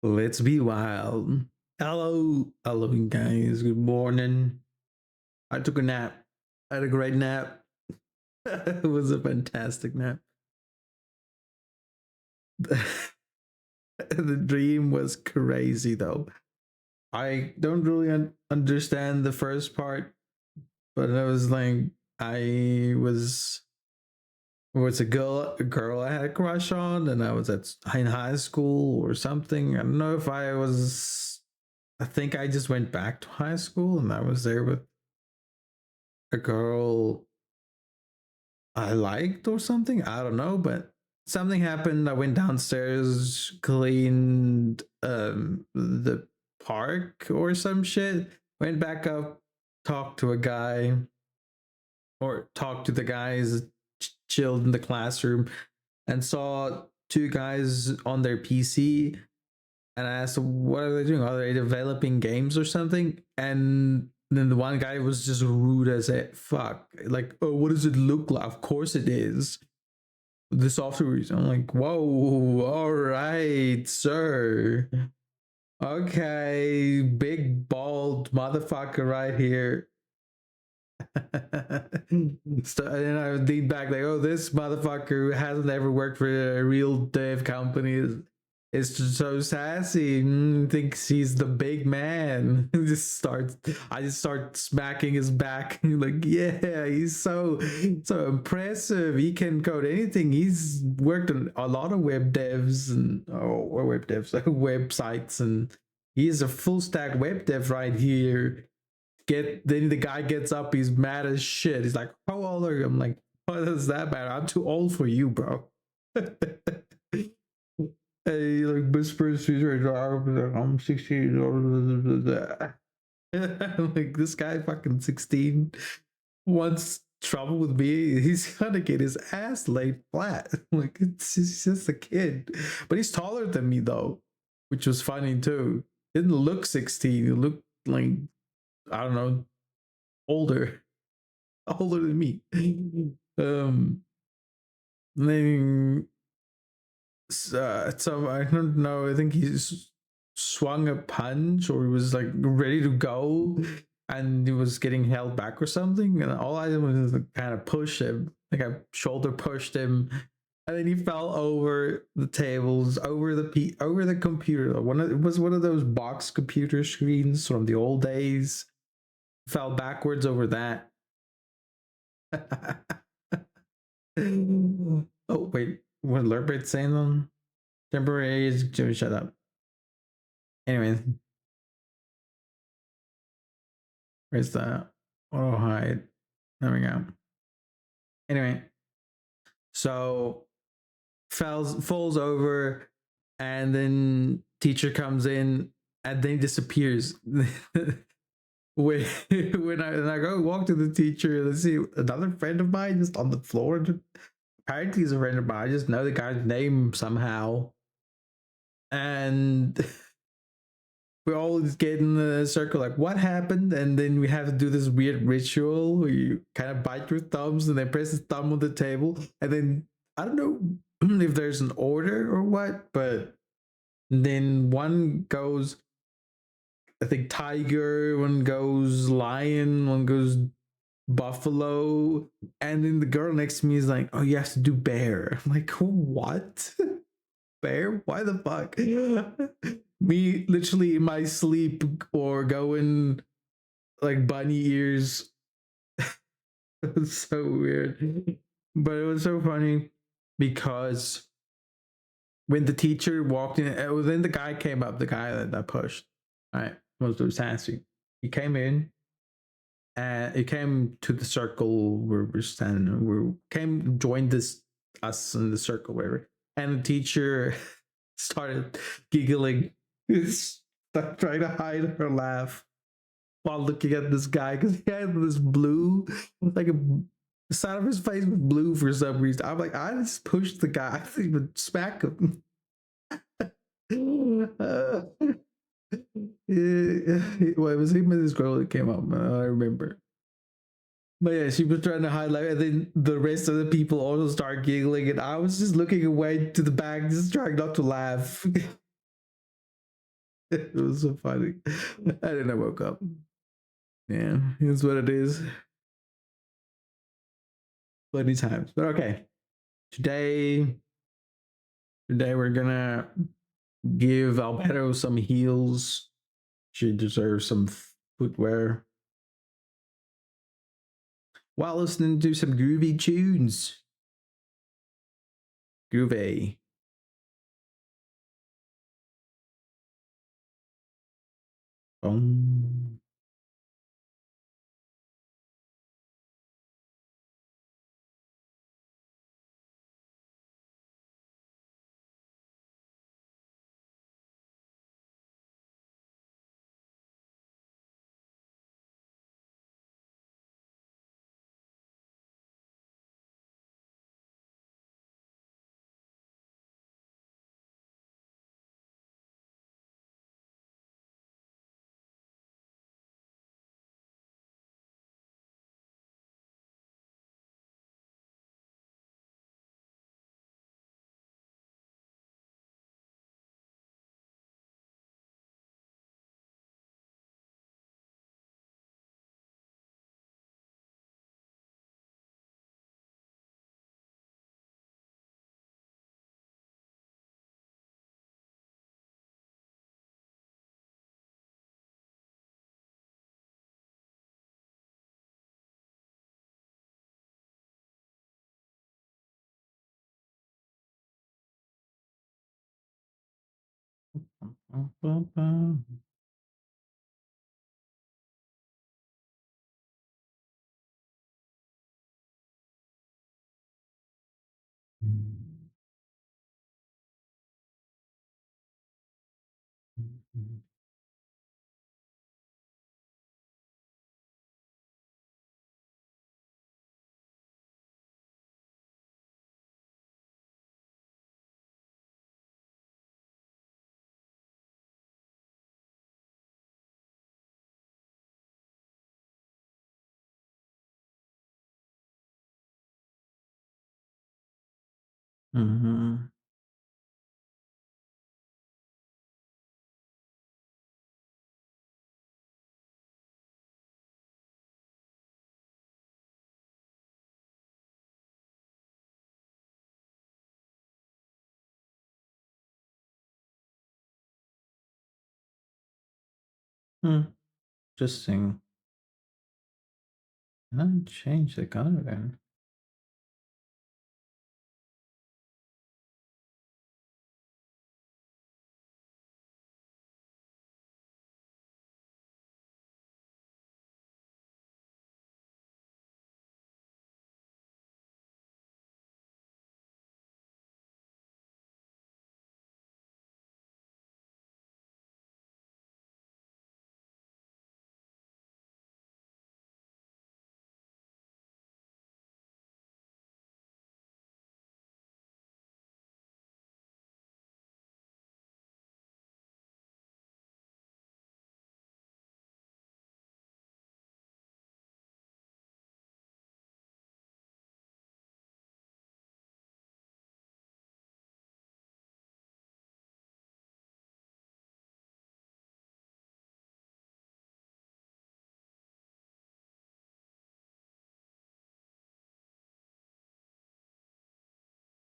Let's be wild. Hello, guys. Good morning. I took a nap. I had a great nap. It was a fantastic nap. The dream was crazy, though. I don't really understand the first part, but I was like, I was a girl I had a crush on, and I was in high school or something. I don't know if I was. I think I just went back to high school, and I was there with a girl I liked or something. I don't know, but something happened. I went downstairs, cleaned the park or some shit, went back up, talked to a guy or talked to the guys, chilled in the classroom, and saw two guys on their PC. And I asked, what are they doing? Are they developing games or something? And then the one guy was just rude as a fuck. Like, oh, what does it look like? Of course it is. The software is. I'm like, whoa, all right, sir. Okay, big bald motherfucker right here. So, and I lean back like, oh, this motherfucker who hasn't ever worked for a real dev company is just so sassy. Thinks he's the big man. I just start smacking his back. Like, yeah, he's so impressive. He can code anything. He's worked on a lot of web devs and web devs, websites, and he's a full stack web dev right here. Then the guy gets up, he's mad as shit. He's like, how old are you? I'm like, what does that matter? I'm too old for you, bro. And he like whispers to his I'm 16 years old. Like, this guy fucking 16 wants trouble with me. He's gonna get his ass laid flat. Like, he's just a kid. But he's taller than me though, which was funny too. He didn't look 16. He looked like, I don't know, older. Older than me. Um, then so I don't know. I think he's swung a punch, or he was like ready to go, and he was getting held back or something. And all I did was like, kind of push him. Like, I shoulder pushed him, and then he fell over the tables, over the computer. It was one of those box computer screens from the old days. Fell backwards over that. Oh wait, what Lurbert saying on temporary is Jimmy? Shut up. Anyway, where's the auto hide? There we go. Anyway, so falls over, and then teacher comes in, and then disappears. when I go walk to the teacher, let's see, another friend of mine just on the floor. Apparently he's a friend of mine. I just know the guy's name somehow. And we all just get in a circle like, what happened? And then we have to do this weird ritual where you kind of bite your thumbs and then press the thumb on the table. And then I don't know if there's an order or what, but then one goes, I think, tiger, one goes lion, one goes buffalo, and then the girl next to me is like, oh, you have to do bear. I'm like, what? Bear? Why the fuck? Me literally in my sleep or going like bunny ears. It was so weird. But it was so funny because when the teacher walked in, then the guy came up, the guy that I pushed, right, was sassy. He came in, and he came to the circle where we're standing. Joined us in the circle, wherever. And the teacher started giggling, trying to hide her laugh while looking at this guy because he had this blue, like the side of his face was blue for some reason. I'm like, I just pushed the guy. I didn't even smack him. Well, it was him and this girl that came up. I remember. But yeah, she was trying to highlight, and then the rest of the people also start giggling, and I was just looking away to the back, just trying not to laugh. It was so funny. And then I woke up. Yeah, it's what it is. Plenty times, but okay. Today, today we're gonna give Albedo some heels. She deserves some footwear while listening to some groovy tunes. Groovy. Boom. Mm-hmm. Just sing. And change the color then.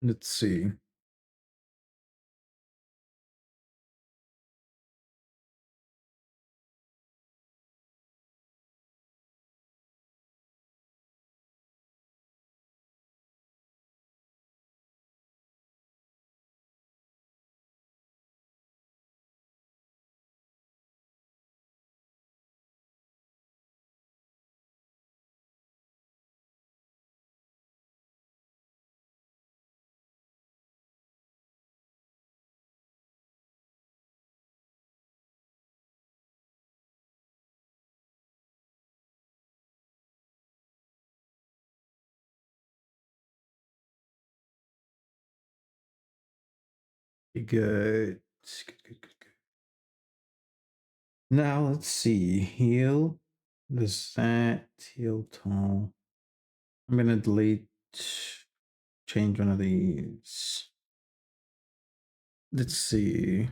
Let's see. Good. Good, good, good, good. Now let's see. Heal. This, that, heal tall. I'm gonna delete, change one of these. Let's see.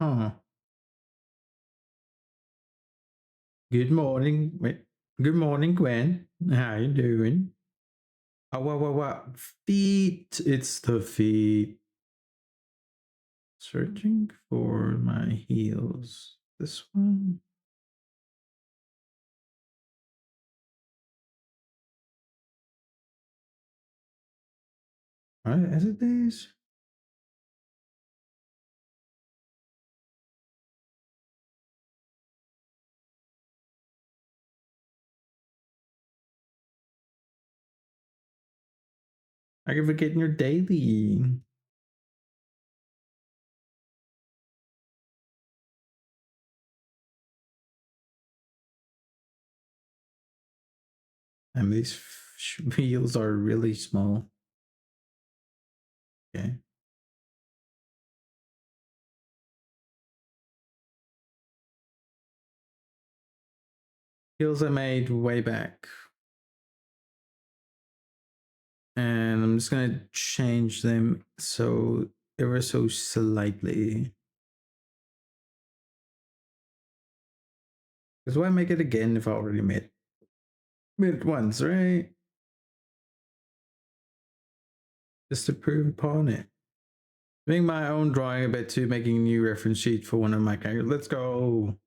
Oh, good morning. Wait. Good morning, Gwen. How you doing? Oh, what? Feet. It's the feet. Searching for my heels. This one. Is it these? I can forget your daily. And these wheels are really small. Okay. Heels I made way back. And I'm just gonna change them so ever so slightly. Because why make it again if I already made it once, right? Just to prove upon it. Doing my own drawing a bit too, making a new reference sheet for one of my characters. Let's go.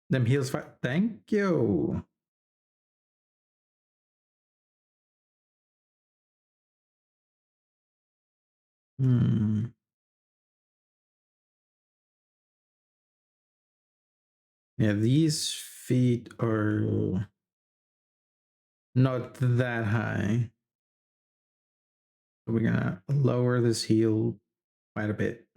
Them heels fight. Thank you. Hmm. Yeah, these feet are not that high. So we're gonna lower this heel quite a bit.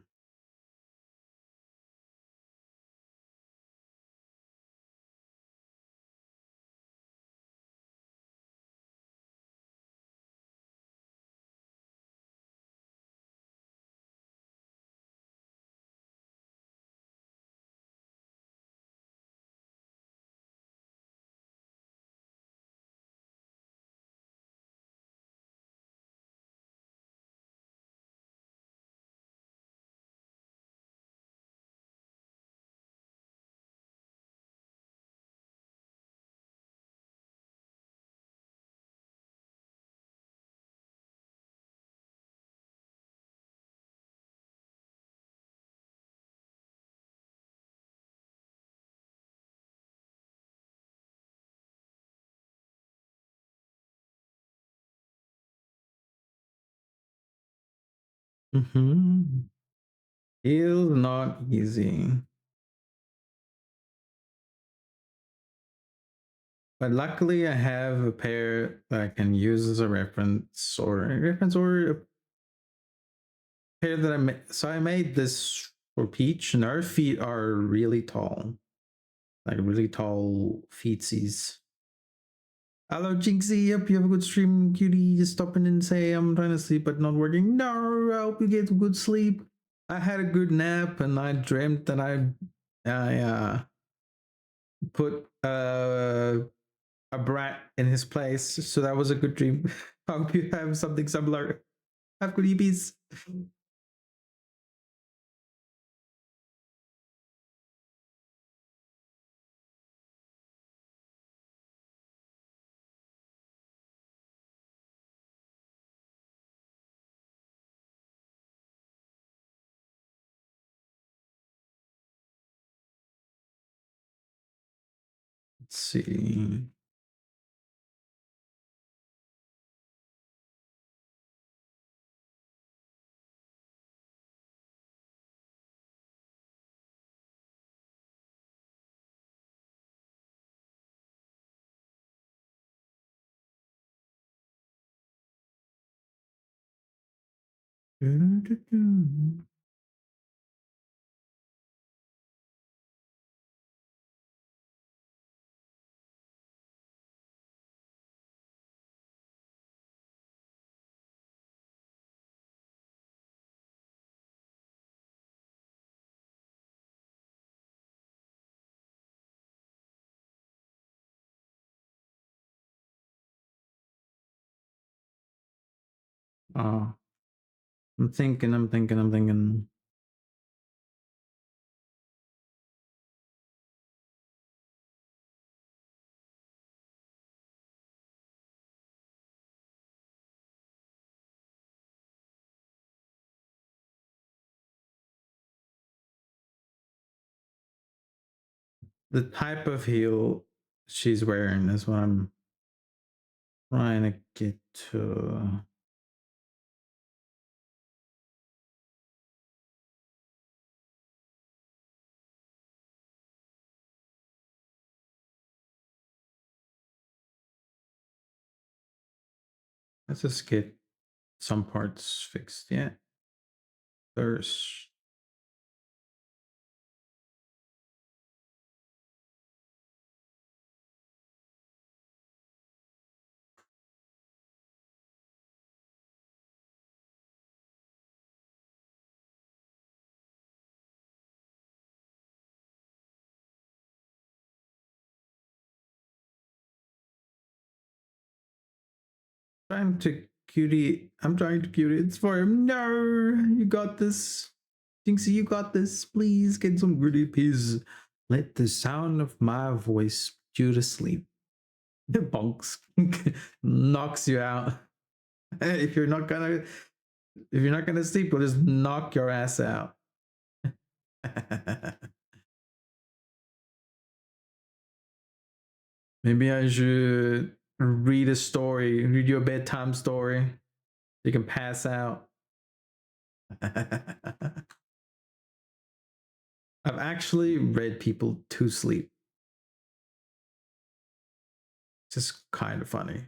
Mm-hmm. Heels not easy. But luckily I have a pair that I can use as a reference or a pair that I made. So I made this for Peach and her feet are really tall. Like really tall feetsies. Hello Jinxie, hope you have a good stream, cutie. Just stopping and say I'm trying to sleep but not working. No, I hope you get good sleep. I had a good nap and I dreamt that I put a brat in his place. So that was a good dream. I hope you have something similar. Have good EBs. Let's see. I'm thinking. The type of heel she's wearing is what I'm trying to get to. Let's just get some parts fixed. Yeah. There's trying to cutie. I'm trying to cutie. It's for him. No, you got this. Jinxie, you got this. Please get some gritty peas. Let the sound of my voice put you to sleep. The bonks knocks you out. If you're not gonna sleep, we'll just knock your ass out. Maybe I should read a story, read you a bedtime story. You can pass out. I've actually read people to sleep. It's just kind of funny.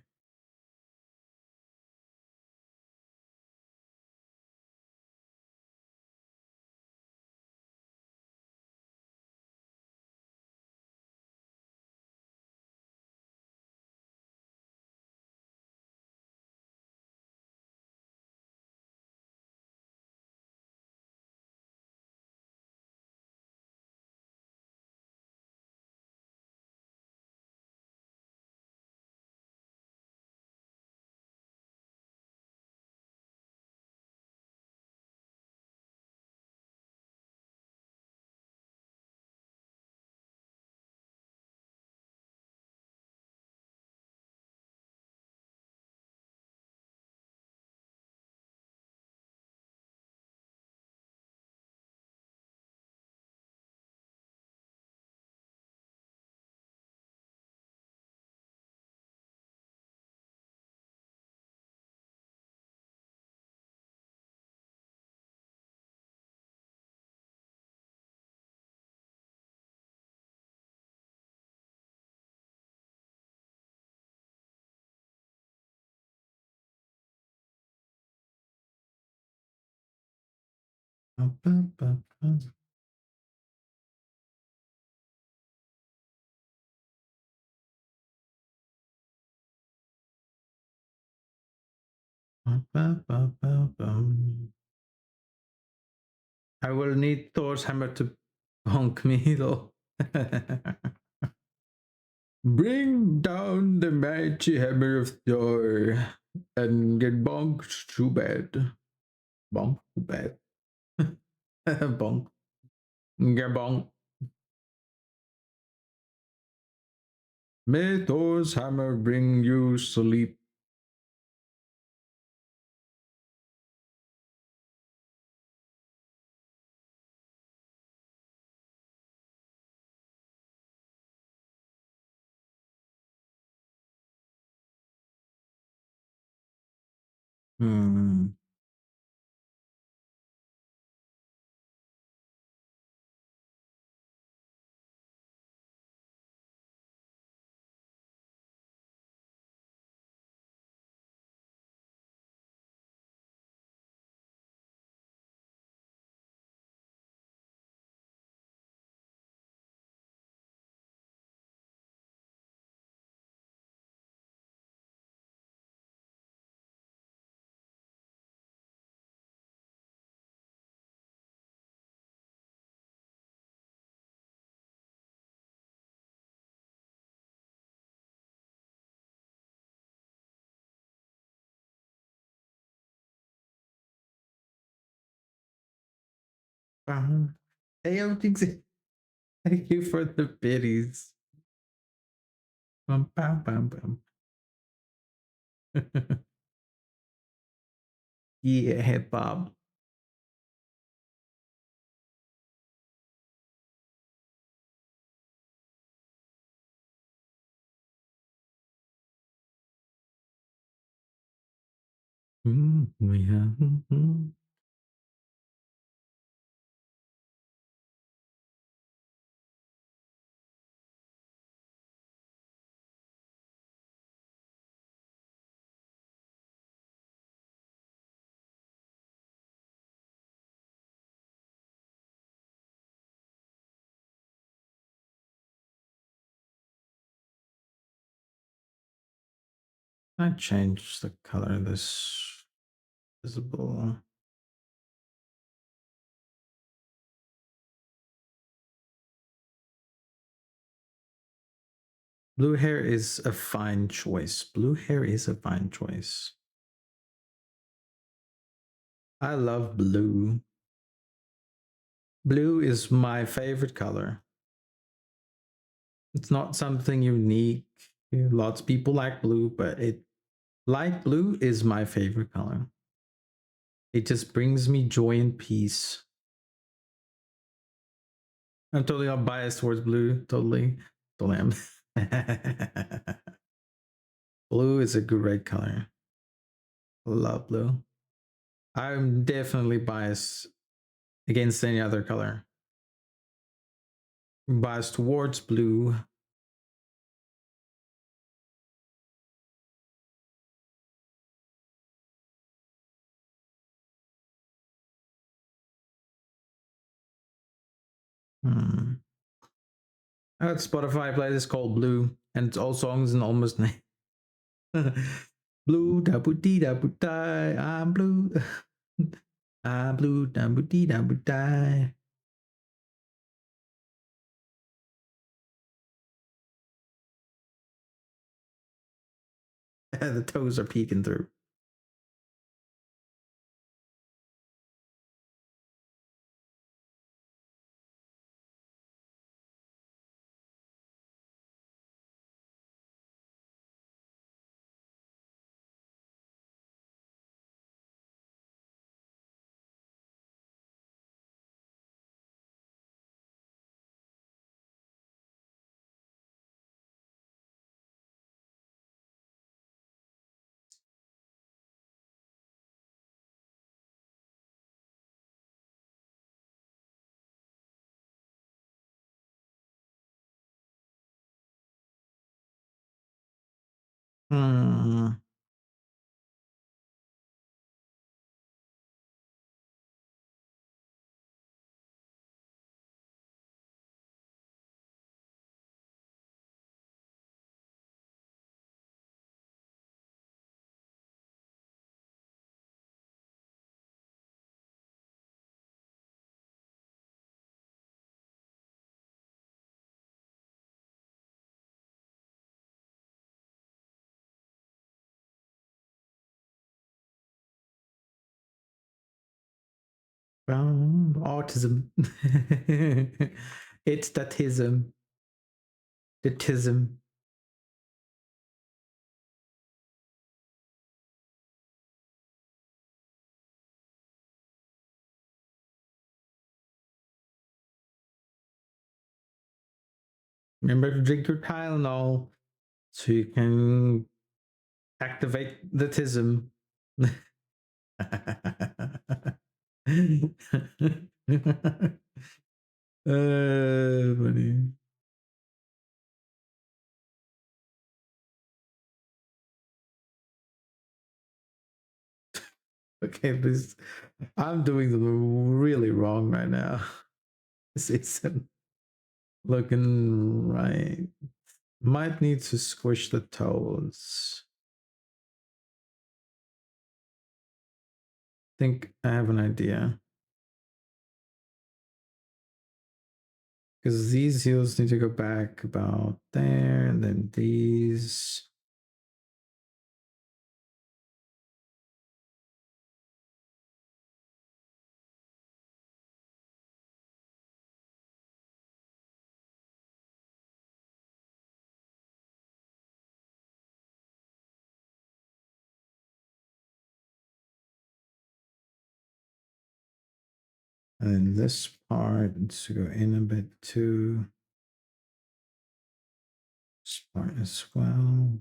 I will need Thor's hammer to bonk me though. Bring down the mighty hammer of Thor and get bonked to bed. Bonk to bed. Bonk. Get bonk. May Thor's hammer bring you sleep. Hmm. Hey, thank you for the biddies. Bum, bum, bum, bum. Yeah, hip hop. Yeah. I changed the color of this visible. Blue hair is a fine choice. Blue hair is a fine choice. I love blue. Blue is my favorite color. It's not something unique. Lots of people like blue, but light blue is my favorite color. It just brings me joy and peace. I'm totally not biased towards blue. Totally am. Blue is a great color. Love blue. I'm definitely biased against any other color. Biased towards blue. Hmm. Spotify playlist called Blue, and it's all songs in almost name. Blue da boo dee da boo die. I'm blue. I'm blue da boo dee da boo die. The toes are peeking through. Hmm. Autism. It's that the tism. Remember to drink your Tylenol so you can activate the tism. Funny. Okay, this I'm doing them really wrong right now. This isn't looking right. Might need to squish the toes. Think I have an idea. Because these heels need to go back about there, and then these. And then this part needs to go in a bit too. This part as well.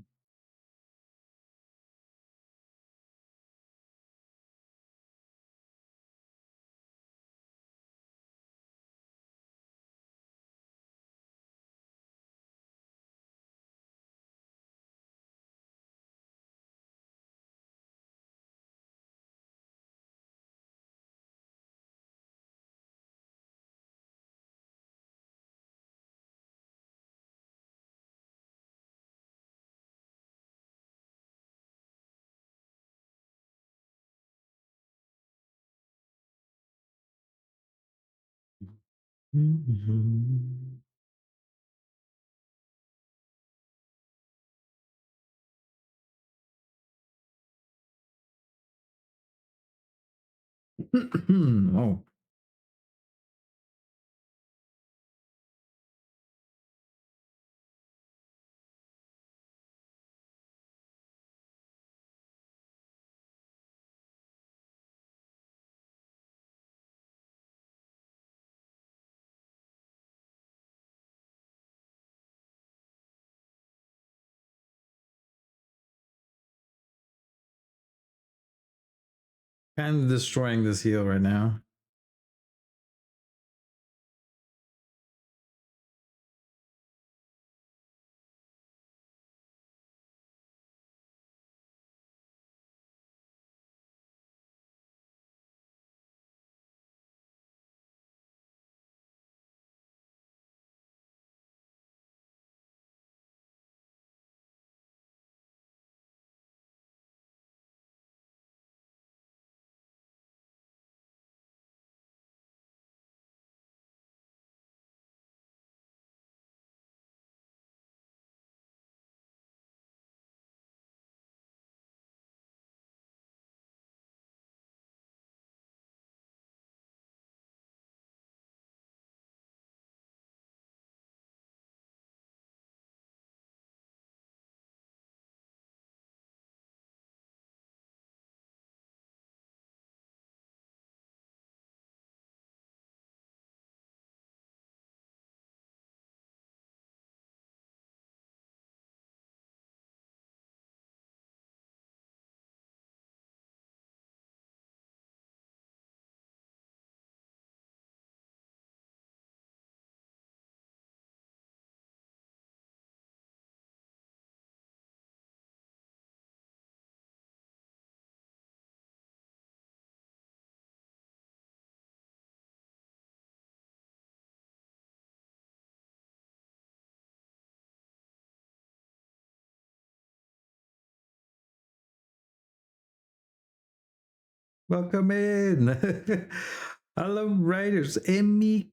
Mm-hmm. Oh. Kind of destroying this heal right now. Welcome in. Hello, Raiders. Emmy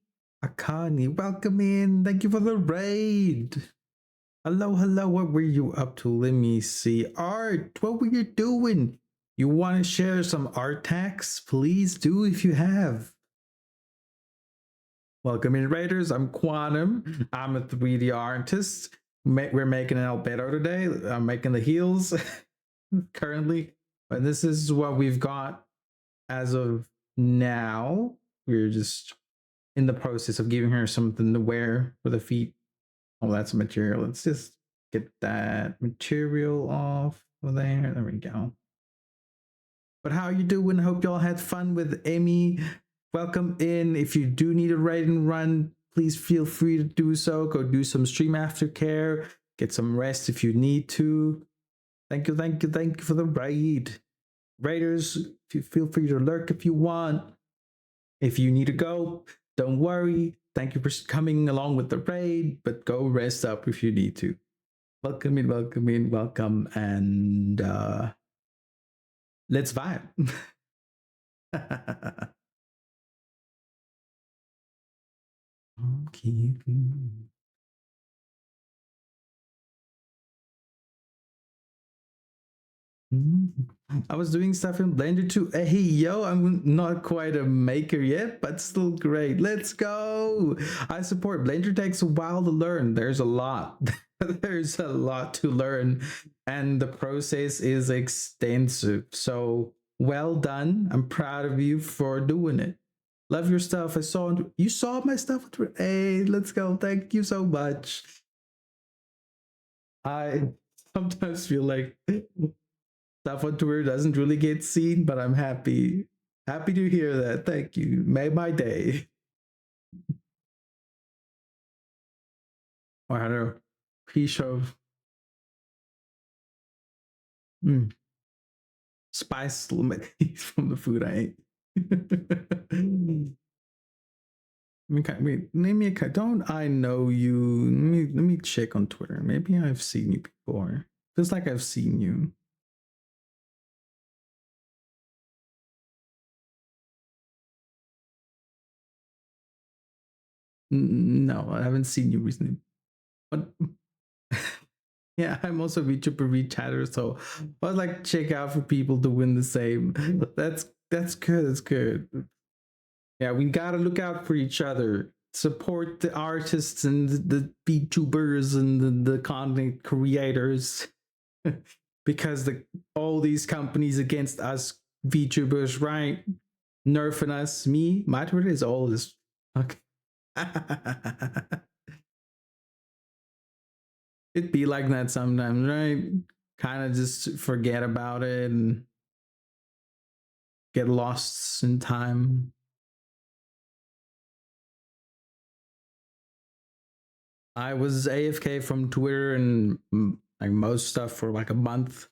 Akani, welcome in. Thank you for the raid. Hello, hello. What were you up to? Let me see. Art, what were you doing? You want to share some art tags? Please do if you have. Welcome in, Raiders. I'm Quantum. I'm a 3D artist. We're making an Albedo today. I'm making the heels currently. But this is what we've got as of now. We're just in the process of giving her something to wear for the feet. Oh, that's material. Let's just get that material off of there. There we go. But how you doing? Hope y'all had fun with Amy. Welcome in. If you do need a raid and run, please feel free to do so. Go do some stream aftercare. Get some rest if you need to. Thank you, thank you, thank you for the raid. Raiders, if you feel free to lurk if you want. If you need to go, don't worry. Thank you for coming along with the raid, but go rest up if you need to. Welcome in, welcome in, welcome, and let's vibe. Okay. I was doing stuff in Blender too. Hey, yo, I'm not quite a maker yet, but still great. Let's go. I support Blender. Takes a while to learn. There's a lot. There's a lot to learn, and the process is extensive. So well done. I'm proud of you for doing it. Love your stuff. I saw you saw my stuff. Hey, let's go. Thank you so much. I sometimes feel like stuff on Twitter doesn't really get seen, but I'm happy. Happy to hear that. Thank you. Made my day. I don't know. Piece of spice from the food I ate. Wait, name me a don't I know you? Let me check on Twitter. Maybe I've seen you before. Feels like I've seen you. No, I haven't seen you recently. But yeah, I'm also a VTuber rechatter, so I was like check out for people to win the same. That's good. That's good. Yeah, we gotta look out for each other. Support the artists and the VTubers and the content creators. Because all these companies against us VTubers, right? Nerfing us. My Twitter is all this. Okay. It'd be like that sometimes, right? Kind of just forget about it and get lost in time. I was AFK from Twitter and like most stuff for like a month.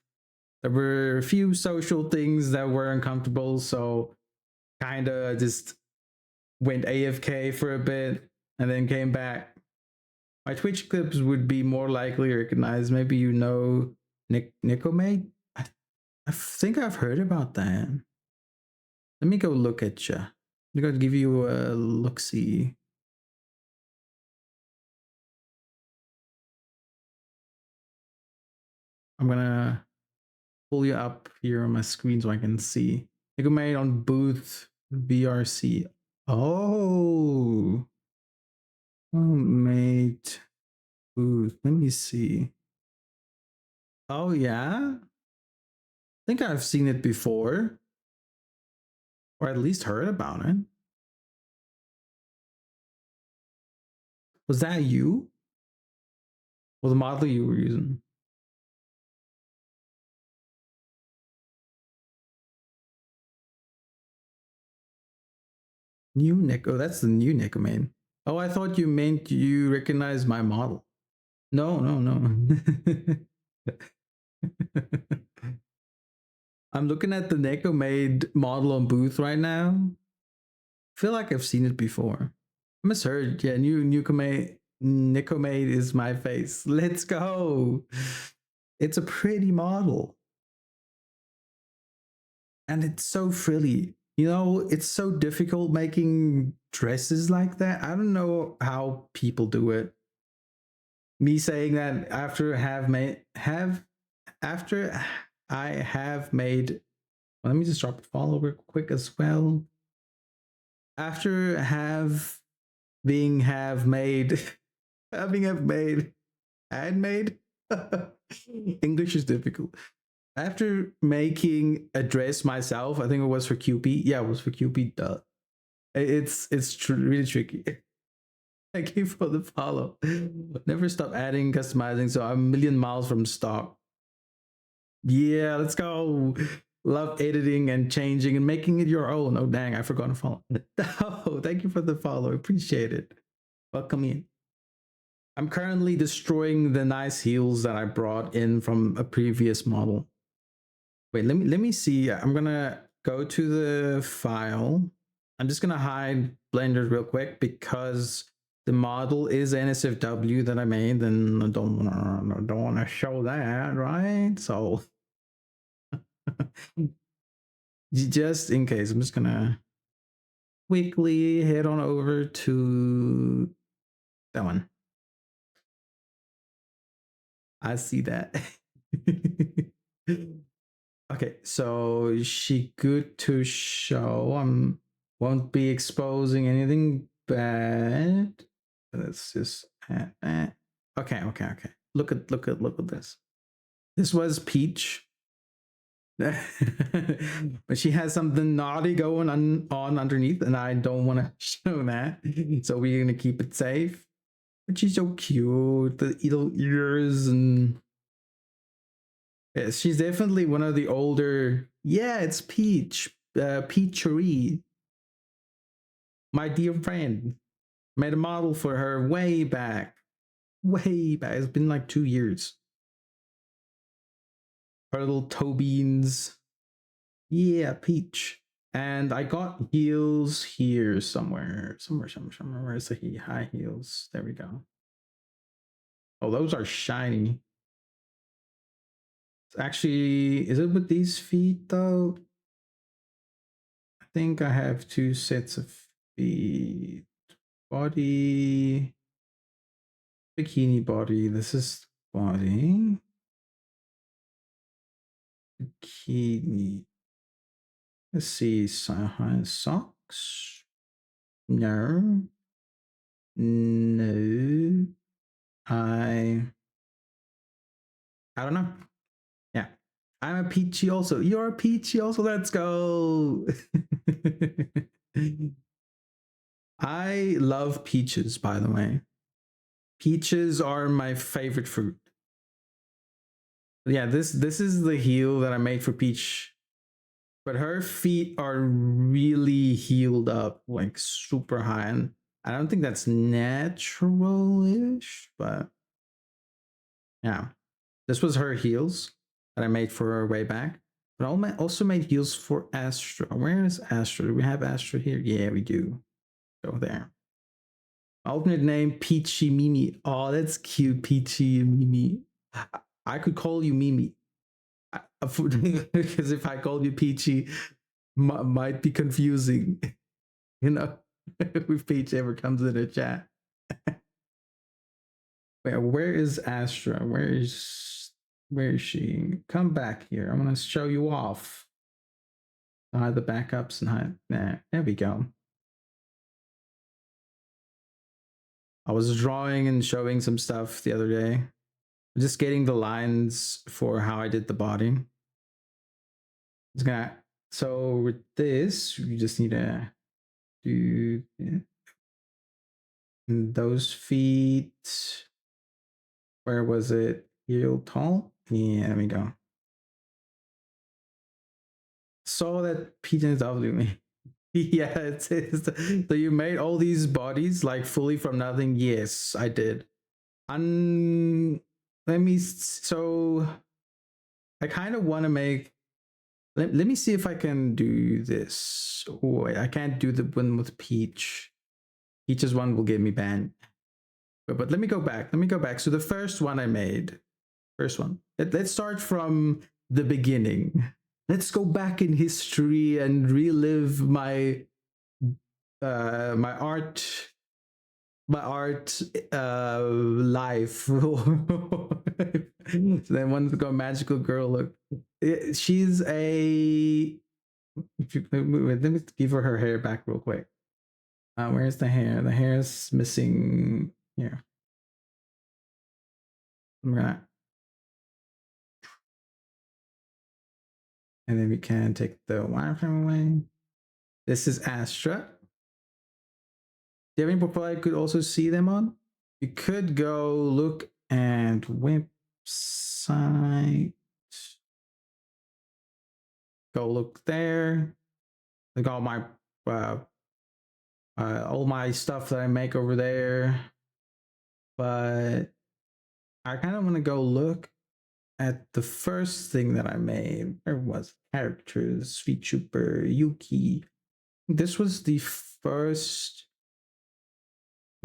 There were a few social things that were uncomfortable, so kind of just went AFK for a bit and then came back. My Twitch clips would be more likely recognized. Maybe you know Nicomate? I think I've heard about that. Let me go look at you. I'm gonna give you a look see. I'm gonna pull you up here on my screen so I can see. Nicomate on booth VRC. Oh, mate booth. Let me see. Oh yeah, I think I've seen it before, or at least heard about it. Was that you? Well, the model you were using? New Nick. Oh, that's the new Nicomane. Oh, I thought you meant you recognized my model. No, no, no. I'm looking at the Necomade model on booth right now. I feel like I've seen it before. I misheard. Yeah, new Nicomade is my face. Let's go. It's a pretty model. And it's so frilly. You know, it's so difficult making dresses like that. I don't know how people do it. Me saying that after I have made, let me just drop a follow real quick as well. After have made having have made and made English is difficult. After making a dress myself, I think it was for QP. Yeah, it was for QP. It's really tricky. Thank you for the follow. Never stop adding, customizing. So I'm a million miles from stock. Yeah, let's go. Love editing and changing and making it your own. Oh, dang, I forgot to follow. Oh, thank you for the follow. Appreciate it. Welcome in. I'm currently destroying the nice heels that I brought in from a previous model. Wait, let me see. I'm gonna go to the file. I'm just gonna hide blenders real quick because the model is NSFW that I made, and I don't wanna show that, right? So just in case, I'm just gonna quickly head on over to that one. I see that. Okay, so she good to show. Won't be exposing anything bad. Let's just okay. Look at this. This was Peach. But she has something naughty going on underneath, and I don't want to show that. So we're gonna keep it safe. But she's so cute, the little ears, and yeah, she's definitely one of the older. Yeah, it's Peach, Peachery, my dear friend. Made a model for her way back, way back. It's been like 2 years. Her little toe beans. Yeah, Peach. And I got heels here somewhere. Where's the high heels? There we go. Oh, those are shiny. Actually, is it with these feet though? I think I have two sets of feet. Body, bikini body. This is body. Bikini. Let's see. Socks. No. No. I don't know. Yeah. I'm a peachy also. You're a peachy also. Let's go. I love peaches, by the way. Peaches are my favorite fruit. Yeah, this is the heel that I made for Peach. But her feet are really healed up, like super high. And I don't think that's natural-ish, but yeah. This was her heels that I made for her way back. But I also made heels for Astra. Where is Astra? Do we have Astra here? Yeah, we do. Go there. Alternate name, Peachy Mimi. Oh, that's cute, Peachy Mimi. I could call you Mimi. Because if I call you Peachy, might be confusing. You know, if Peach ever comes in the chat. Where is Astra? Where is she? Come back here. I want to show you off. Hide the backups and hide. There we go. I was drawing and showing some stuff the other day. Just getting the lines for how I did the body. It's gonna. So with this, you just need to do those feet. Where was it? Heel tall. Yeah, there we go. Saw that Pete and W. Yeah, it's so you made all these bodies like fully from nothing. Yes, I did. Let me. So I kind of want to make. Let me see if I can do this. Oh, I can't do the one with Peach. Peach's one will get me banned. But let me go back. Let me go back. So the first one I made, first one. Let's start from the beginning. Let's go back in history and relive my life. So then one to go magical girl look. She's a. Let me give her hair back real quick. Where's the hair? The hair is missing here. I'm gonna, and then we can take the wireframe away. This is Astra. Do you have any profile I could also see them on? You could go look at website. Go look there. Like all my stuff that I make over there. But I kind of want to go look at the first thing that I made. Where was characters? VTuber, Yuki. This was the first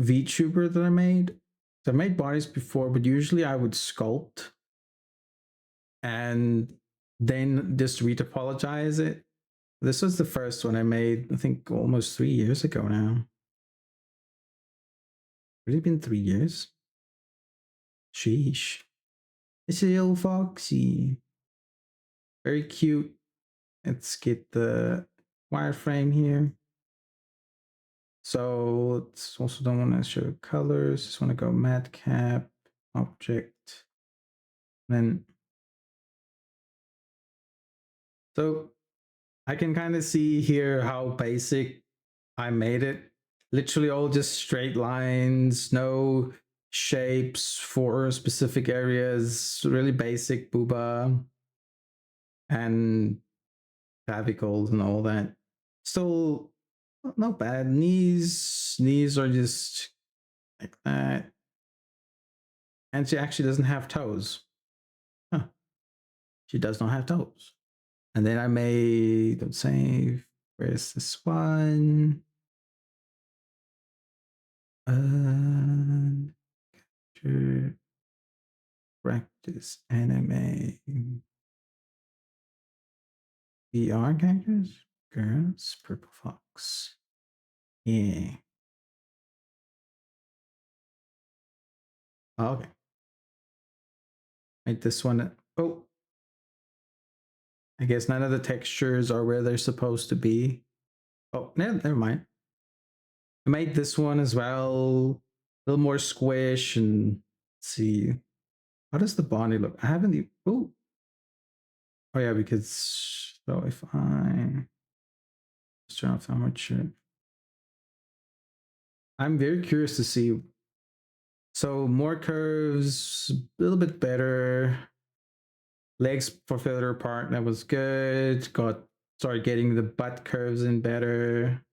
VTuber that I made. So I made bodies before, but usually I would sculpt and then just retopologize it. This was the first one I made, I think almost 3 years ago now. Has it been 3 years? Sheesh. It's a little foxy. Very cute. Let's get the wireframe here. So let's also don't want to show colors. Just want to go matte cap, object. Then So I can kind of see here how basic I made it. Literally all just straight lines, no shapes for specific areas, really basic booba and clavicles and all that. Still not bad. Knees are just like that. And she actually doesn't have toes. Huh. She does not have toes. And then I made, don't save, where's this one? Practice anime. VR characters? Girls, Purple Fox. Yeah. Oh, okay. Make this one. Oh, I guess none of the textures are where they're supposed to be. Oh, never mind. I made this one as well. A little more squish and let's see. How does the body look? I haven't even. Oh yeah, because so if I let's turn off how much. I'm very curious to see. So more curves, a little bit better. Legs for further apart, that was good. Started getting the butt curves in better.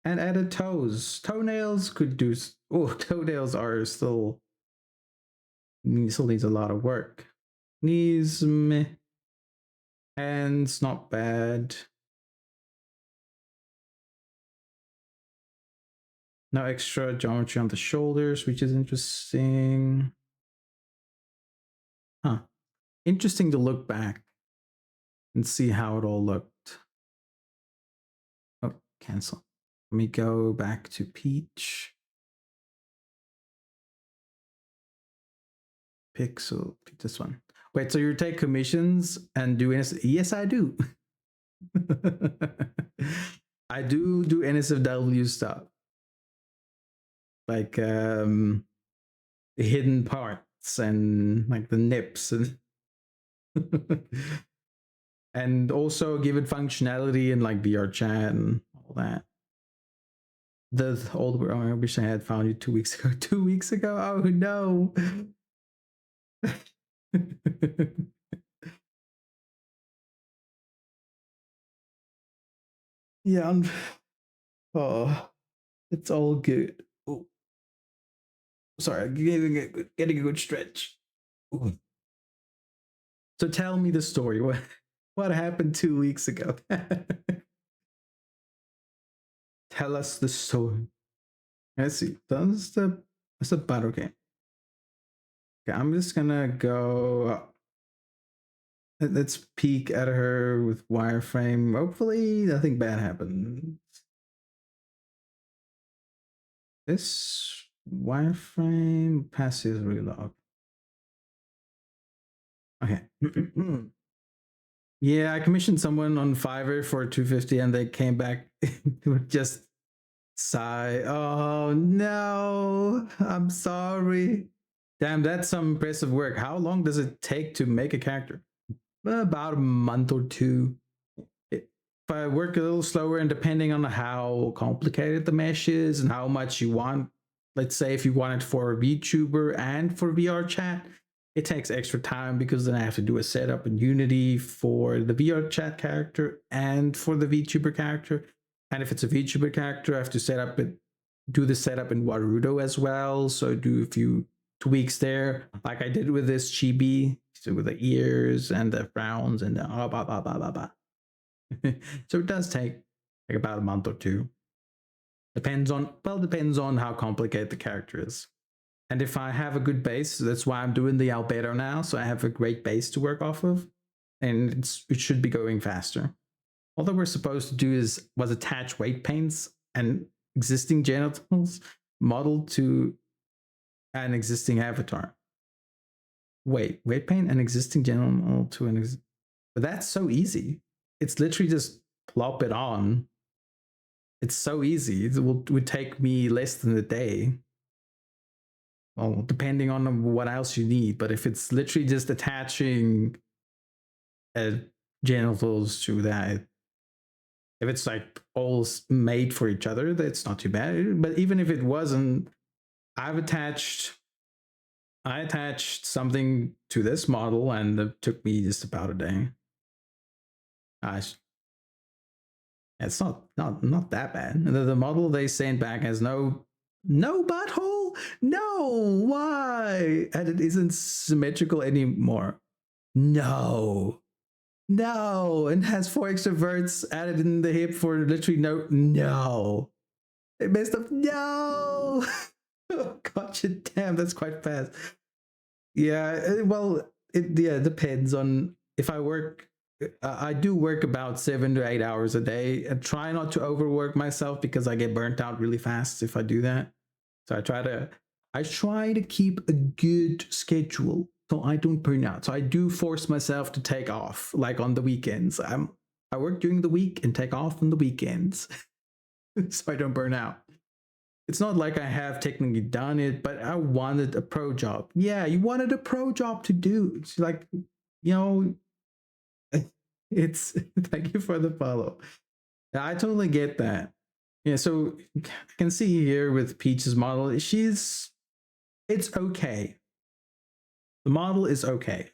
And added toes. Toenails could do. Oh, toenails are still needs a lot of work. Knees, meh. Hands, not bad. No extra geometry on the shoulders, which is interesting. Huh. Interesting to look back and see how it all looked. Oh, cancel. Let me go back to Peach. Pixel, pick this one. Wait, so you take commissions and do NSF? Yes, I do. I do NSFW stuff. Like hidden parts and like the nips and and also give it functionality in like VR chat and all that. The old oh, I wish I had found you 2 weeks ago. 2 weeks ago? Oh no. Yeah, oh, it's all good. Oh, sorry, getting a good stretch. Ooh. So tell me the story. What happened 2 weeks ago? Tell us the story. Let's see. That's the battle game. Okay, I'm just gonna go. Let's peek at her with wireframe. Hopefully, nothing bad happens. This wireframe passes relog. Okay. Yeah, I commissioned someone on Fiverr for 250 and they came back with just sigh. Oh no, I'm sorry. Damn, that's some impressive work. How long does it take to make a character? About a month or two. If I work a little slower and depending on how complicated the mesh is and how much you want, let's say if you want it for a VTuber and for VR chat, it takes extra time because then I have to do a setup in Unity for the VR chat character and for the VTuber character. And if it's a VTuber character, I have to do the setup in Warudo as well. So do a few tweaks there, like I did with this chibi, so with the ears and the frowns and the blah, blah, blah, blah, blah. So it does take like about a month or two. Depends on how complicated the character is. And if I have a good base, that's why I'm doing the Albedo now. So I have a great base to work off of, and it should be going faster. All that we're supposed to do was attach weight paints and existing genitals modeled to an existing avatar. Weight paint and existing genital to an but that's so easy. It's literally just plop it on. It's so easy. Would take me less than a day. well, depending on what else you need. But if it's literally just attaching genitals to that, if it's like all made for each other, that's not too bad. But even if it wasn't, I attached something to this model, and it took me just about a day. It's not that bad. The model they sent back has no butthole. No, why? And it isn't symmetrical anymore. No, and has 4 extra verts added in the hip for literally no. It messed up. No. Oh, gotcha. Damn, that's quite fast. Yeah, well, it depends on if I work. I do work about 7 to 8 hours a day. I try not to overwork myself because I get burnt out really fast if I do that. So I try to keep a good schedule so I don't burn out. So I do force myself to take off, like on the weekends. I work during the week and take off on the weekends, so I don't burn out. It's not like I have technically done it, but I wanted a pro job. Yeah, you wanted a pro job to do. It's like, you know, it's thank you for the follow. I totally get that. Yeah, so I can see here with Peach's model, it's okay. The model is okay.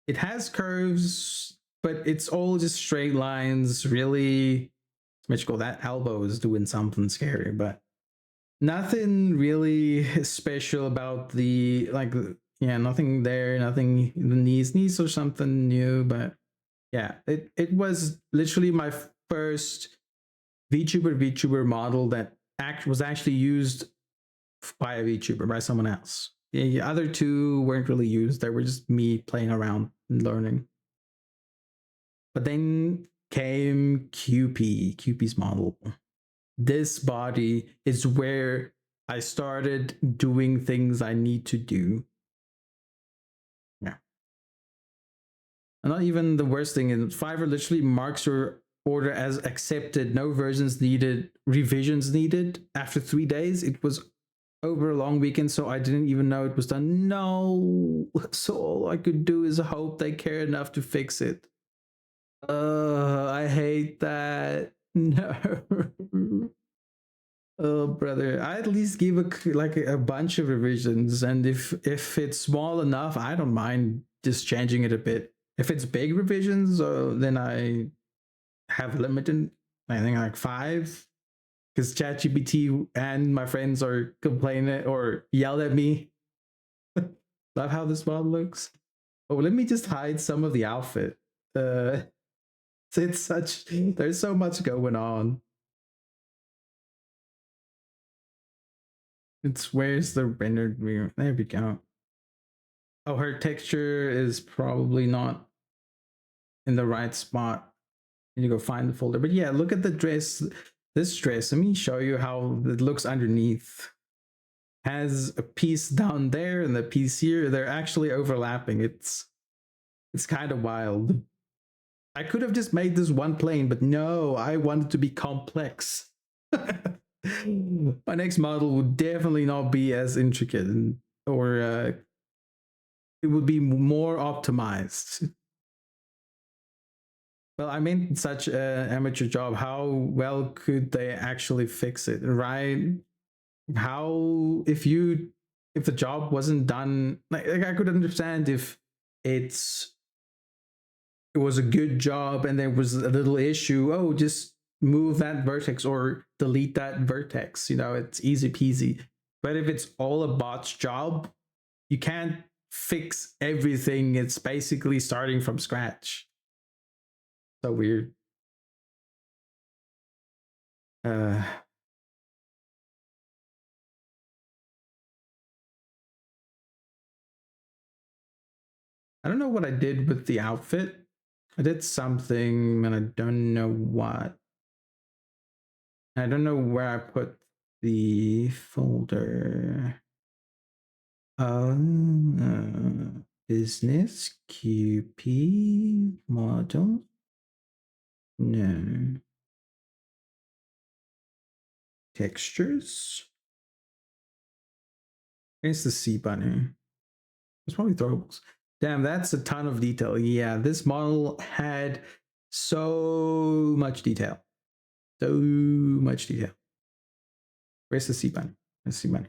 It has curves, but it's all just straight lines. Really, Mitchell, that elbow is doing something scary, but nothing really special about the like. Yeah, nothing there. Nothing. The knees or something new, but yeah, it was literally my first VTuber model that was actually used by a VTuber, by someone else. The other two weren't really used. They were just me playing around and learning. But then came QP's model. This body is where I started doing things I need to do. Yeah. And not even the worst thing is Fiverr literally marks your order as accepted, no versions needed, revisions needed. After 3 days, it was over a long weekend, so I didn't even know it was done. No, so all I could do is hope they care enough to fix it. I hate that. No. Oh, brother, I at least give a bunch of revisions, and if it's small enough, I don't mind just changing it a bit. If it's big revisions, then I have limited. I think like 5, because ChatGPT and my friends are complaining or yelled at me. Love how this model looks. Oh, let me just hide some of the outfit. Uh, it's such. There's so much going on. It's where's the rendered mirror? There we go. Oh, her texture is probably not in the right spot. You need to go find the folder. But yeah, look at the dress. This dress. Let me show you how it looks underneath. Has a piece down there and the piece here. They're actually overlapping. It's kind of wild. I could have just made this one plane, but no, I wanted to be complex. My next model would definitely not be as intricate, or it would be more optimized. Well, I mean, such an amateur job. How well could they actually fix it, right? How if the job wasn't done, like I could understand if it's it was a good job and there was a little issue. Oh, just move that vertex or delete that vertex. You know, it's easy peasy. But if it's all a bot's job, you can't fix everything. It's basically starting from scratch. So weird. Uh, I don't know what I did with the outfit. I did something and I don't know what. I don't know where I put the folder. Business QP model. No. Textures. It's the sea bunny. It's probably throwables. Damn, that's a ton of detail. Yeah, this model had so much detail. So much detail. Where's the sea bunny? The sea bunny.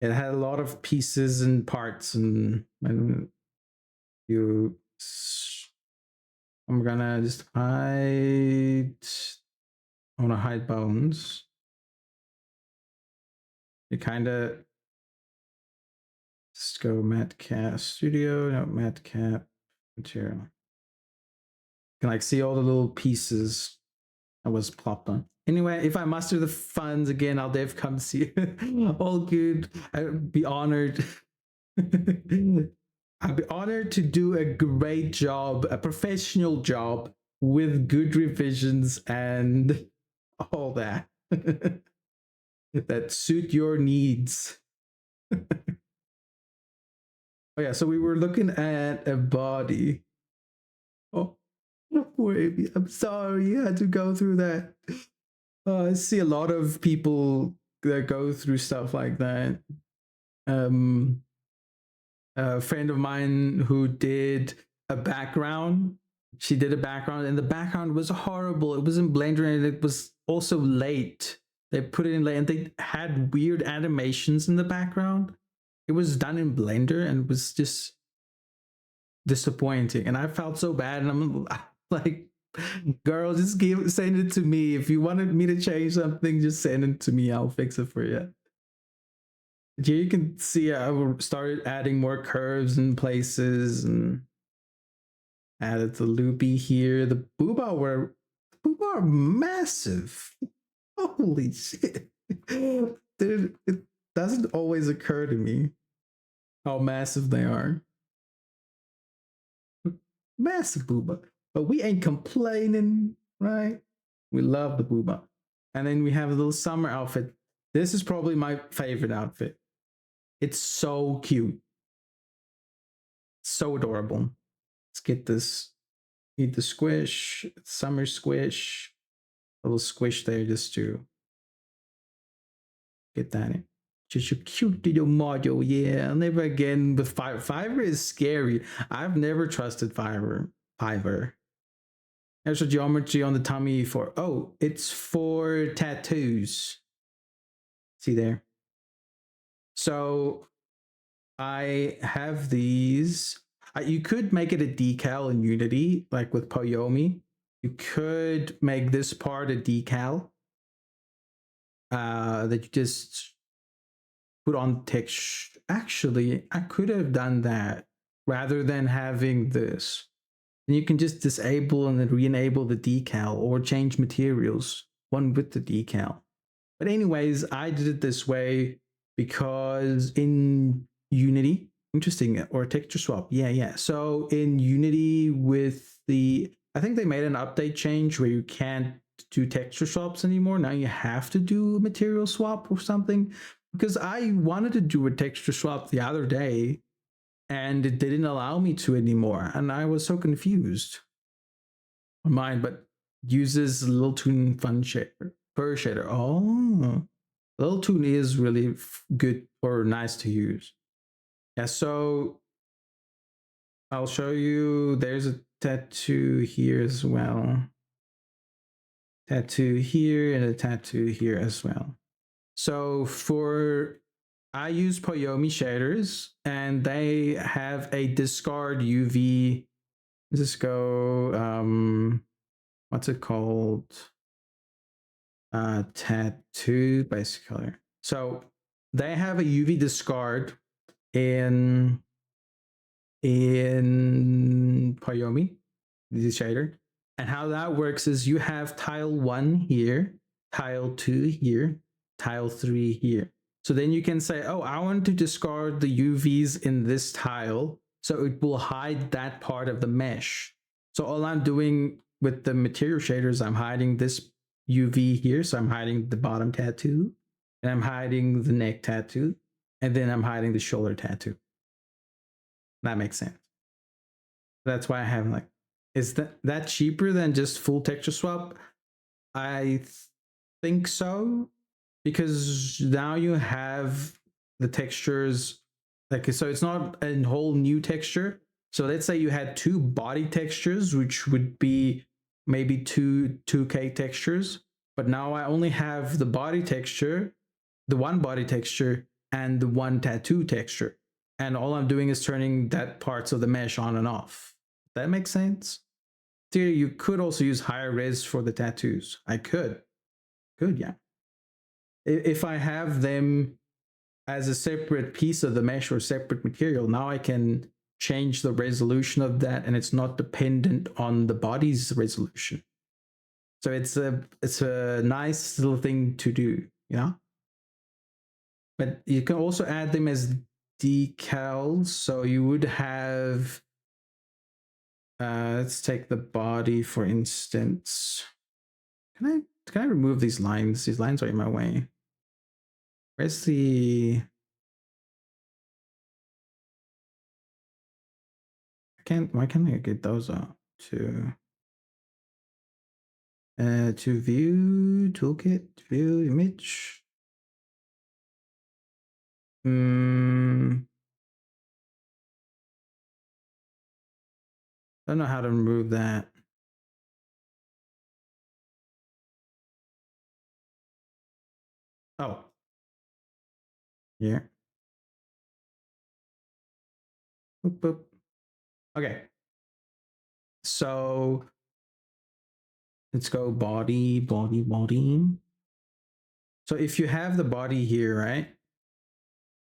It had a lot of pieces and parts, and you. I'm gonna just hide. I want to hide bones. It kind of. Let's go Matcap Studio. No, Matcap material. You can like see all the little pieces I was plopped on. Anyway, if I muster the funds again, I'll Dave come see you. All good. I'd be honored. I'd be honored to do a great job, a professional job with good revisions and all that that suit your needs. Oh yeah, so we were looking at a body. Oh, poor Amy. I'm sorry I had to go through that. I see a lot of people that go through stuff like that. A friend of mine who did a background. She did a background, and the background was horrible. It was in Blender, and it was also late. They put it in late, and they had weird animations in the background. It was done in Blender, and it was just disappointing. And I felt so bad, and I'm like, girl, just send it to me. If you wanted me to change something, just send it to me. I'll fix it for you. Here you can see I started adding more curves in places and added the loopy here. The booba are massive. Holy shit. Dude, it doesn't always occur to me how massive they are. Massive booba. But we ain't complaining, right? We love the booba. And then we have a little summer outfit. This is probably my favorite outfit. It's so cute. So adorable. Let's get this. Need the squish. Summer squish. A little squish there just to get that in. Just a cute little model. Yeah, never again with Fiverr. Fiverr is scary. I've never trusted Fiverr. There's a geometry on the tummy for, oh, it's for tattoos. See there? So I have these. You could make it a decal in Unity, like with Poyomi. You could make this part a decal that you just put on text. Actually, I could have done that rather than having this. And you can just disable and then re-enable the decal or change materials, one with the decal. But anyways, I did it this way because in Unity, interesting, or texture swap. Yeah. So in Unity with I think they made an update change where you can't do texture swaps anymore. Now you have to do a material swap or something. Because I wanted to do a texture swap the other day and it didn't allow me to anymore. And I was so confused. Mine, but uses Little Toon Fun Shader, Fur Shader. Oh, Little Toon is really good or nice to use. Yeah, so I'll show you. There's a tattoo here as well. Tattoo here and a tattoo here as well. So I use Poyomi shaders, and they have a discard UV. Let's just go. What's it called? Tattoo basic color. So they have a UV discard in Poyomi, the shader. And how that works is you have tile 1 here, tile 2 here, tile 3 here. So then you can say, oh, I want to discard the UVs in this tile, so it will hide that part of the mesh. So all I'm doing with the material shaders, I'm hiding this UV here. So I'm hiding the bottom tattoo, and I'm hiding the neck tattoo, and then I'm hiding the shoulder tattoo. That makes sense. That's why I have like, is that cheaper than just full texture swap? I think so, because now you have the textures, like, so it's not a whole new texture. So let's say you had two body textures, which would be maybe two 2K textures, but now I only have the body texture, the one body texture, and the one tattoo texture. And all I'm doing is turning that parts of the mesh on and off. That makes sense? Theory, you could also use higher res for the tattoos. I could. Could, yeah. If I have them as a separate piece of the mesh or separate material, now I can change the resolution of that, and it's not dependent on the body's resolution. So it's a nice little thing to do, you know. But you can also add them as decals. So you would have, let's take the body for instance. Can I remove these lines? These lines are in my way. Where's the? Why can't I get those out to view toolkit, view image? I don't know how to remove that. Oh, yeah. Boop, boop. Okay. So let's go body, body, body. So if you have the body here, right?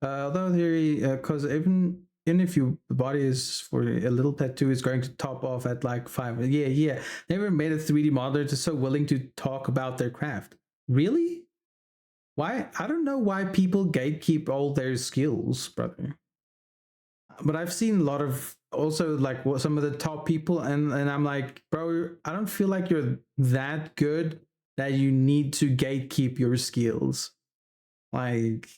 Although there, because even if the body is for a little tattoo is going to top off at like 5. Yeah. Never made a 3D modeler that's so willing to talk about their craft. Really? Why? I don't know why people gatekeep all their skills, brother. But I've seen a lot of also like some of the top people, and I'm like, bro, I don't feel like you're that good that you need to gatekeep your skills. Like,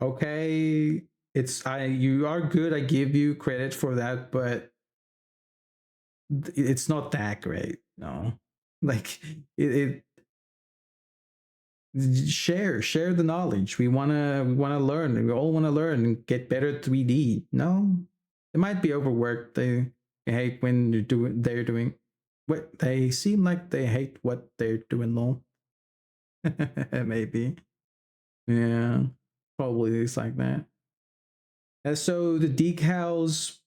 okay, you are good. I give you credit for that, but it's not that great. No, like it share the knowledge. We wanna learn. We all wanna learn and get better at 3D. No, it might be overworked. They hate when they're doing what they seem like they hate what they're doing. Lol. Maybe. Yeah, probably it's like that. And so the decals,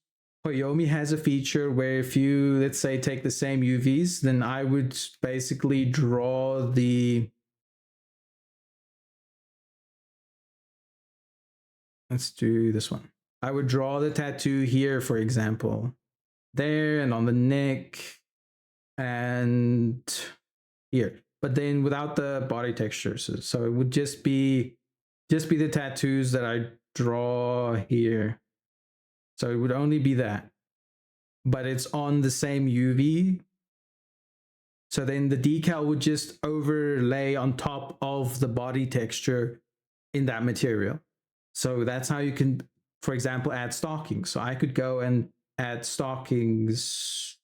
Koyomi has a feature where if you, let's say, take the same UVs, then I would basically draw the, let's do this one. I would draw the tattoo here, for example, there and on the neck and here, but then without the body textures. So it would just be the tattoos that I draw here. So it would only be that, but it's on the same UV. So then the decal would just overlay on top of the body texture in that material. So that's how you can, for example, add stockings. So I could go and add stockings,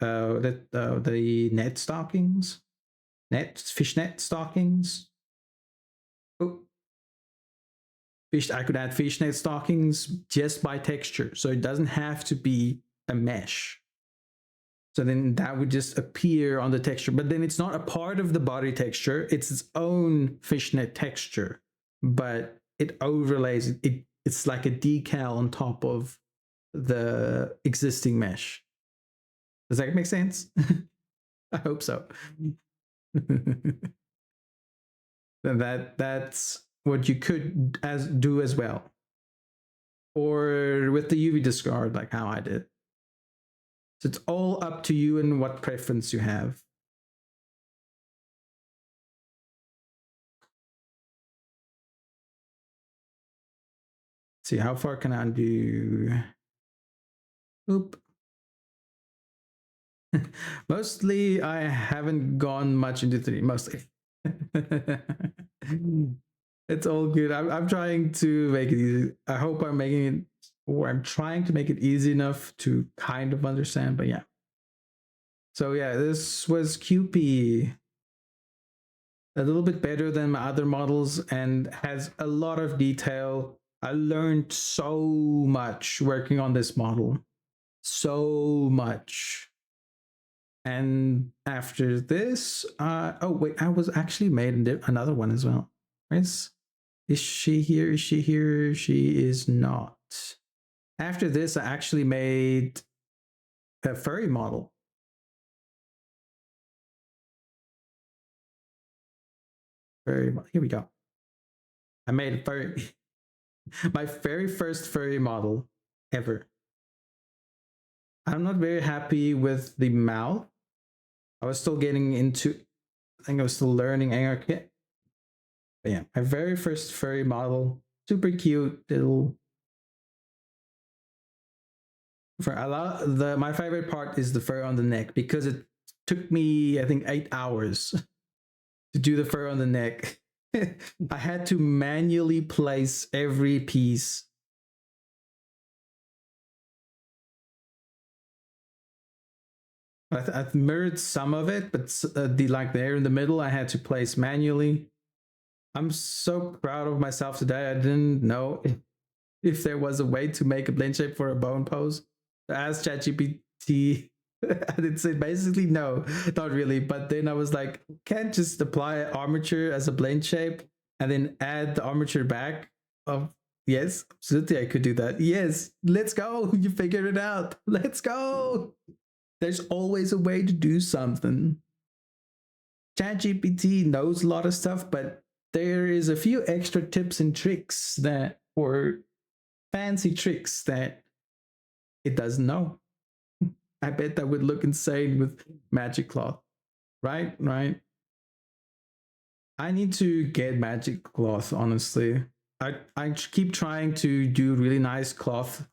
the net stockings, fishnet stockings. Oh, I could add fishnet stockings just by texture. So it doesn't have to be a mesh. So then that would just appear on the texture, but then it's not a part of the body texture. It's its own fishnet texture, but it overlays it. It's like a decal on top of the existing mesh. Does that make sense? I hope so. Then that's what you could do as well, or with the UV discard, like how I did. So it's all up to you and what preference you have. Let's see, how far can I do? Oop. Mostly, I haven't gone much into 3D. Mostly. It's all good. I'm trying to make it easy. I hope I'm making it, or I'm trying to make it easy enough to kind of understand, but yeah. So yeah, this was QP. A little bit better than my other models and has a lot of detail. I learned so much working on this model. So much. And after this, oh wait, I was actually made another one as well. Where's is she here? Is she here? She is not. After this, I actually made a furry model. Furry, here we go. I made a furry, my very first furry model ever. I'm not very happy with the mouth. I was still getting into, I think I was still learning ARKit. But yeah, my very first furry model, super cute little. For a lot, my favorite part is the fur on the neck because it took me, I think, 8 hours to do the fur on the neck. I had to manually place every piece. I've mirrored some of it, but the like there in the middle, I had to place manually. I'm so proud of myself today. I didn't know if there was a way to make a blend shape for a bone pose. I asked ChatGPT. And it said basically no, not really. But then I was like, can't just apply armature as a blend shape and then add the armature back. Of yes, absolutely, I could do that. Yes, let's go. You figured it out. Let's go. There's always a way to do something. ChatGPT knows a lot of stuff, but there is a few extra tips and tricks that, or fancy tricks that it doesn't know. I bet that would look insane with magic cloth. Right, right. I need to get magic cloth, honestly. I keep trying to do really nice cloth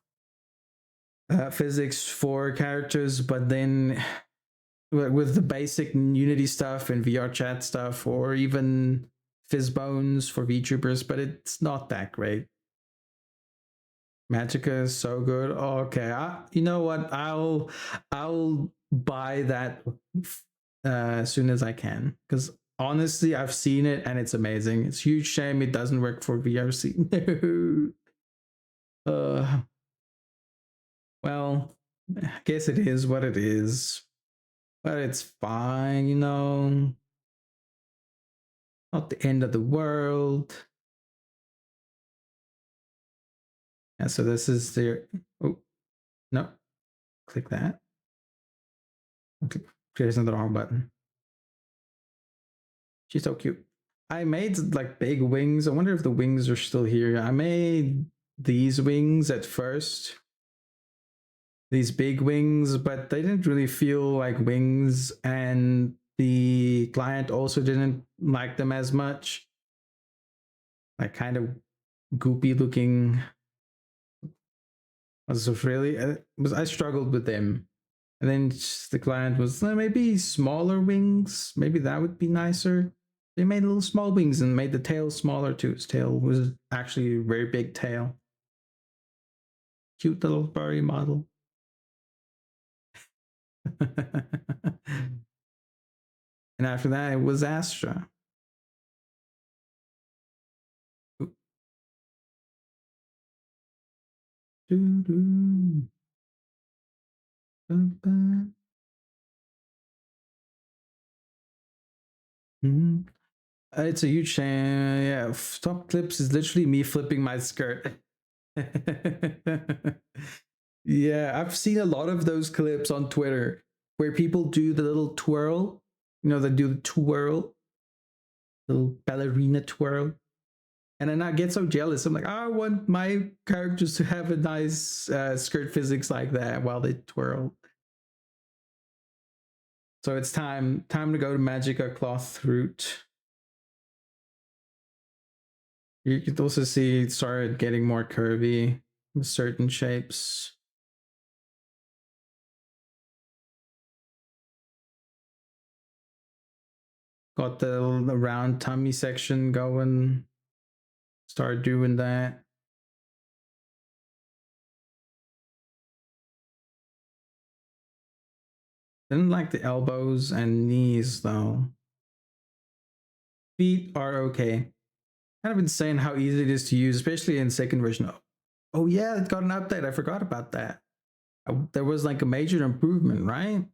physics for characters, but then with the basic Unity stuff and VR chat stuff, or even Fizzbones for VTubers, but it's not that great. Magicka is so good. Okay, you know what? I'll buy that as soon as I can, because honestly, I've seen it and it's amazing. It's a huge shame it doesn't work for VRC. Well, I guess it is what it is, but it's fine, you know. Not the end of the world. And so this is their. Oh no, click that. Okay, pressing the wrong button. She's so cute. I made like big wings. I wonder if the wings are still here. I made these wings at first, these big wings, but they didn't really feel like wings, and the client also didn't like them as much. Like kind of goopy looking. Was really I struggled with them. And then the client was maybe smaller wings. Maybe that would be nicer. They made little small wings and made the tail smaller too. His tail was actually a very big tail. Cute little furry model. And after that, it was Astra. It's a huge shame. Yeah, top clips is literally me flipping my skirt. Yeah, I've seen a lot of those clips on Twitter where people do the little twirl. You know, they do the twirl, little ballerina twirl. And then I get so jealous. I'm like, I want my characters to have a nice skirt physics like that while they twirl. So it's time to go to Magicka cloth route. You could also see it started getting more curvy with certain shapes. Got the round tummy section going. Start doing that. Didn't like the elbows and knees though. Feet are okay. Kind of insane how easy it is to use, especially in second version. Oh yeah, it got an update. I forgot about that. There was like a major improvement, right?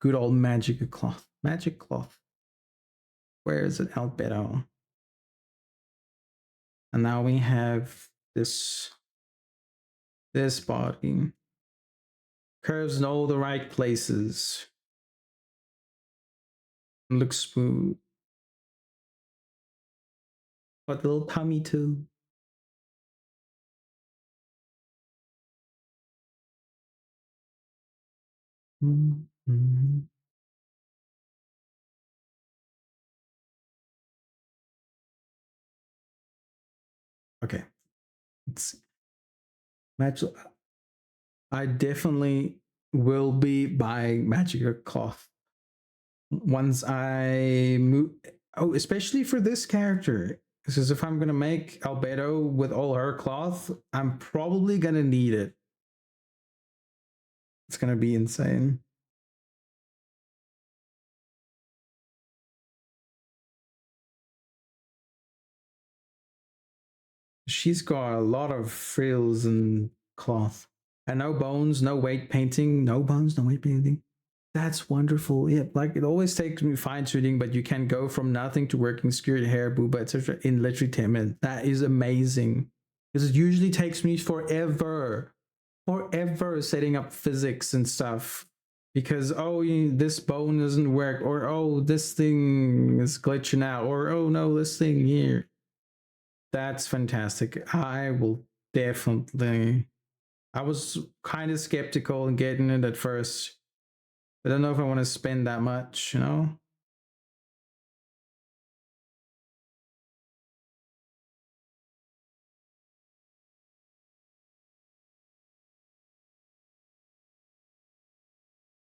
Good old magic cloth. Magic cloth. Where is it? Albedo. And now we have this body. Curves in all the right places. Looks smooth. But little tummy too. Mm-hmm. Okay. It's magic. I definitely will be buying Magic Cloth once I move. Oh, especially for this character. Because if I'm gonna make Albedo with all her cloth, I'm probably gonna need it. It's gonna be insane. She's got a lot of frills and cloth. And no bones, no weight painting, no bones, no weight painting. That's wonderful. Yeah, like it always takes me fine tuning, but you can go from nothing to working skewered hair, booba, etc. in literally 10 minutes. That is amazing. Because it usually takes me forever, setting up physics and stuff. Because, oh, this bone doesn't work, or oh, this thing is glitching out, or oh no, this thing here. That's fantastic. I will definitely. I was kind of skeptical in getting it at first. I don't know if I want to spend that much, you know?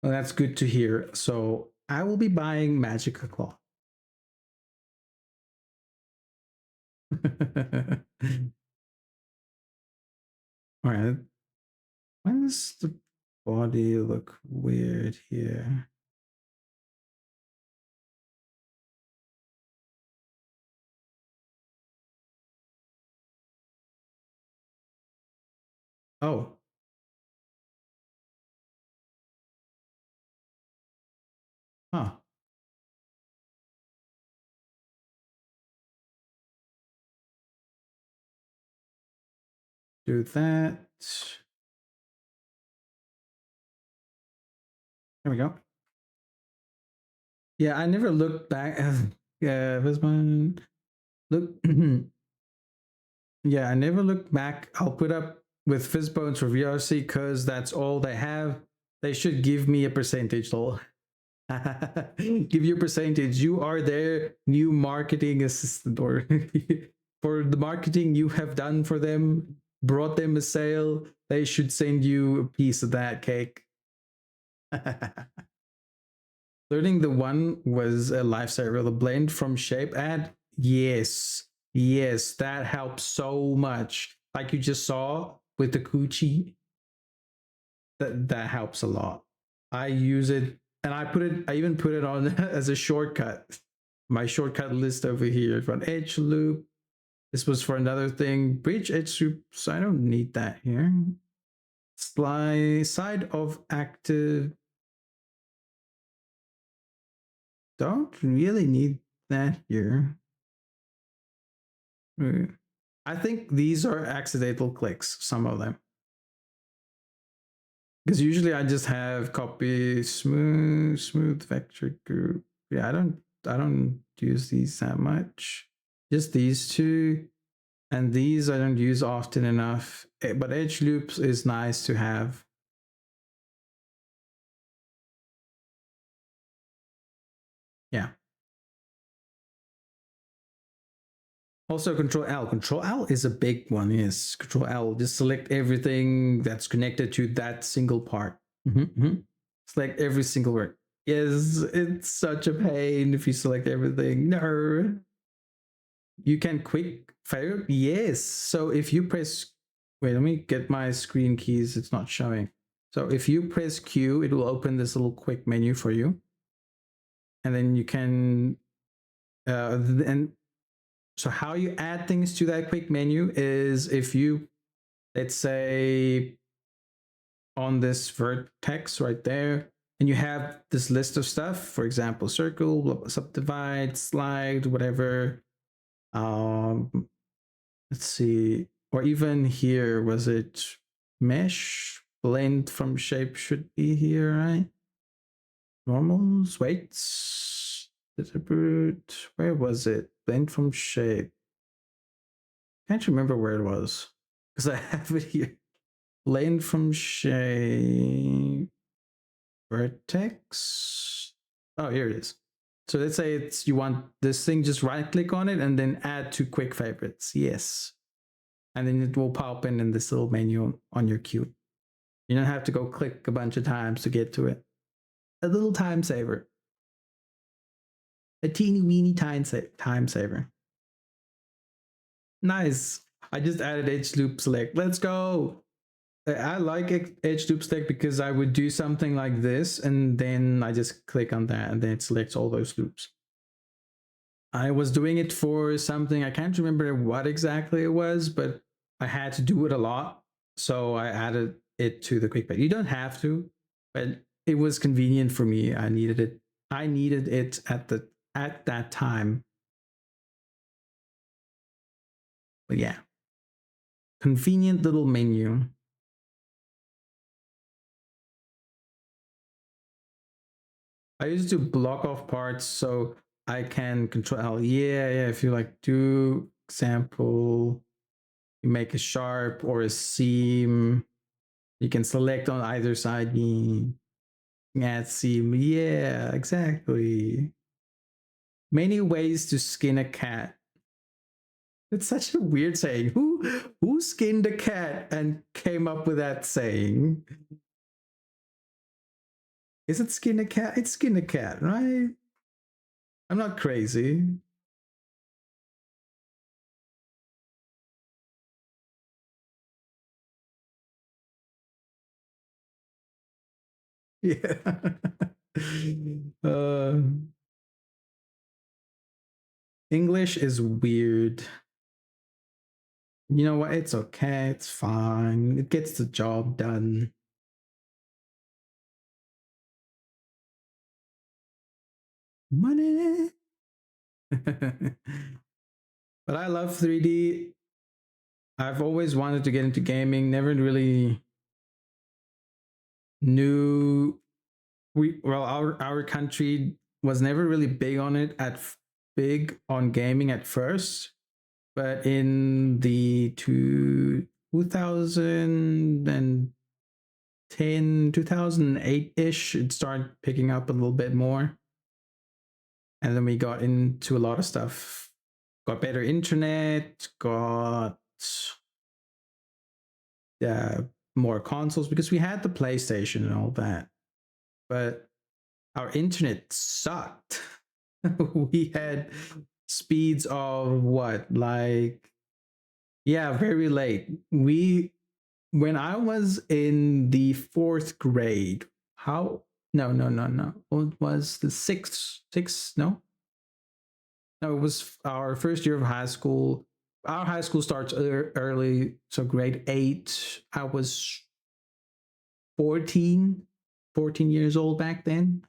Well, that's good to hear. So I will be buying Magic Claw. All right. Why does the body look weird here? Oh. Huh. Do that. There we go. Yeah, I never looked back. Yeah, this one. Look. Yeah, I never looked back. I'll put up with Fizzbones for VRC because that's all they have. They should give me a percentage, though. Give you a percentage. You are their new marketing assistant, or for the marketing you have done for them, brought them a sale. They should send you a piece of that cake. Learning the one was a lifesaver. The blend from Shape ad, yes, yes, that helps so much. Like you just saw with the coochie, that helps a lot. I use it, and I put it. I even put it on as a shortcut. My shortcut list over here for an edge loop. This was for another thing. Bridge edge loop. So I don't need that here. Side of active. Don't really need that here. I think these are accidental clicks. Some of them. Because usually I just have copy smooth vector group. Yeah, I don't use these that much. Just these two, and these I don't use often enough. But edge loops is nice to have. Yeah. Also Control L. Control L is a big one. Yes, Control L. Just select everything that's connected to that single part. Select every single word. Yes, it's such a pain if you select everything. No. You can quick fire. Yes. So if you press, wait, let me get my screen keys. It's not showing. So if you press Q, it will open this little quick menu for you. And then you can, and So how you add things to that quick menu is if you, let's say, on this vertex right there, and you have this list of stuff, for example, circle, subdivide, slide, whatever. Let's see, or even here, was it mesh? Blend from shape should be here, right? Normals, weights, distribute. Where was it? Blend from shape. Can't remember where it was because I have it here. Blend from shape. Vertex. Oh, here it is. So let's say it's you want this thing, just right click on it and then add to quick favorites. Yes. And then it will pop in this little menu on your queue. You don't have to go click a bunch of times to get to it. A little time saver. A teeny weeny time saver. Nice. I just added edge loop select. Let's go. I like edge loop select because I would do something like this and then I just click on that and then it selects all those loops. I was doing it for something, I can't remember what exactly it was, but I had to do it a lot. So I added it to the quick page. You don't have to, but it was convenient for me. I needed it. I needed it at that time. But yeah, convenient little menu. I used to block off parts so I can control. Yeah. If you like do example, you make a sharp or a seam, you can select on either side. Add seam. Yeah, exactly. Many ways to skin a cat. It's such a weird saying. Who skinned a cat and came up with that saying? Is it skin a cat? It's skin a cat, right? I'm not crazy. Yeah. uh, English is weird. You know what? It's okay. It's fine. It gets the job done. Money. But I love 3D. I've always wanted to get into gaming. Never really knew our country was never really big on it at big on gaming at first, but in the 2010 2008-ish it started picking up a little bit more, and then we got into a lot of stuff, got better internet, got more consoles because we had the PlayStation and all that, but our internet sucked. We had speeds of what, like, yeah, very late. When I was in the fourth grade, how, no. What was the sixth? No, it was our first year of high school. Our high school starts early, so grade 8. I was 14, 14 years old back then.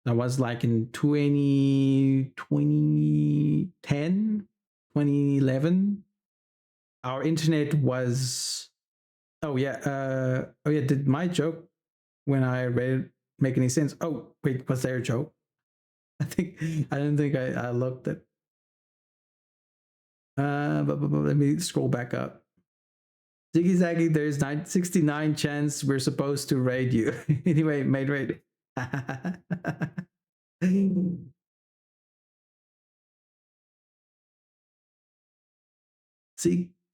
That was like in 2010, 2011. Our internet was, did my joke when I read it make any sense? Oh, wait, was there a joke? I don't think I looked at. But let me scroll back up. Ziggy Zaggy, there's 69 chance we're supposed to raid you. Anyway, made raid.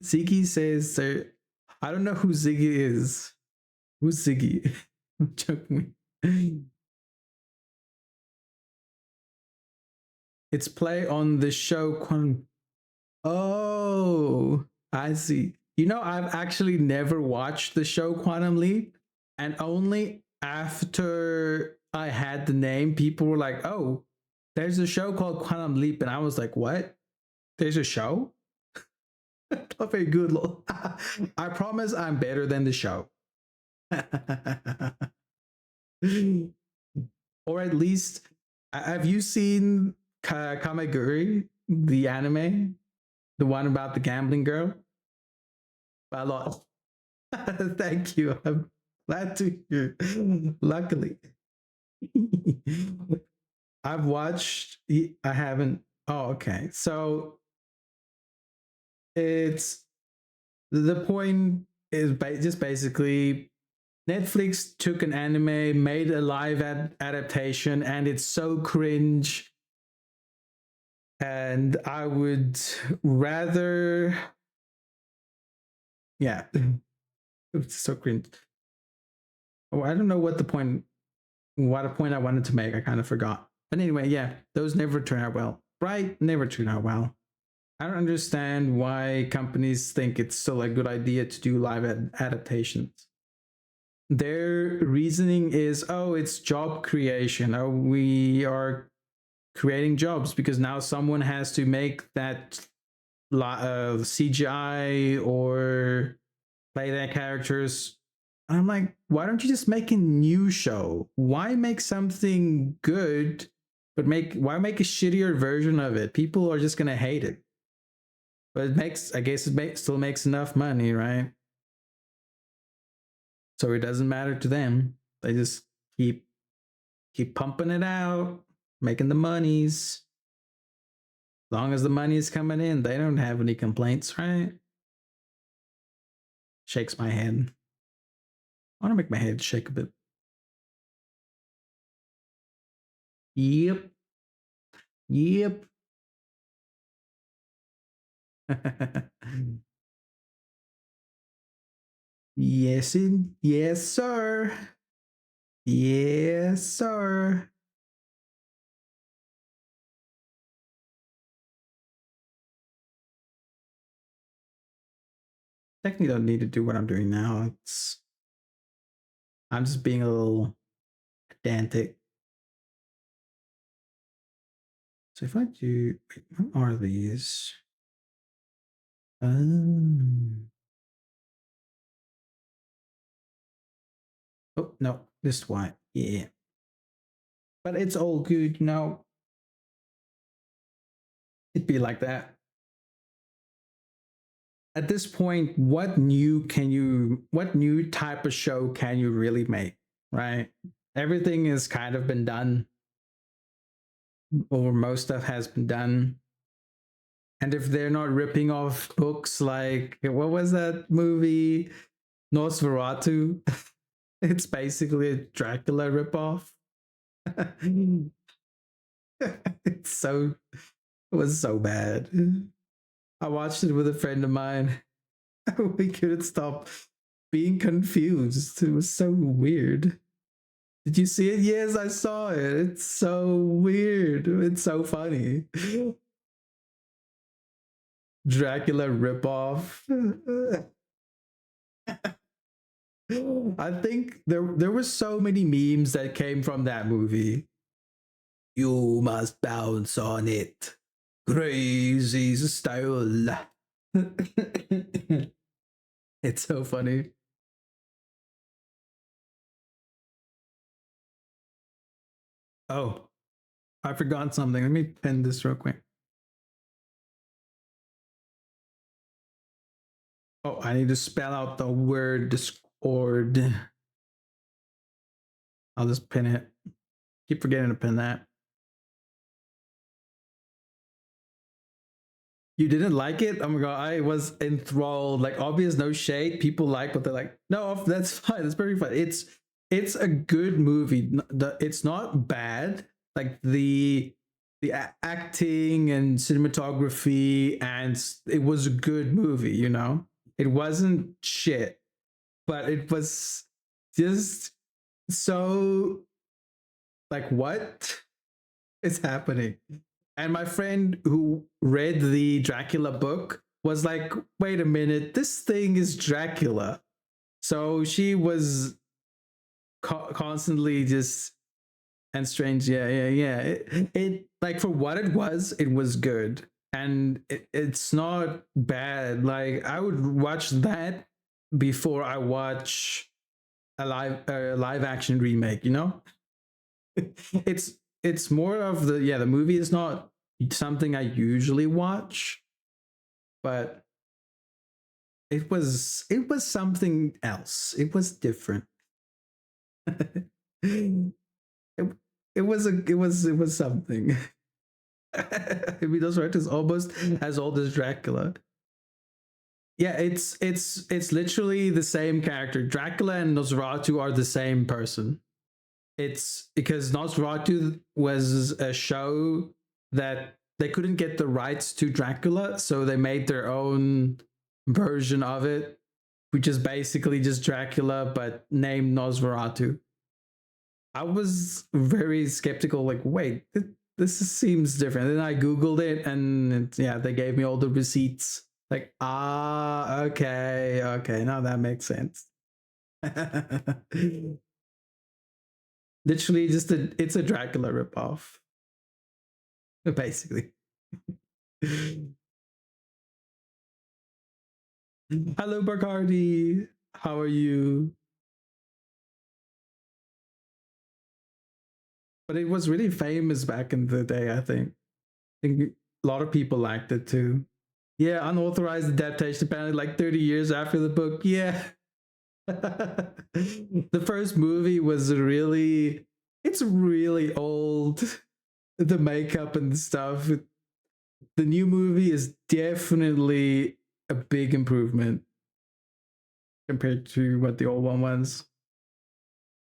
Ziggy says, sir, I don't know who Ziggy is. Who's Ziggy? Joking me. It's play on the show Quantum. Oh, I see. You know, I've actually never watched the show Quantum Leap, and only after I had the name, people were like, "Oh, There's a show called Quantum Leap, and I was like, what? There's a show? Not very good. I promise I'm better than the show. Or at least, have you seen Kamaguri, the anime? The one about the gambling girl? A lot. Thank you. I'm glad to hear. Luckily. I've watched, I haven't. Oh, okay. So it's the point is just basically Netflix took an anime, made a live adaptation, and it's so cringe. And I would rather, yeah, it's so cringe. Oh, I don't know what a point I wanted to make. I kind of forgot. But anyway, yeah, those never turn out well. Right? Never turn out well. I don't understand why companies think it's still a good idea to do live adaptations. Their reasoning is, oh, it's job creation. Oh, we are creating jobs because now someone has to make that CGI or play their characters. And I'm like, why don't you just make a new show? Why make something good, but why make a shittier version of it? People are just gonna hate it. But I guess still makes enough money, right? So it doesn't matter to them. They just keep pumping it out, making the monies. As long as the money is coming in, they don't have any complaints, right? Shakes my head. I want to make my head shake a bit. Yep. Yep. Yes, sir. Yes, sir. Technically, don't need to do what I'm doing now. I'm just being a little pedantic. So if I do, wait, what are these? Oh no, this one. Yeah, but it's all good. No, it'd be like that. At this point, what new type of show can you really make? Right? Everything has kind of been done, or most stuff has been done. And if they're not ripping off books like what was that movie, Nosferatu? It's basically a Dracula ripoff. It was so bad. I watched it with a friend of mine. We couldn't stop being confused. It was so weird. Did you see it? Yes, I saw it. It's so weird. It's so funny. Dracula ripoff. I think there were so many memes that came from that movie. You must bounce on it. Crazy style. It's so funny. Oh, I forgot something. Let me pin this real quick. Oh, I need to spell out the word Discord. I'll just pin it. Keep forgetting to pin that. You didn't like it? Oh my god, I was enthralled. Like, obvious, no shade. People like what they're like. No, that's fine. That's very fine. It's a good movie. It's not bad. Like the acting and cinematography, and it was a good movie. You know, it wasn't shit, but it was just so like, what is happening? And my friend who read the Dracula book was like, wait a minute, this thing is Dracula. So she was constantly just, and strange. Yeah. It like for what it was good, and it's not bad. Like I would watch that before I watch a live action remake. You know, it's it's more of the yeah. The movie is not something I usually watch, but it was something else. It was different. it, it was something. Emilo's right is almost as old as Dracula. Yeah, it's literally the same character. Dracula and Nosferatu are the same person. It's because Nosferatu was a show that they couldn't get the rights to Dracula, so they made their own version of it, which is basically just Dracula but named Nosferatu. I was very skeptical, like, wait, this seems different. And then I Googled it, and yeah, they gave me all the receipts. Like, okay, okay, now that makes sense. Literally, it's a Dracula ripoff, basically. Hello, Bacardi. How are you? But it was really famous back in the day, I think. I think a lot of people liked it too. Yeah, unauthorized adaptation apparently like 30 years after the book. Yeah. The first movie was really it's really old. The makeup and stuff. The new movie is definitely a big improvement compared to what the old one was.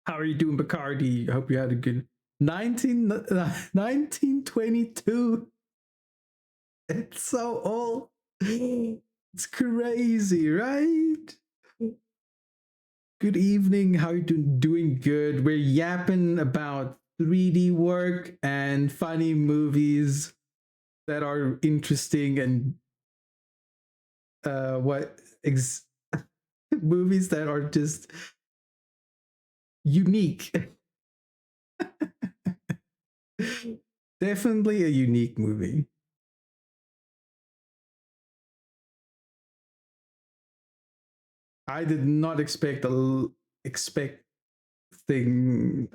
How are you doing, Bacardi? I hope you had a good 1922. It's so old. It's crazy, right? Good evening. How you doing? Good. We're yapping about 3D work and funny movies that are interesting and what movies that are just unique. Definitely a unique movie. I did not expect thing.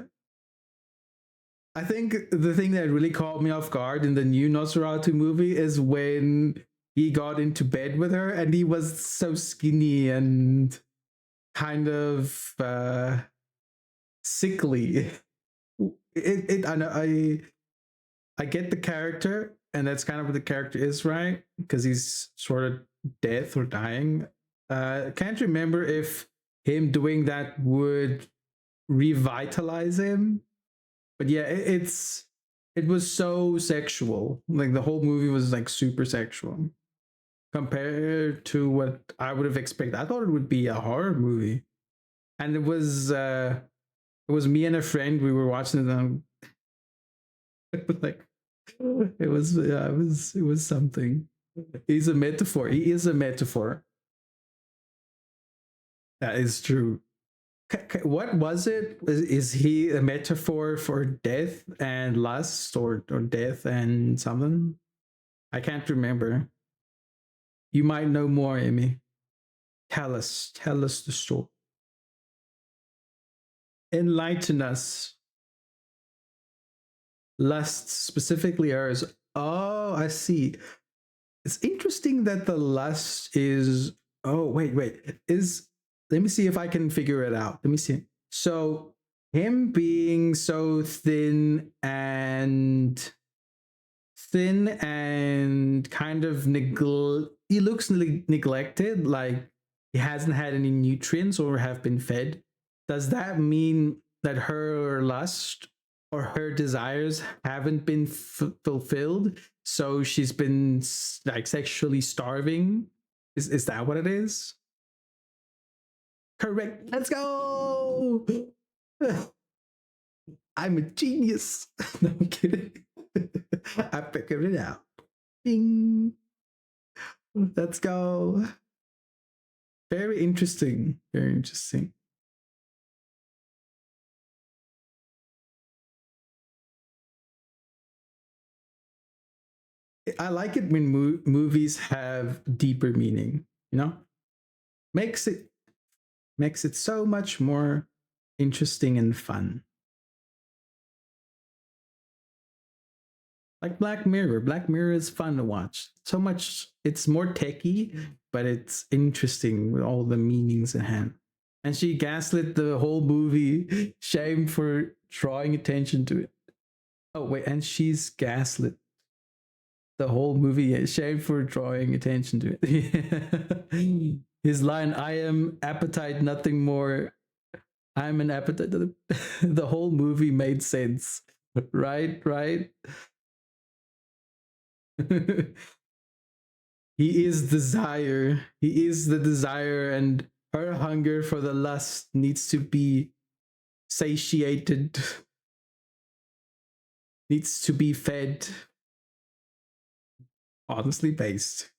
I think the thing that really caught me off guard in the new Nosferatu movie is when he got into bed with her and he was so skinny and kind of sickly. I know I get the character, and that's kind of what the character is, right? Because he's sort of death or dying. I can't remember if him doing that would revitalize him, but yeah, it was so sexual. Like the whole movie was like super sexual compared to what I would have expected. I thought it would be a horror movie, and it was me and a friend. We were watching them. Like it was yeah, it was something. He's a metaphor. He is a metaphor. That is true. What was it? Is he a metaphor for death and lust, or death and something? I can't remember. You might know more, Amy. Tell us the story. Enlighten us. Lust, specifically hers. Oh, I see. It's interesting that the lust is. Oh, wait. Let me see if I can figure it out. Let me see. So him being so thin and kind of he looks neglected, like he hasn't had any nutrients or have been fed. Does that mean that her lust or her desires haven't been fulfilled, so she's been like sexually starving? Is that what it is? Correct. Let's go. I'm a genius. No, I'm kidding. I figured it out. Bing. Let's go. Very interesting. Very interesting. I like it when movies have deeper meaning. You know, makes it makes it so much more interesting and fun. Like Black Mirror. Black Mirror is fun to watch. So much. It's more techy, but it's interesting with all the meanings at hand. And she gaslit the whole movie. Shame for drawing attention to it. Oh wait, and she's gaslit the whole movie. Shame for drawing attention to it. His line, "I am appetite, nothing more. I'm an appetite." The whole movie made sense. Right, right. He is desire. He is the desire, and her hunger for the lust needs to be satiated, needs to be fed. Honestly based.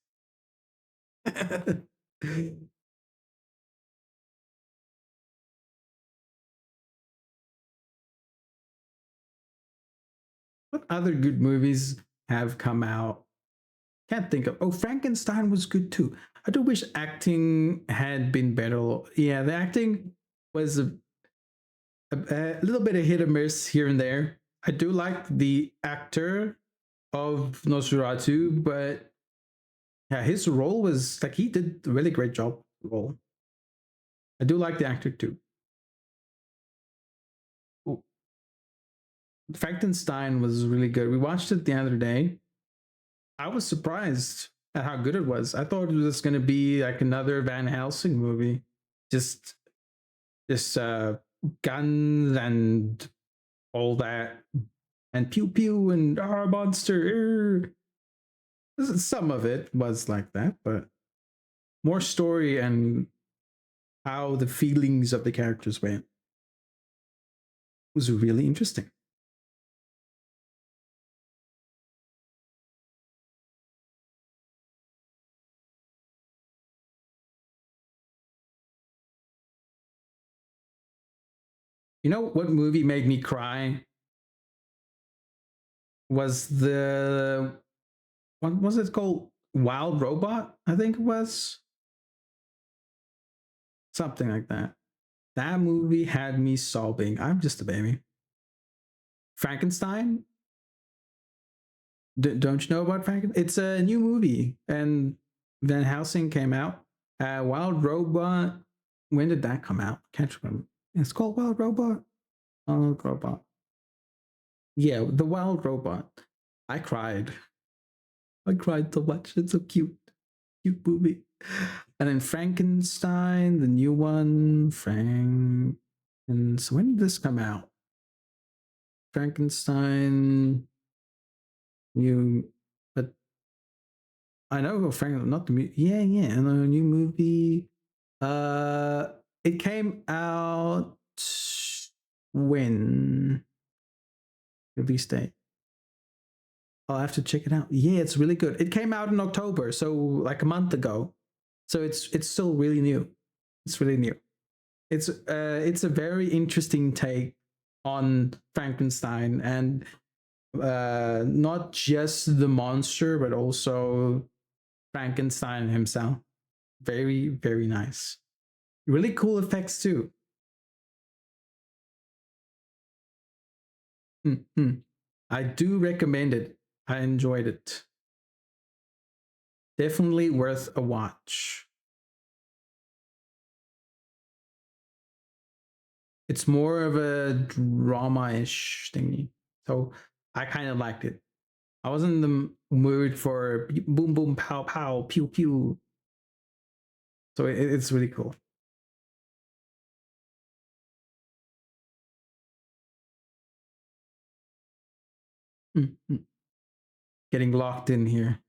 What other good movies have come out? Can't think of. Oh, Frankenstein was good too. I do wish acting had been better. Yeah, the acting was a little bit of hit or miss here and there. I do like the actor of Nosferatu, but yeah, his role was like he did a really great job. Role. I do like the actor too. Ooh, Frankenstein was really good. We watched it the other day. I was surprised at how good it was. I thought it was going to be like another Van Helsing movie, just just guns and all that, and pew pew and our monster. Some of it was like that, but more story and how the feelings of the characters went was really interesting. You know what movie made me cry was the what was it called? Wild Robot, I think it was something like that. That movie had me sobbing. I'm just a baby. Frankenstein? Don't you know about Frankenstein? It's a new movie, and Van Helsing came out. Wild Robot. When did that come out? Can't remember. It's called Wild Robot. Wild Robot. Yeah, the Wild Robot. I cried. I cried so much. It's so cute. Cute movie. And then Frankenstein, the new one. And so when did this come out? Frankenstein. New, but I know Frank, not the yeah, yeah, and a new movie. Uh, it came out when release date. I'll have to check it out. Yeah, it's really good. It came out in October, so like a month ago. So it's still really new. It's really new. It's a very interesting take on Frankenstein and not just the monster, but also Frankenstein himself. Very, very nice. Really cool effects too. Mm-hmm. I do recommend it. I enjoyed it. Definitely worth a watch. It's more of a drama-ish thingy. So I kind of liked it. I was in the mood for boom, boom, pow, pow, pew, pew. So it's really cool. Mm-hmm. Getting locked in here.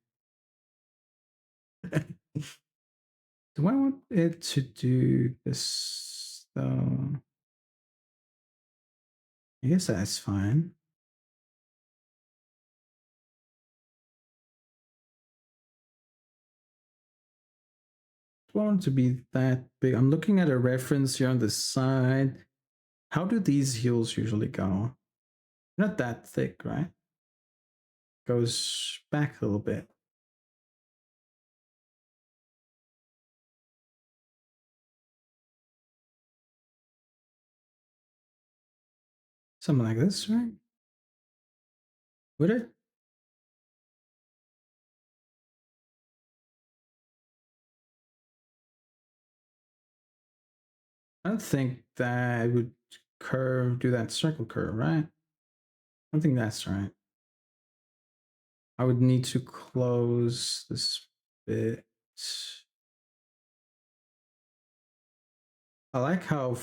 Do I want it to do this? I guess that's fine. I want it to be that big. I'm looking at a reference here on the side. How do these heels usually go? Not that thick, right? goes back a little bit. Something like this, right? Would it? I don't think that would curve, do that circle curve, right? I don't think that's right. I would need to close this bit. I like how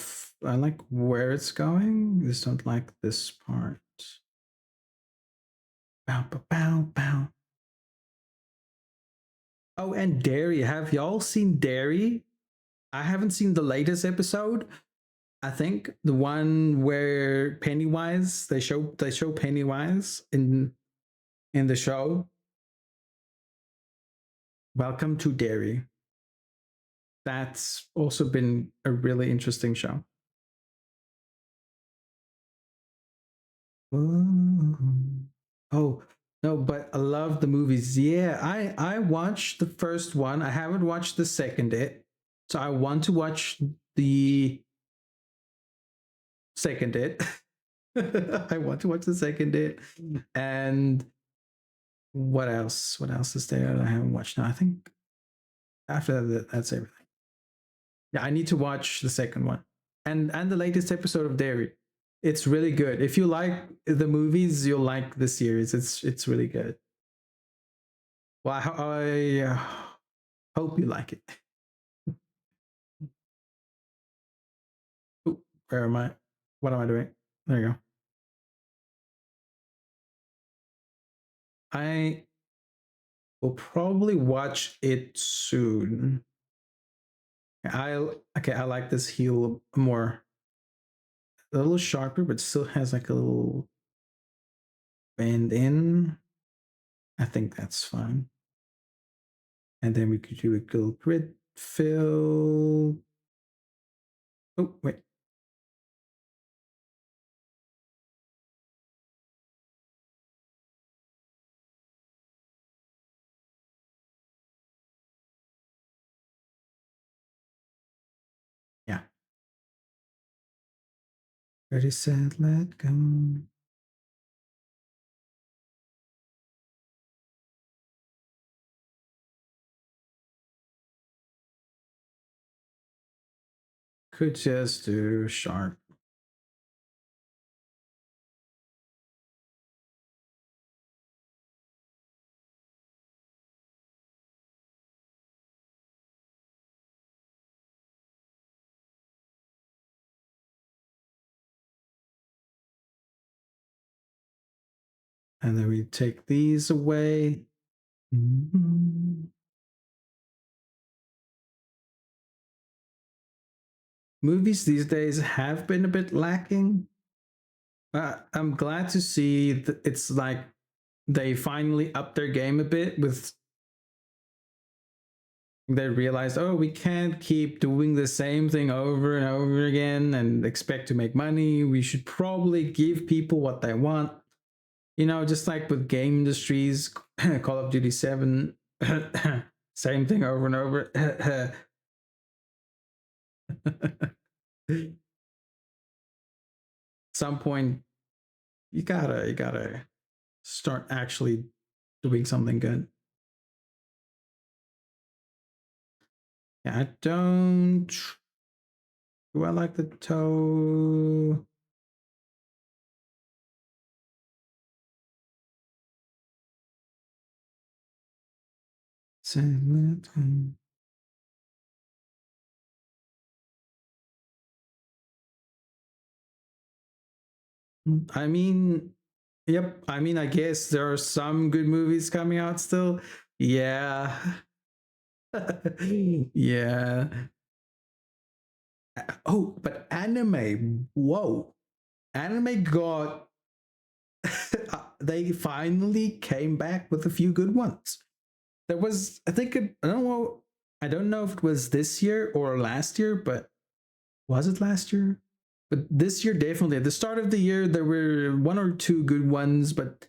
I like where it's going. I just don't like this part. Bow, bow, bow, bow. Oh, and Dairy. Have y'all seen Dairy? I haven't seen the latest episode. I think the one where Pennywise, they show Pennywise in the show. Welcome to Dairy. That's also been a really interesting show. Oh no, but I love the movies. Yeah, I watched the first one. I haven't watched the second it, so I want to watch the second it. I want to watch the second it, and what else? What else is there that I haven't watched? Now I think after that, that's everything. Yeah, I need to watch the second one and the latest episode of Dairy. It's really good. If you like the movies, you'll like the series. It's really good. Well, I hope you like it. Ooh, where am I? What am I doing? There you go. I will probably watch it soon. I like this heel more, a little sharper, but still has like a little bend in. I think that's fine. And then we could do a little grid fill. Oh wait. Yeah. Ready, set, let go. Could just do sharp. And then we take these away. Mm-hmm. Movies these days have been a bit lacking. I'm glad to see that it's like they finally upped their game a bit with they realized, oh, we can't keep doing the same thing over and over again and expect to make money. We should probably give people what they want. You know, just like with game industries, Call of Duty 7, same thing over and over. Some point you gotta start actually doing something good. Yeah, I don't. Do I like the toe? I mean, yep. I mean, I guess there are some good movies coming out still. Yeah. Yeah. Oh, but anime. Whoa. Anime got. They finally came back with a few good ones. There was, I think, I don't know. I don't know if it was this year or last year, but was it last year? But this year, definitely. At the start of the year, there were one or two good ones, but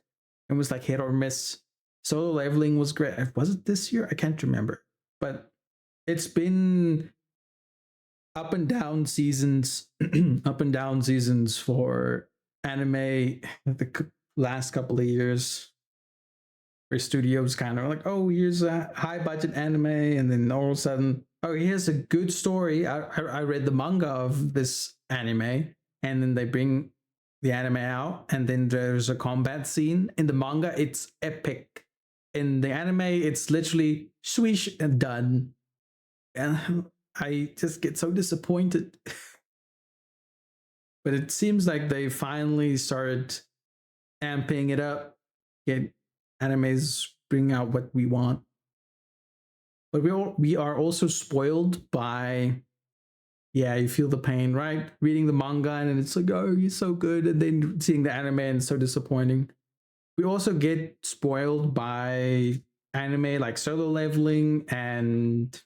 It was like hit or miss. Solo Leveling was great. Was it this year? I can't remember. But it's been up and down seasons, up and down seasons for anime the last couple of years. Where studios kind of like, oh, here's a high budget anime, and then all of a sudden, oh, here's a good story. I read the manga of this anime, and then they bring the anime out, and then there's a combat scene. In the manga, it's epic. In the anime, it's literally swish and done. And I just get so disappointed. But it seems like they finally started amping it up, get animes bring out what we want. But we are also spoiled by, yeah, you feel the pain, right? Reading the manga and it's like, oh, you're so good, and then seeing the anime and it's so disappointing. We also get spoiled by anime like Solo Leveling and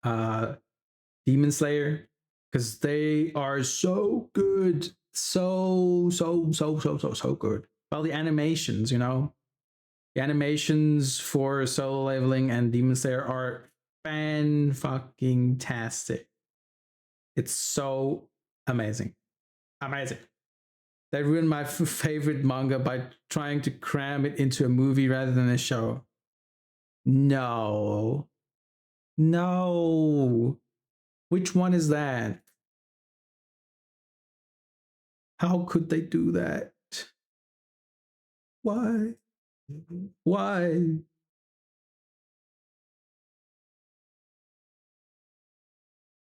Demon Slayer, because they are so good, so good. Well, the animations, you know, the animations for Solo Leveling and Demon Slayer are fan fucking tastic. It's so amazing, amazing. They ruined my favorite manga by trying to cram it into a movie rather than a show. No, no. Which one is that? How could they do that? Why? Why?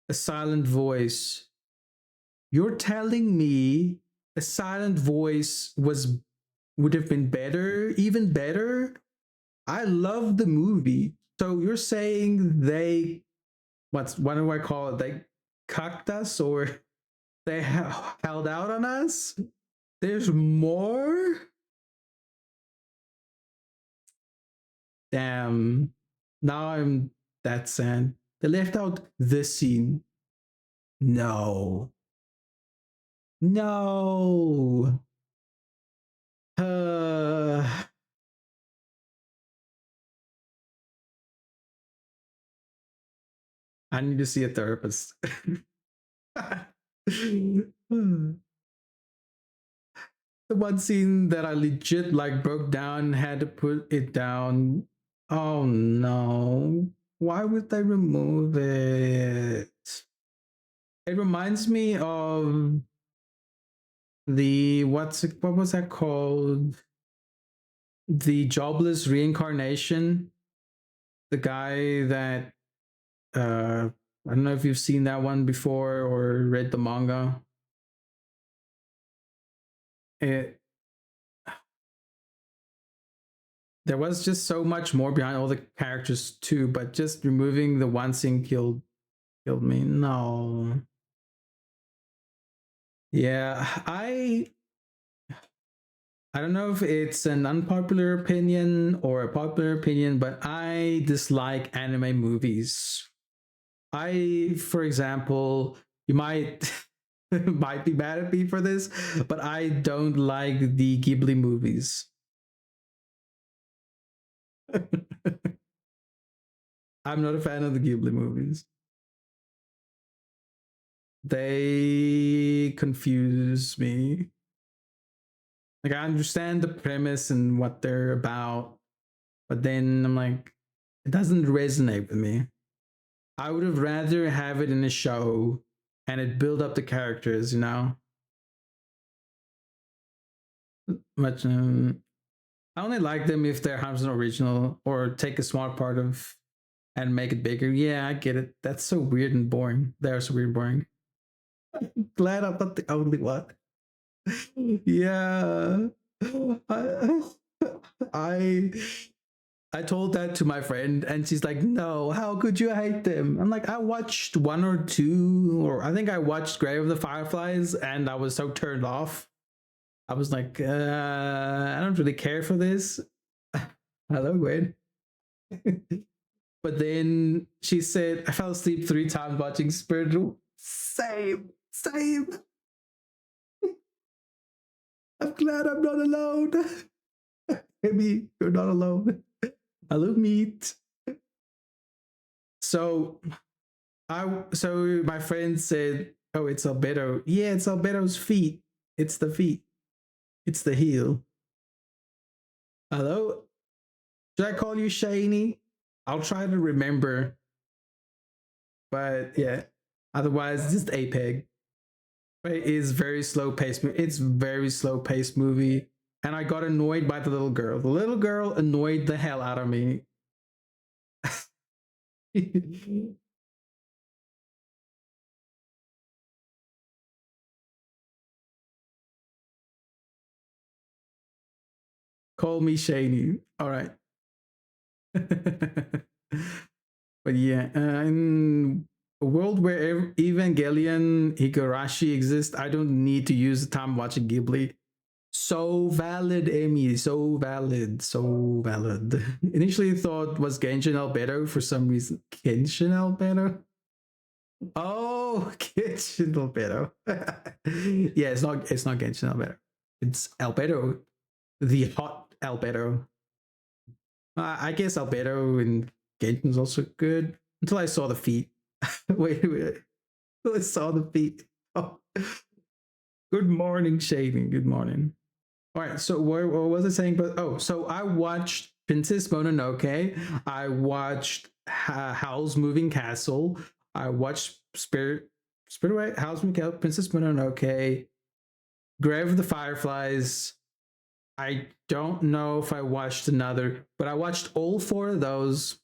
A silent voice. You're telling me a silent voice would have been better, even better? I love the movie. So you're saying they, what do I call it? They cucked us, or they held out on us? There's more? Damn. Now I'm that sad. They left out this scene. No. No. Uh, I need to see a therapist. The one scene that I legit like broke down, had to put it down. Oh no. Why would they remove it? It reminds me of the what was that called? The jobless reincarnation. The guy that I don't know if you've seen that one before or read the manga. It There was just so much more behind all the characters too, but just removing the one scene killed me. No. Yeah, I don't know if it's an unpopular opinion or a popular opinion, but I dislike anime movies. For example, you might might be mad at me for this, but I don't like the Ghibli movies. I'm not a fan of the Ghibli movies. They confuse me. Like, I understand the premise and what they're about, but then I'm like, it doesn't resonate with me. I would have rather have it in a show and it build up the characters, you know. But I only like them if they're 100% original or take a small part of and make it bigger. Yeah, I get it. That's so weird and boring. They're so weird and boring. Glad I'm not the only one. Yeah. I, I I told that to my friend, and she's like, "No, how could you hate them?" I'm like, "I watched one or two, or I think I watched Grave of the Fireflies, and I was so turned off. I was like, I don't really care for this." Hello, Gwen. But then she said, "I fell asleep 3 times watching Spiritual." Same, same. I'm glad I'm not alone. Maybe you're not alone. I love meat. So so my friend said, "Oh, it's Albedo." Yeah, it's Albedo's feet. It's the feet. It's the heel. Hello? Should I call you Shiny? I'll try to remember. But yeah. Otherwise, just APEG. It is very slow paced. It's very slow paced movie. And I got annoyed by the little girl. The little girl annoyed the hell out of me. Call me Shady. All right. But yeah, in a world where Evangelion Higurashi exists, I don't need to use the time watching Ghibli. So valid, Amy. So valid. So valid. Initially thought was Genshin Albedo for some reason. Genshin Albedo? Oh, Genshin Albedo. Yeah, it's not Genshin Albedo. It's Albedo, the hot Albedo. I guess Albedo and Genshin is also good until I saw the feet. Wait. I saw the feet. Oh. Good morning, Shaving. Good morning. All right, so what was I saying? But so I watched Princess Mononoke. I watched Howl's Moving Castle. I watched Spirit Away, Howl's Moving Castle, Princess Mononoke, Grave of the Fireflies. I don't know if I watched another, but I watched all four of those.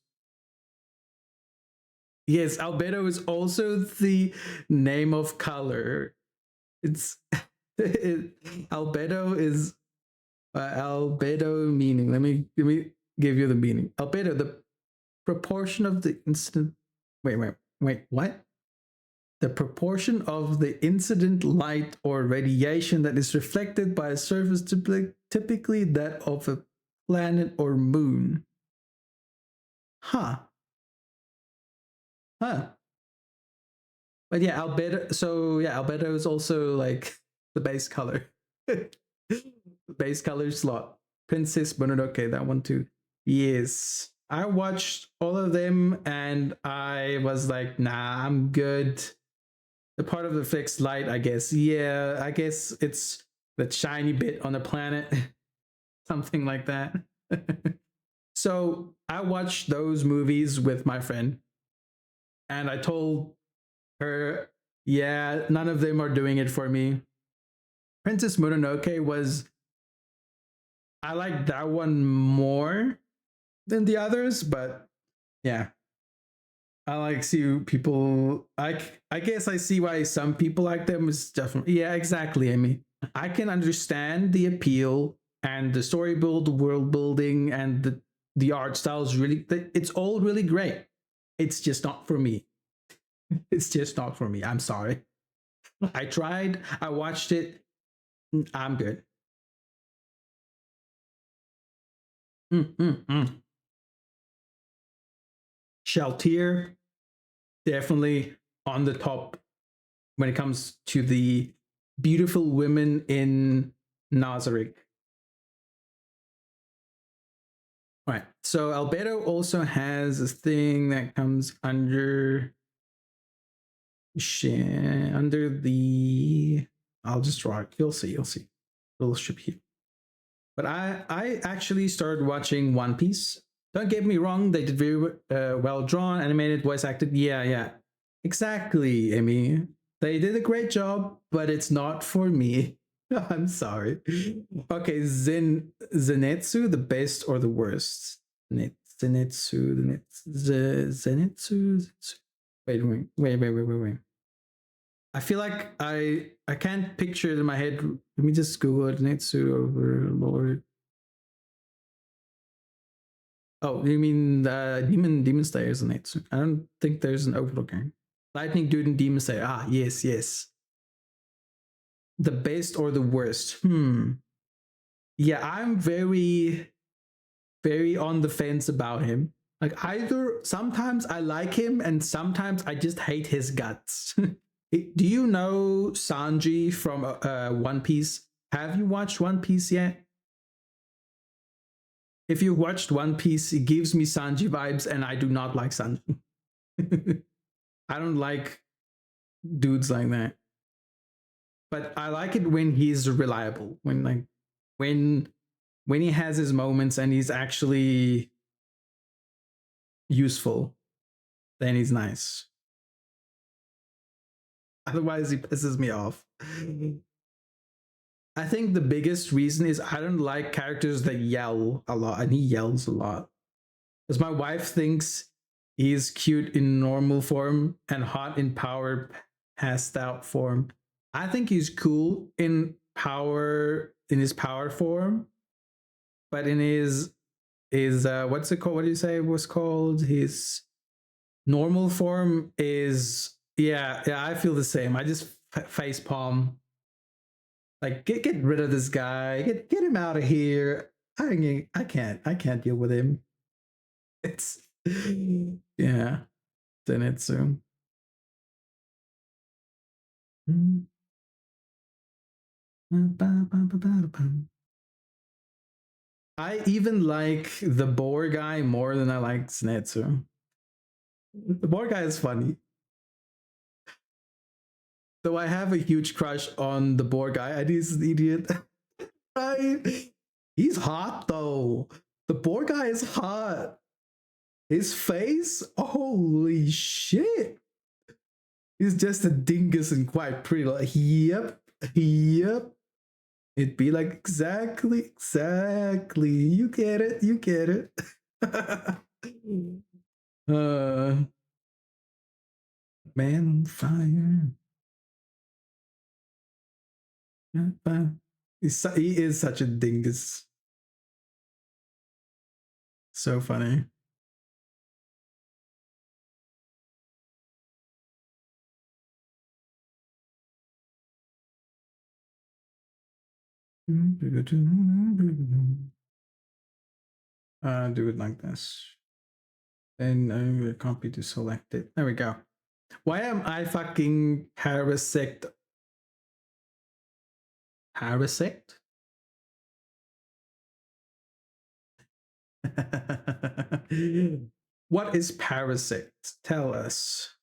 Yes, Albedo is also the name of color. It's Albedo is albedo meaning. Let me give you the meaning. Albedo, the proportion of the incident. Wait. What? The proportion of the incident light or radiation that is reflected by a surface, typically that of a planet or moon. Huh. Huh. But yeah, albedo. So yeah, albedo is also like the base color. The base color slot. Princess Mononoke, that one too. Yes. I watched all of them and I was like, nah, I'm good. The part of the fixed light, I guess. Yeah, I guess it's the shiny bit on the planet. Something like that. So I watched those movies with my friend and I told her, yeah, none of them are doing it for me. Princess Mononoke was, I like that one more than the others, but yeah, I like see people. I guess I see why some people like them. Is definitely, yeah, exactly. I mean, I can understand the appeal and the story build, the world building, and the art style is really. It's all really great. It's just not for me. It's just not for me. I'm sorry. I tried. I watched it. I'm good. Mm. Shaltier, definitely on the top when it comes to the beautiful women in Nazarick. Right. So Albedo also has a thing that comes under the. I'll just draw it. You'll see. You'll see. Little strip here. But I actually started watching One Piece. Don't get me wrong, they did very well drawn, animated, voice acted. Yeah. Exactly, Amy. They did a great job, but it's not for me. I'm sorry. Okay, Zenitsu, the best or the worst? Zenitsu. Wait. I feel like I can't picture it in my head. Let me just Google it. Zenitsu Overlord. Oh, you mean Demon Slayer is Zenitsu? I don't think there's an Overlord game. Lightning Dude and Demon Slayer. Ah, yes. The best or the worst? Yeah, I'm very on the fence about him. Like either sometimes I like him and sometimes I just hate his guts. Do you know Sanji from One Piece? Have you watched One Piece yet? if you watched One Piece, it gives me Sanji vibes, and I do not like Sanji. I don't like dudes like that. But I like it when he's reliable. When when he has his moments and he's actually useful, then he's nice. Otherwise, he pisses me off. I think the biggest reason is I don't like characters that yell a lot, and he yells a lot. Because my wife thinks he's cute in normal form and hot in power passed out form. I think he's cool in his power form, but in his what's it called? What do you say it was called? His normal form is yeah. I feel the same. I just face palm. Like get rid of this guy. Get him out of here. I can't deal with him. It's yeah. Then it's I even like the boar guy more than I like Snetsu. The boar guy is funny. Though I have a huge crush on the boar guy, and he's an idiot. Right? He's hot though. The boar guy is hot. His face, holy shit. He's just a dingus and quite pretty. Like, yep. It'd be like exactly. You get it. uh, man on fire. He is such a dingus. So funny. Do it like this. Then I'm gonna copy to select it. There we go. Why am I fucking parasect? Parasect? What is parasect? Tell us.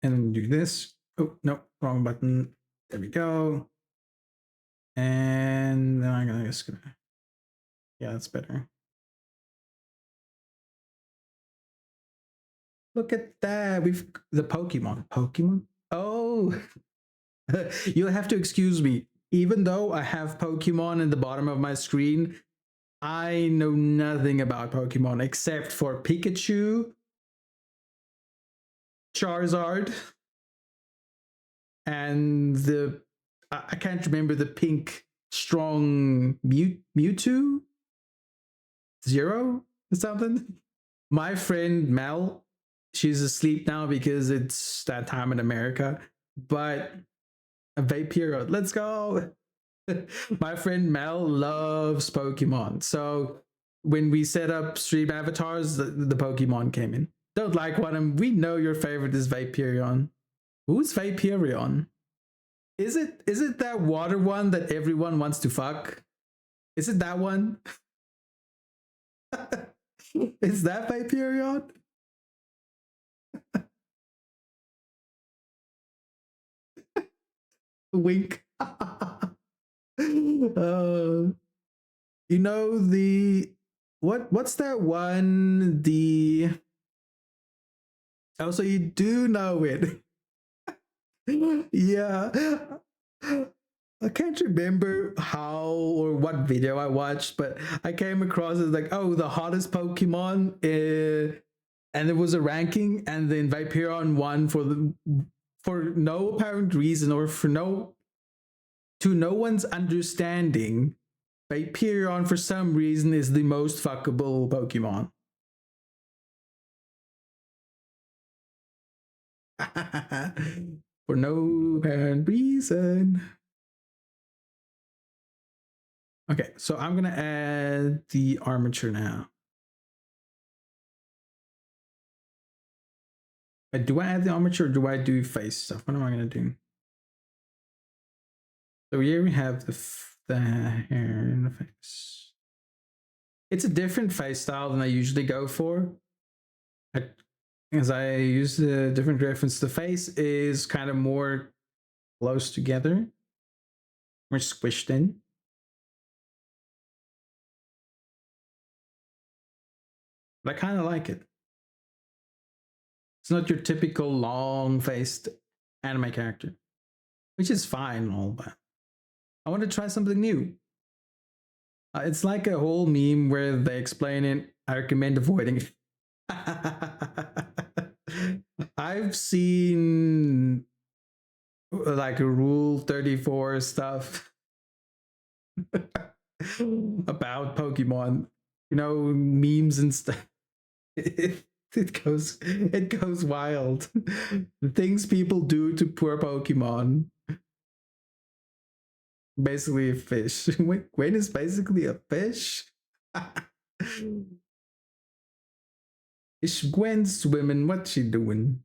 And do this. Oh, no, wrong button. There we go. And then I'm gonna just gonna. Yeah, that's better. Look at that. We've the Pokemon. Oh, you'll have to excuse me. Even though I have Pokemon in the bottom of my screen, I know nothing about Pokemon except for Pikachu, Charizard, and the I can't remember the pink strong Mewtwo Zero or something. My friend Mel, she's asleep now because it's that time in America. But a Vaporeon, let's go. My friend Mel loves Pokemon, so when we set up stream avatars, the Pokemon came in. Don't like one of them. We know your favorite is Vaporeon. Who's Vaporeon? Is it that water one that everyone wants to fuck? Is it that one? Is that Vaporeon? Wink. You know the what's that one? The oh, so you do know it. Yeah. I can't remember how or what video I watched, but I came across it like, oh, the hottest Pokemon, and it was a ranking, and then Vaporeon won for no apparent reason or for no one's understanding. Vaporeon for some reason is the most fuckable Pokemon. For no apparent reason. Okay, so I'm gonna add the armature now. Do I add the armature or do I do face stuff? What am I gonna do? So here we have the the hair in the face. It's a different face style than I usually go for. As I use a different reference, the face is kind of more close together, more squished in. But I kind of like it. It's not your typical long-faced anime character, which is fine and all, but I want to try something new. It's like a whole meme where they explain it. I recommend avoiding it. I've seen like Rule 34 stuff about Pokemon, you know, memes and stuff. It goes wild. The things people do to poor Pokemon. Basically a fish. Gwen is basically a fish. Is Gwen swimming? What's she doing?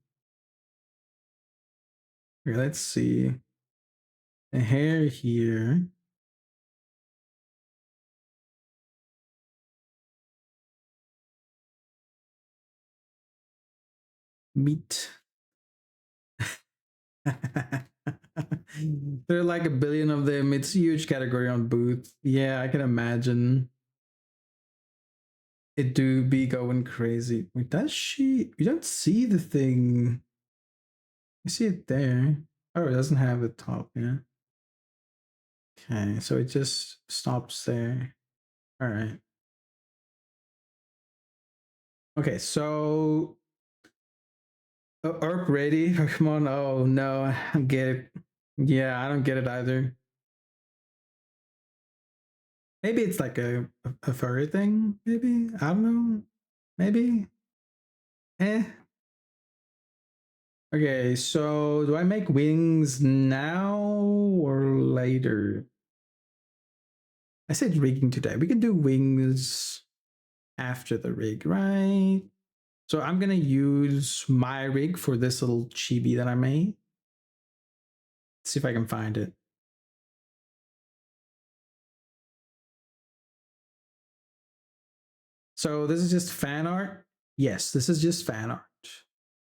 Here, let's see. The hair here. Meat. There are like a billion of them. It's a huge category on Booth. Yeah, I can imagine. It do be going crazy. Wait, does she? We don't see the thing. You see it there. Oh, it doesn't have a top, yeah. Okay, so it just stops there. All right. Okay, so Erp ready. Come on. Oh no, I don't get it. Yeah, I don't get it either. Maybe it's like a furry thing. Maybe I don't know. Maybe. Eh. Okay, so do I make wings now or later? I said rigging today. We can do wings after the rig, right? So I'm gonna use my rig for this little chibi that I made. Let's see if I can find it. So this is just fan art. Yes, this is just fan art.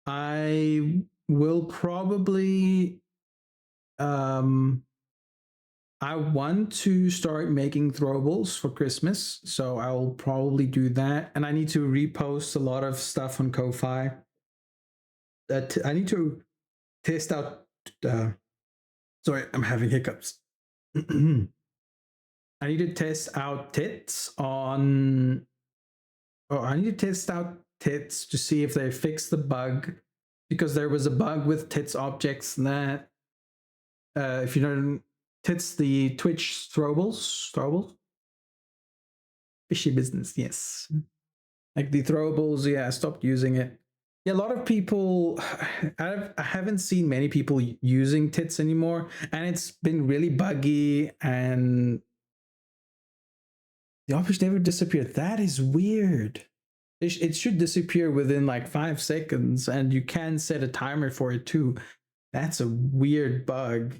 I will probably I want to start making throwables for Christmas, so I'll probably do that. And I need to repost a lot of stuff on Ko-Fi. I need to test out. Sorry, I'm having hiccups. I need to test out tits on. Oh, I need to test out tits to see if they fix the bug, because there was a bug with tits objects that, if you don't, tits the Twitch throwables, fishy business. Yes, like the throwables. Yeah, I stopped using it. Yeah, a lot of people. I haven't seen many people using tits anymore, and it's been really buggy, and the objects never disappeared. That is weird. It should disappear within like 5 seconds, and you can set a timer for it too. That's a weird bug.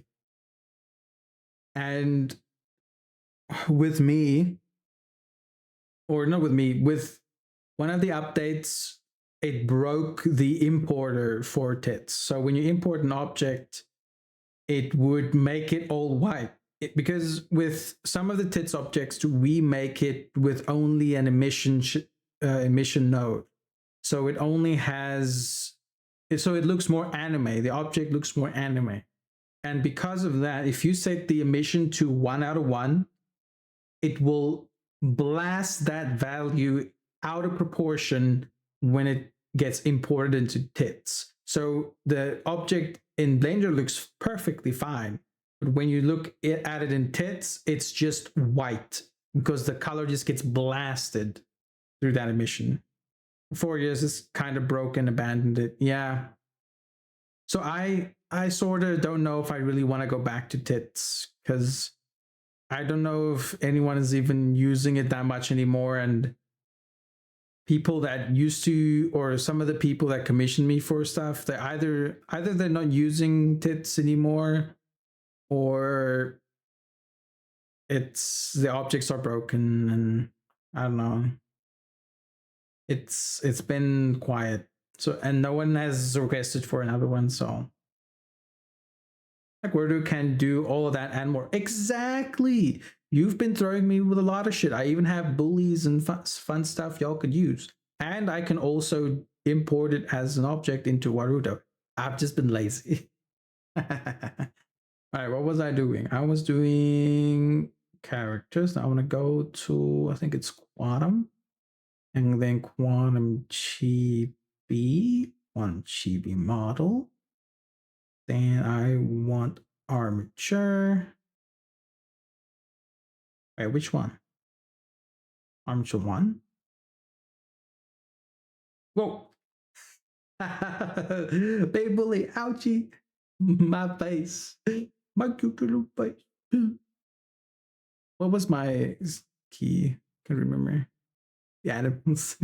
And with me, or not with me, with one of the updates, it broke the importer for tits. So when you import an object, it would make it all white. Because with some of the tits objects, we make it with only an emission node. So it only has, so it looks more anime. The object looks more anime. And because of that, if you set the emission to 1 out of 1, it will blast that value out of proportion when it gets imported into tits. So the object in Blender looks perfectly fine. But when you look at it in tits, it's just white because the color just gets blasted through that emission. 4 years is kind of broken, abandoned it. Yeah. So I sort of don't know if I really want to go back to tits, because I don't know if anyone is even using it that much anymore. And people that used to, or some of the people that commission me for stuff, they either they're not using tits anymore, or it's the objects are broken, and I don't know. It's been quiet. So, and no one has requested for another one, so like Wordo can do all of that and more. Exactly. You've been throwing me with a lot of shit. I even have bullies and fun stuff y'all could use. And I can also import it as an object into Warudo. I've just been lazy. All right, what was I doing? I was doing characters. I want to go to, I think it's Quantum. And then Quantum Chibi. Quantum Chibi model. Then I want armature. Wait, which one? Armature 1? Whoa! Big bully, ouchie! My face. My cute little face. What was my key? Can't remember. The animals.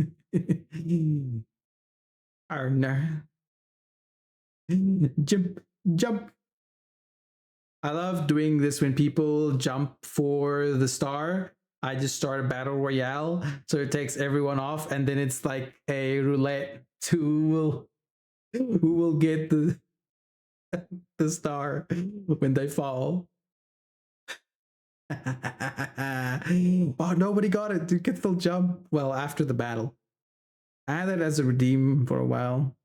Oh no. Jump, jump. I love doing this when people jump for the star. I just start a battle royale, so it takes everyone off, and then it's like a roulette to who will get the star when they fall. Oh, nobody got it. You can still jump. Well, after the battle, I had it as a redeem for a while.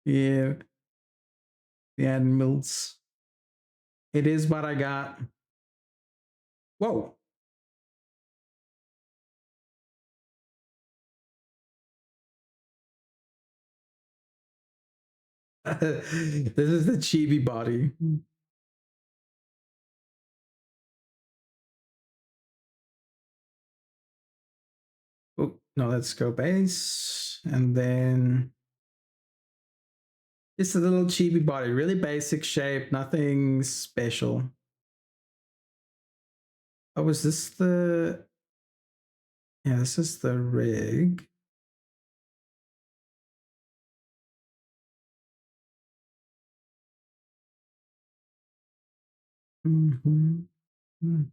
Yeah, the animals. It is what I got. Whoa. This is the chibi body. Oh, no, let's go base. And then it's a little chibi body, really basic shape, nothing special. Oh, was this the... Yeah, this is the rig. Mm-hmm. Mm.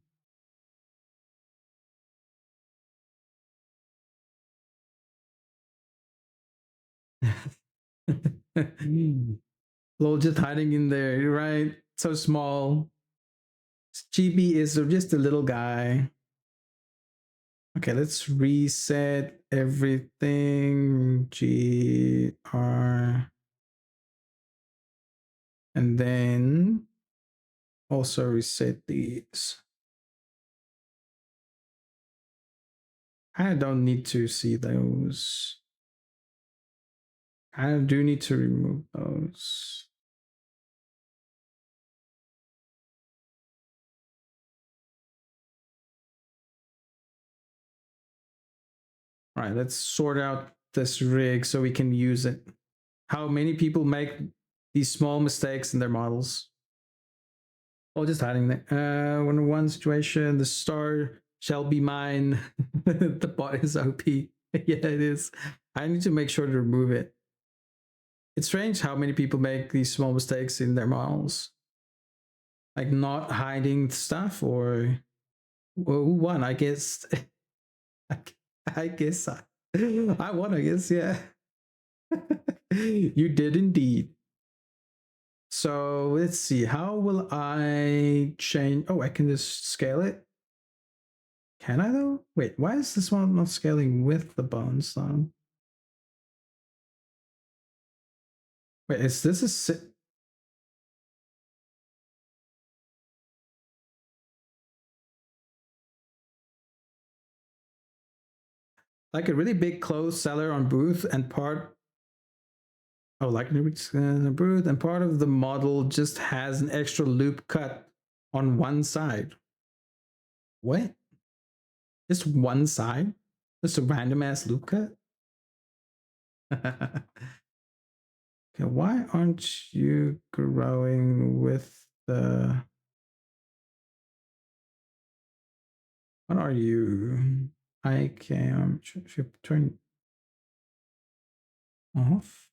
Lol, just hiding in there, right? So small. Chibi is just a little guy. Okay, let's reset everything. GR. And then also reset these. I don't need to see those. I do need to remove those. All right, let's sort out this rig so we can use it. How many people make these small mistakes in their models? Oh, just hiding it. One situation, the star shall be mine. The bot is OP. Yeah, it is. I need to make sure to remove it. It's strange how many people make these small mistakes in their models. Like not hiding stuff, or well, who won? I guess. I guess I won. I guess, yeah. You did indeed. So let's see. How will I change? Oh, I can just scale it. Can I though? Wait, why is this one not scaling with the bones though? Wait, is this a like a really big closed cellar on booth and part? Oh, like a booth and part of the model just has an extra loop cut on one side. What? Just one side? Just a random ass loop cut? Okay, why aren't you growing with the... What are you? I can should turn off.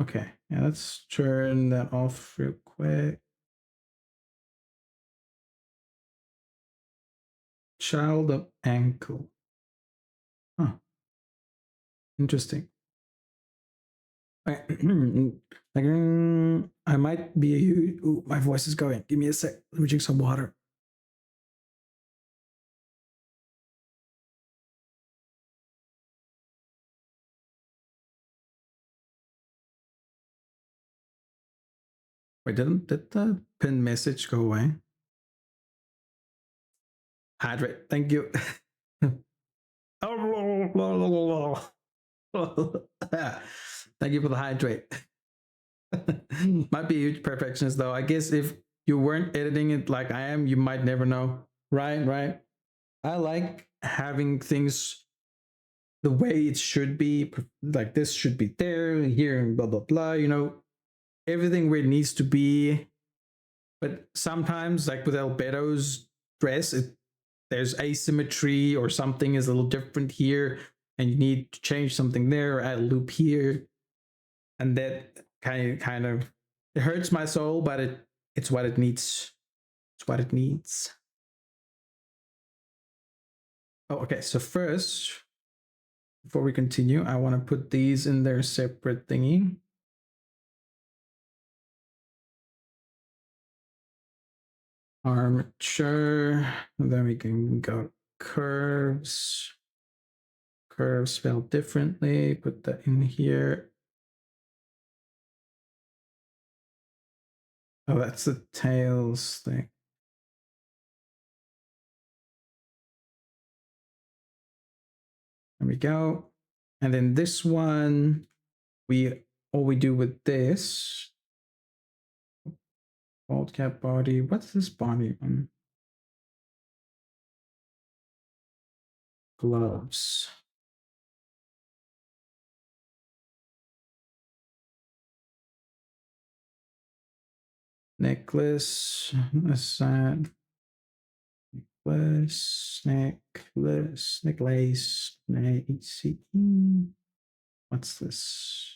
Okay, yeah, let's turn that off real quick. Child of ankle. Huh. Interesting. Okay. Like, I might be a ooh, my voice is going. Give me a sec. Let me drink some water. Wait, did the pin message go away? Hydrate. Thank you. Thank you for the hydrate. Might be a huge perfectionist though. I guess if you weren't editing it like I am, you might never know. Right, right. I like having things the way it should be. Like this should be there, here, and blah blah blah. You know, everything where it needs to be. But sometimes, like with Albedo's dress, there's asymmetry or something is a little different here, and you need to change something there, or add a loop here, and that kind of it hurts my soul, but it's what it needs. It's what it needs. Oh, okay. So first, before we continue, I want to put these in their separate thingy. Armature. And then we can go curves. Curves spelled differently. Put that in here. Oh, that's the tails thing. There we go. And then this one, all we do with this bald cap body. What's this body on? Gloves. Necklace. Aside. Necklace. Necklace. Necklace. Necklace. What's this?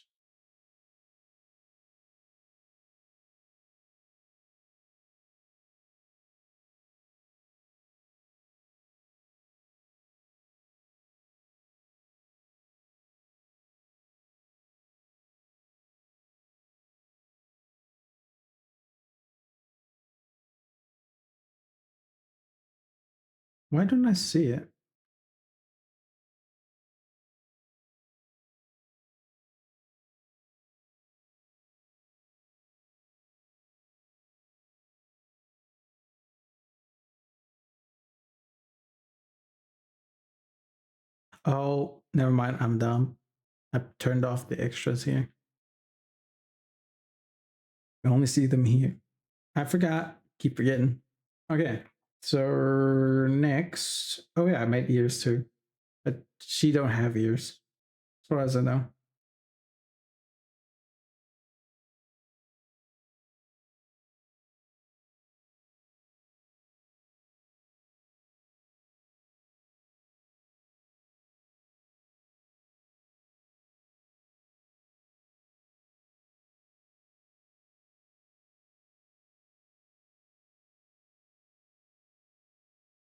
Why don't I see it? Oh, never mind. I'm dumb. I turned off the extras here. I only see them here. I forgot. Keep forgetting. Okay. So next. Oh yeah, I made ears too. But she don't have ears. As far as I know.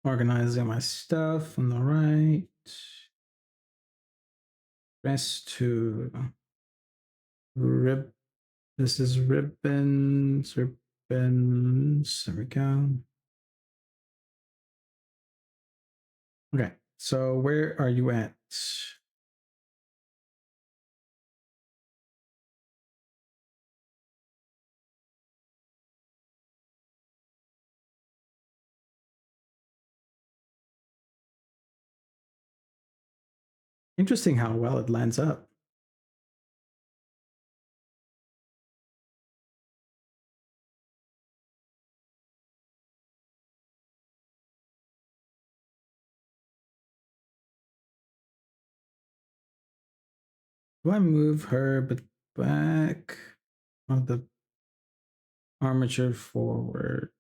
Organizing my stuff on the right. Rest to rib. This is ribbons, ribbons. There we go. Okay, so where are you at? Interesting how well it lines up. Do I move her but back of the armature forward?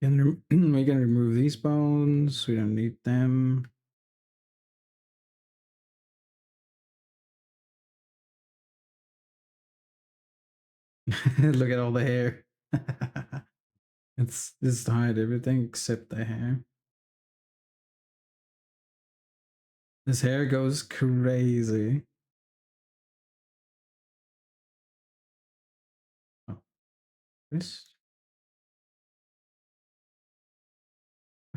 And we can remove these bones. We don't need them. Look at all the hair. It's just hide everything except the hair. This hair goes crazy. Oh, this.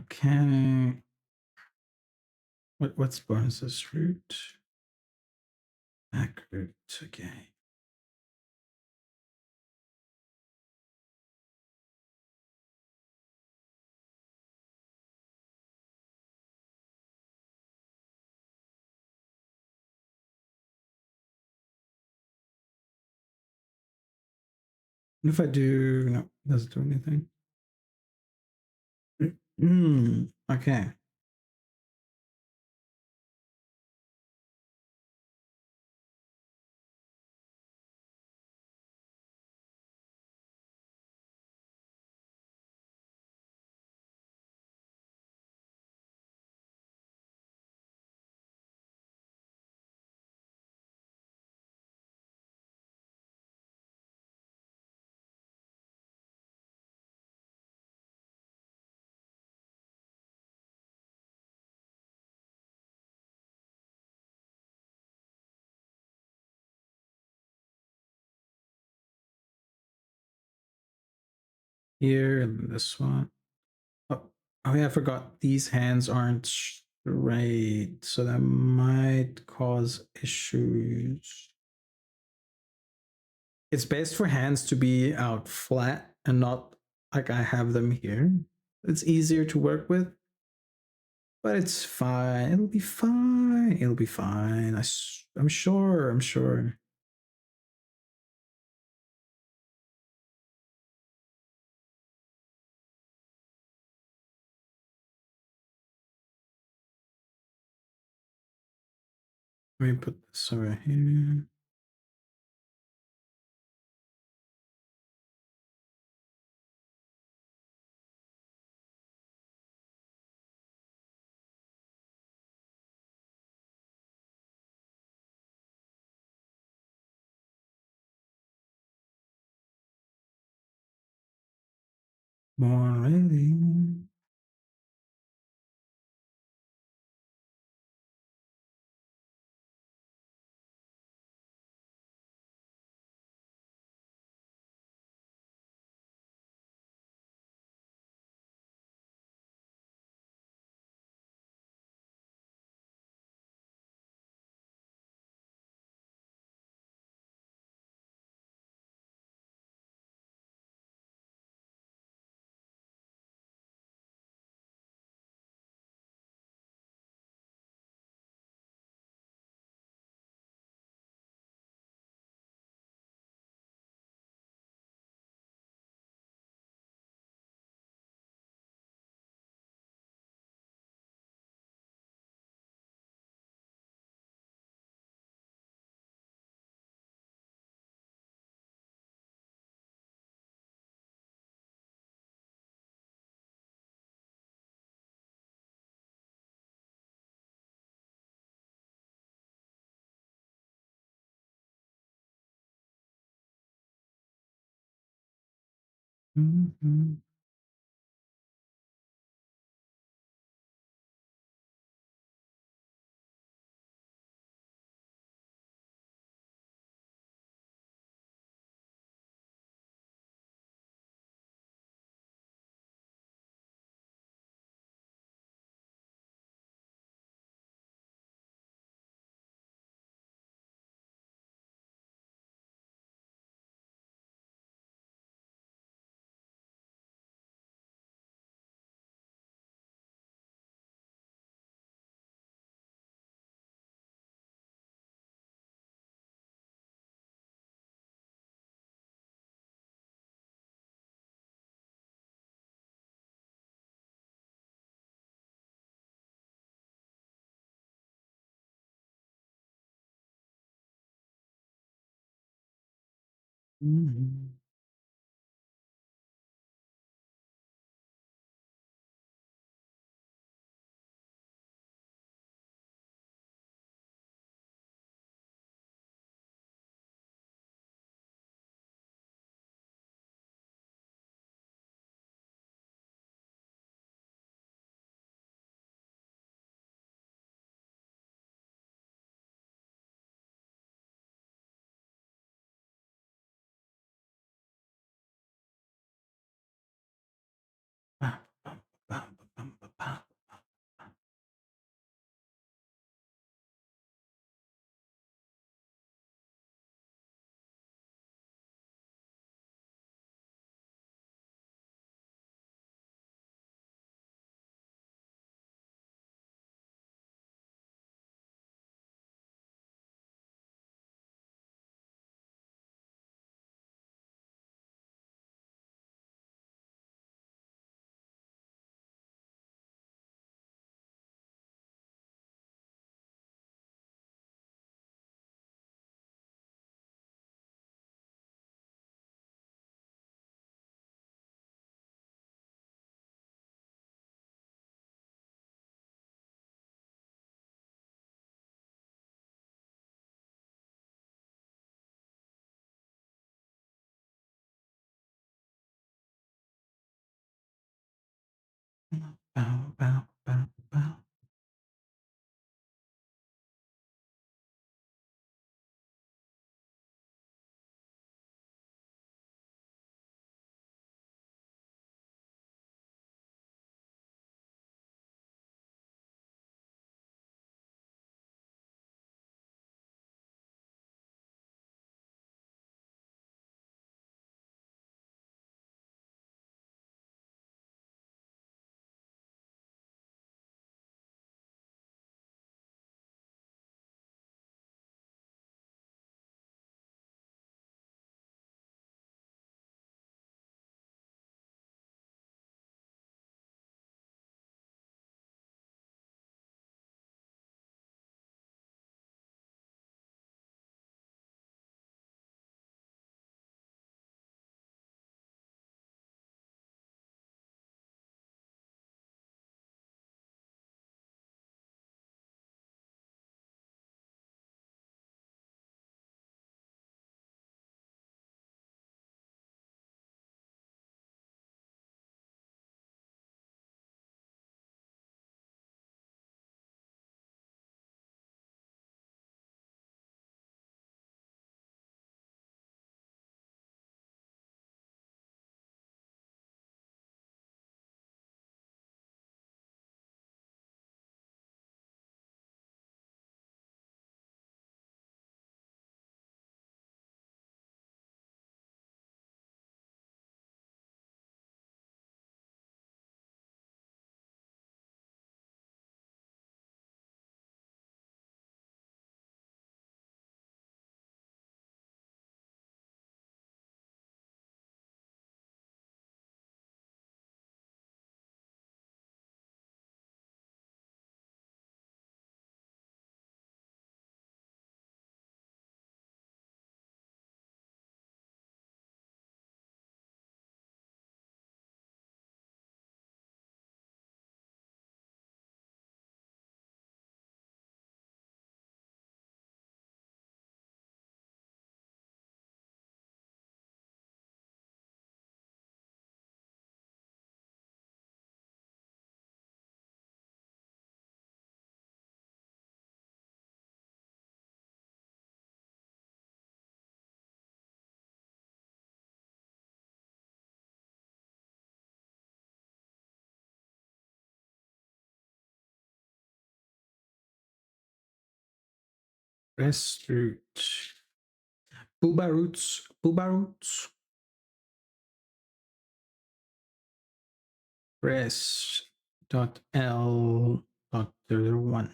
Okay. What's bonus root? Back root. Okay. What if I do no, it doesn't do anything. Okay. Here and this one. Oh, oh yeah, I forgot these hands aren't straight, so that might cause issues. It's best for hands to be out flat and not like I have them here. It's easier to work with, but it's fine. It'll be fine. It'll be fine. I'm sure. I'm sure. Let me put this over here. More ready. Mm-hmm. Mm-hmm. Rest root. Booba roots. Booba roots. Press dot L dot 01.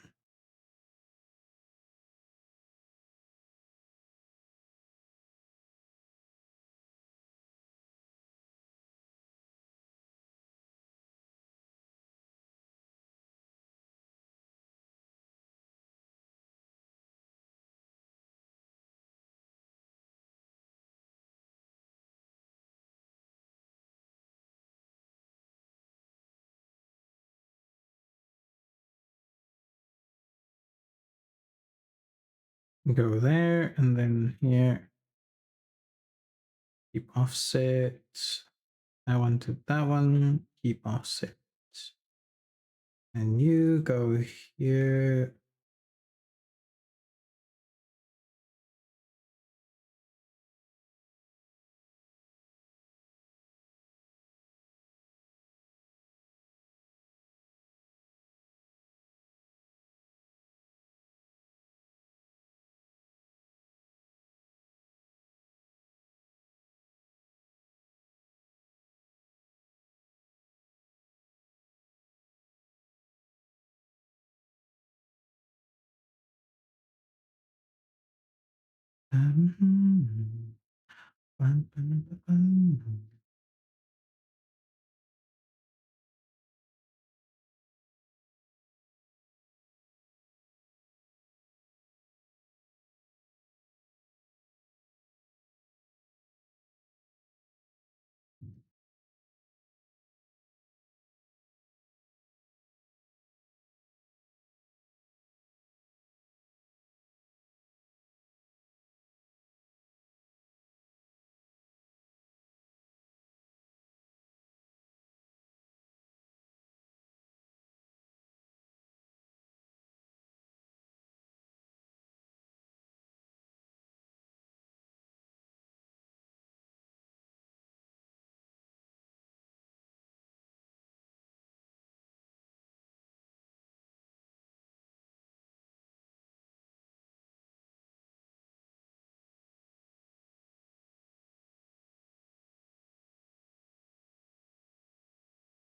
Go there and then here. Keep offset. That one to that one. Keep offset. And you go here.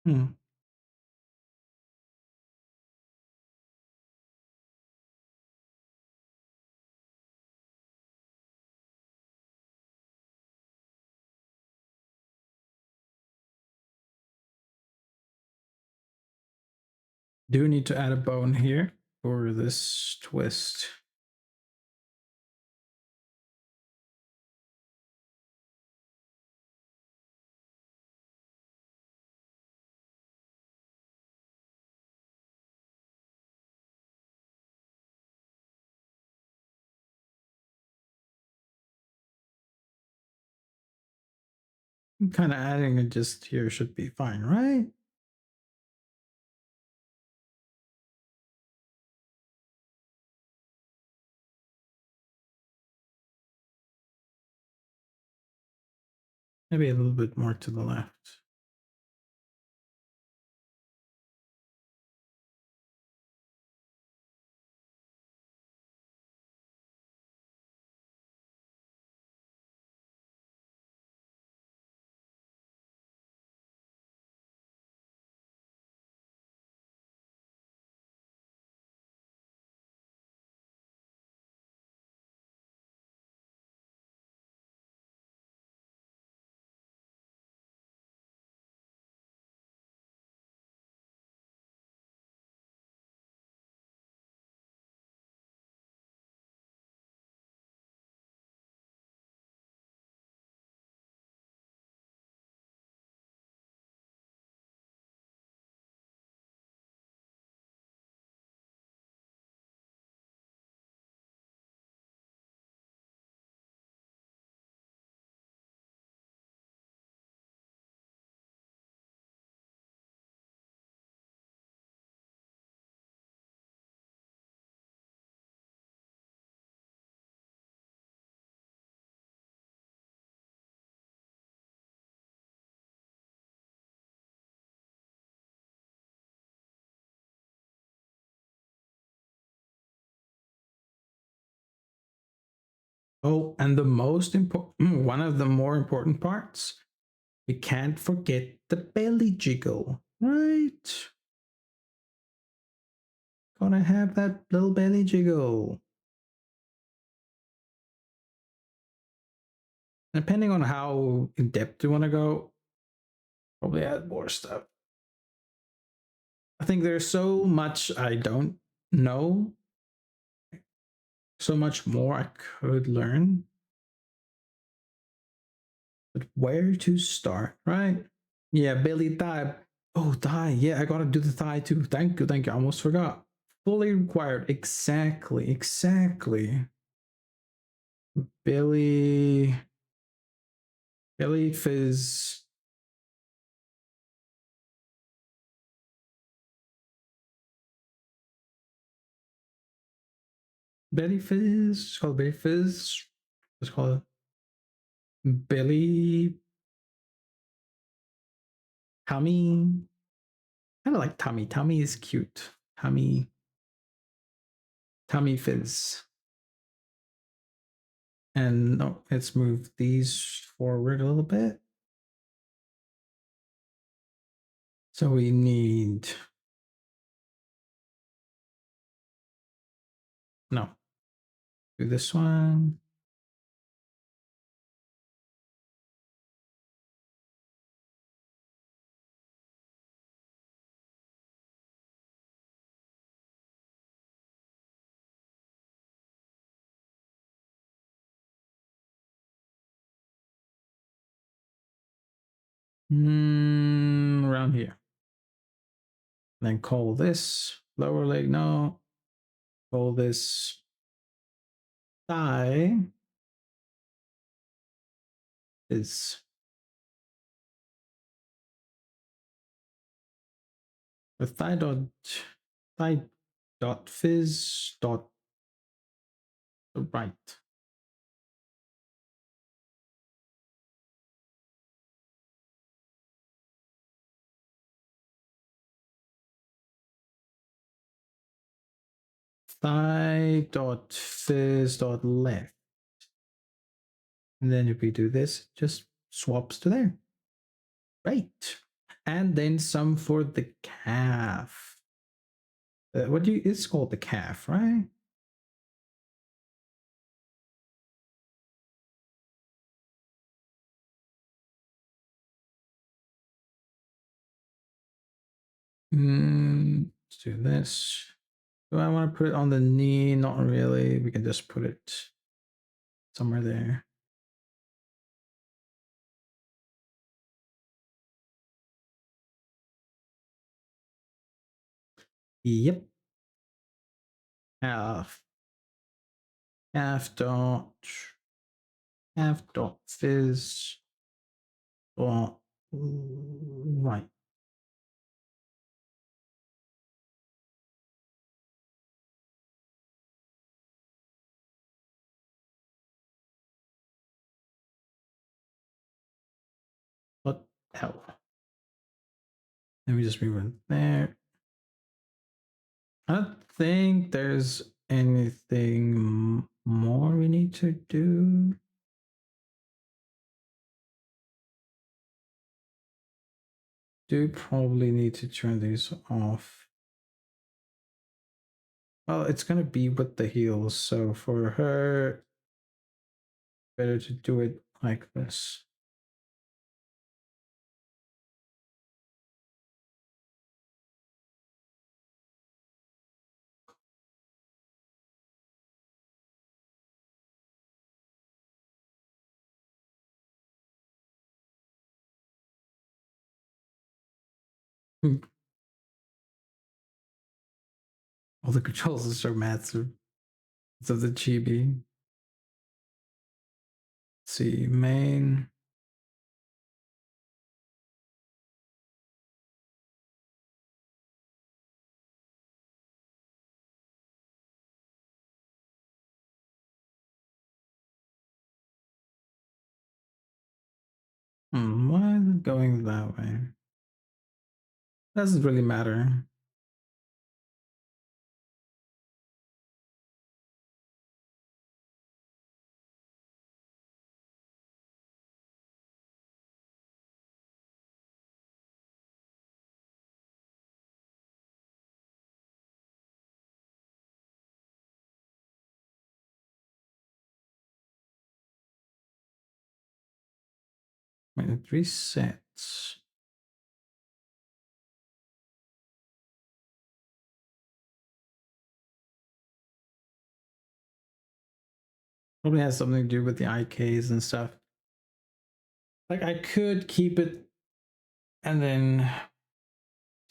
Hmm. Do need to add a bone here for this twist. Kind of adding it just here should be fine, right? Maybe a little bit more to the left. Oh, and the most important, one of the more important parts, we can't forget the belly jiggle, right? Gotta have that little belly jiggle. Depending on how in depth you want to go, probably add more stuff. I think there's so much I don't know, so much more I could learn. But where to start, right? Yeah, belly thigh. Oh, thigh. Yeah, I gotta do the thigh too. Thank you, thank you. I almost forgot. Fully required. Exactly, exactly. Belly, belly fizz. Belly fizz. It's called belly fizz. It's called belly tummy. Kind of like tummy. Tummy is cute. Tummy, tummy fizz. And oh, let's move these forward a little bit. So we need, no, do this one. Around here. Then call this lower leg, no. Call this thigh is the thigh dot fizz dot right. Thigh dot fizz dot left. And then if we do this, just swaps to there. Right. And then some for the calf. What do you, it's called the calf, right? Let's do this. Do I want to put it on the knee? Not really. We can just put it somewhere there. Yep. Half. Half dot. Half dot fizz. Dot. Right. What the hell? Let me just move it there. I don't think there's anything more we need to do. Do probably need to turn these off. Well, it's gonna be with the heels, so for her, better to do it like this. All the controls are so massive. It's of the chibi. Let's see, main. Why is it going that way? Doesn't really matter. When it resets. Probably has something to do with the IKs and stuff. Like I could keep it and then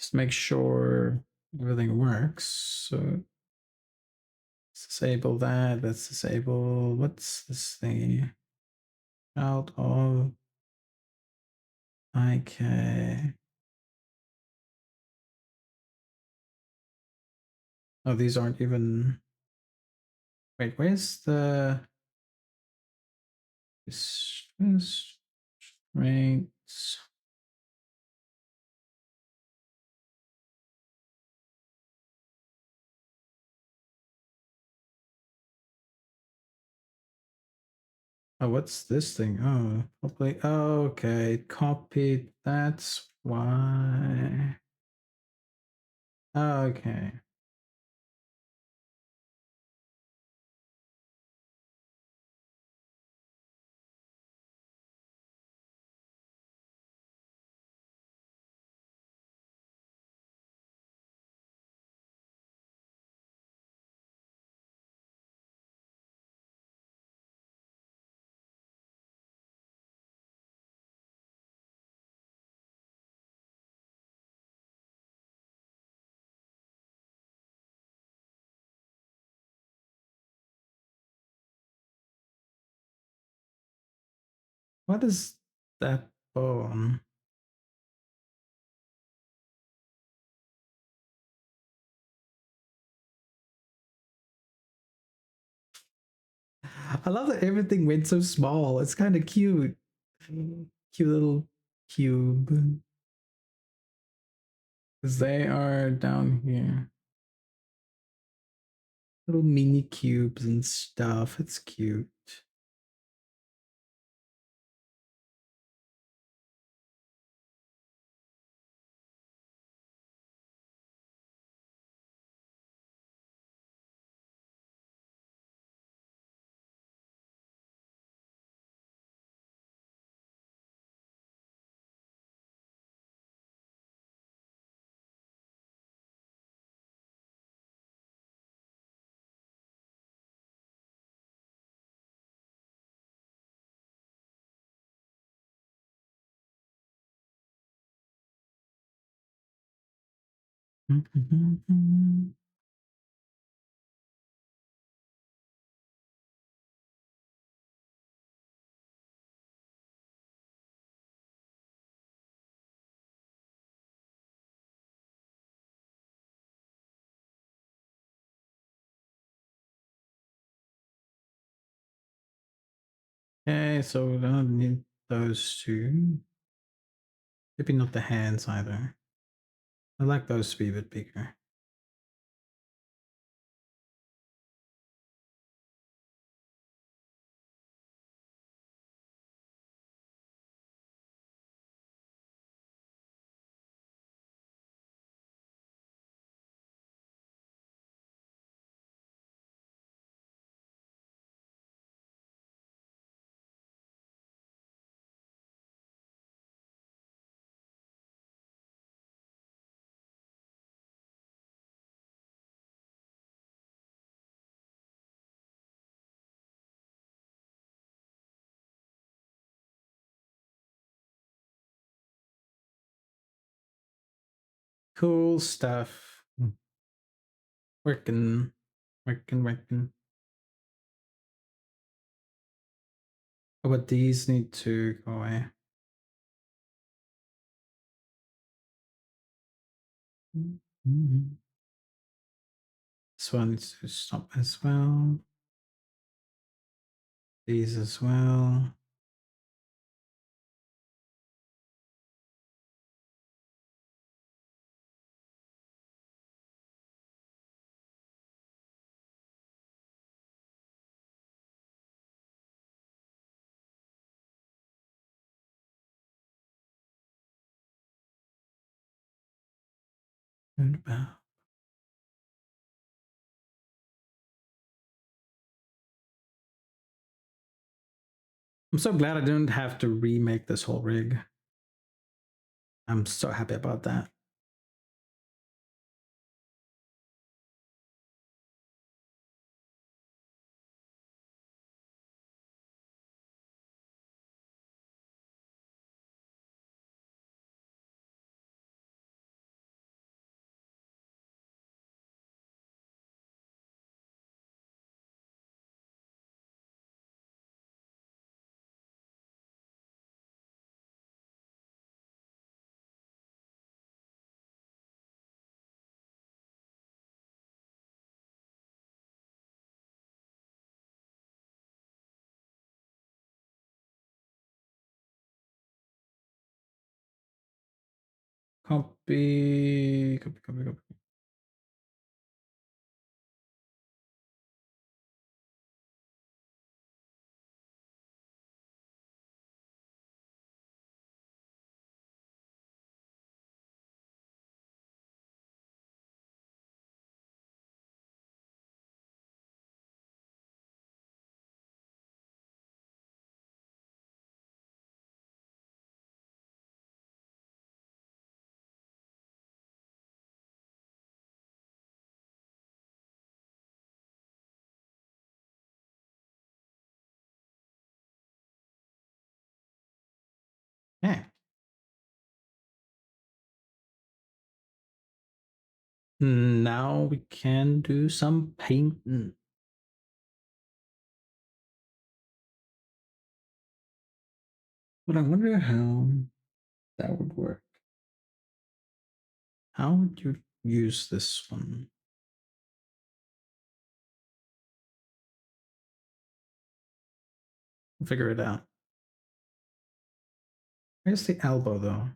just make sure everything works. So disable that. Let's disable. What's this thing? Out of IK. Oh, these aren't even. Wait, where's the strengths? Oh, what's this thing? Oh, probably. Oh, okay, copied. That's why. Okay. What is that bone? I love that everything went so small. It's kind of cute. Cute little cube. Because they are down here. Little mini cubes and stuff. It's cute. Okay, so we don't need those two. Maybe not the hands either. I like those to be a bit bigger. Cool stuff. Working. Oh, but these need to go away. This one needs to stop as well. These as well. I'm so glad I didn't have to remake this whole rig. I'm so happy about that. Copy. Yeah. Now we can do some painting. But I wonder how that would work. How would you use this one? Figure it out. Where's the elbow though?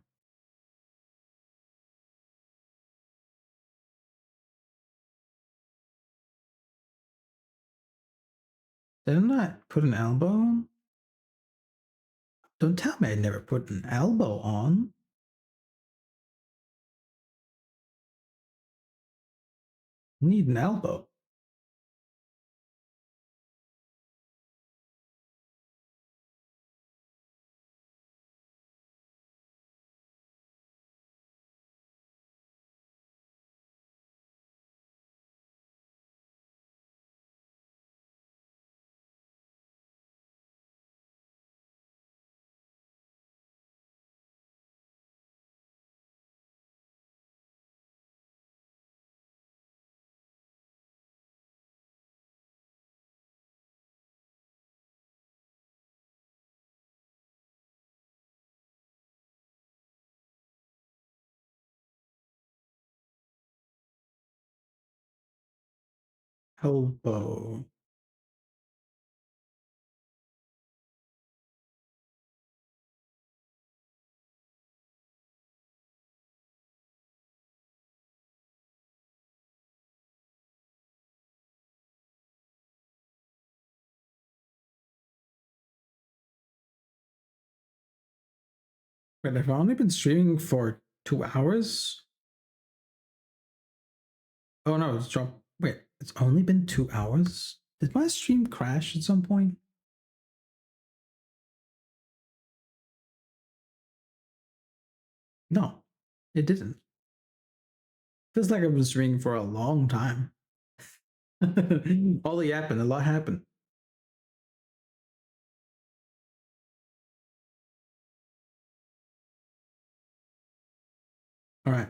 Didn't I put an elbow? Don't tell me I never put an elbow on. Need an elbow. Elbow. But I've only been streaming for 2 hours. Oh no, it's dropped. Wait, it's only been 2 hours? Did my stream crash at some point? No, it didn't. Feels like I've been streaming for a long time. All happened, a lot happened. All right.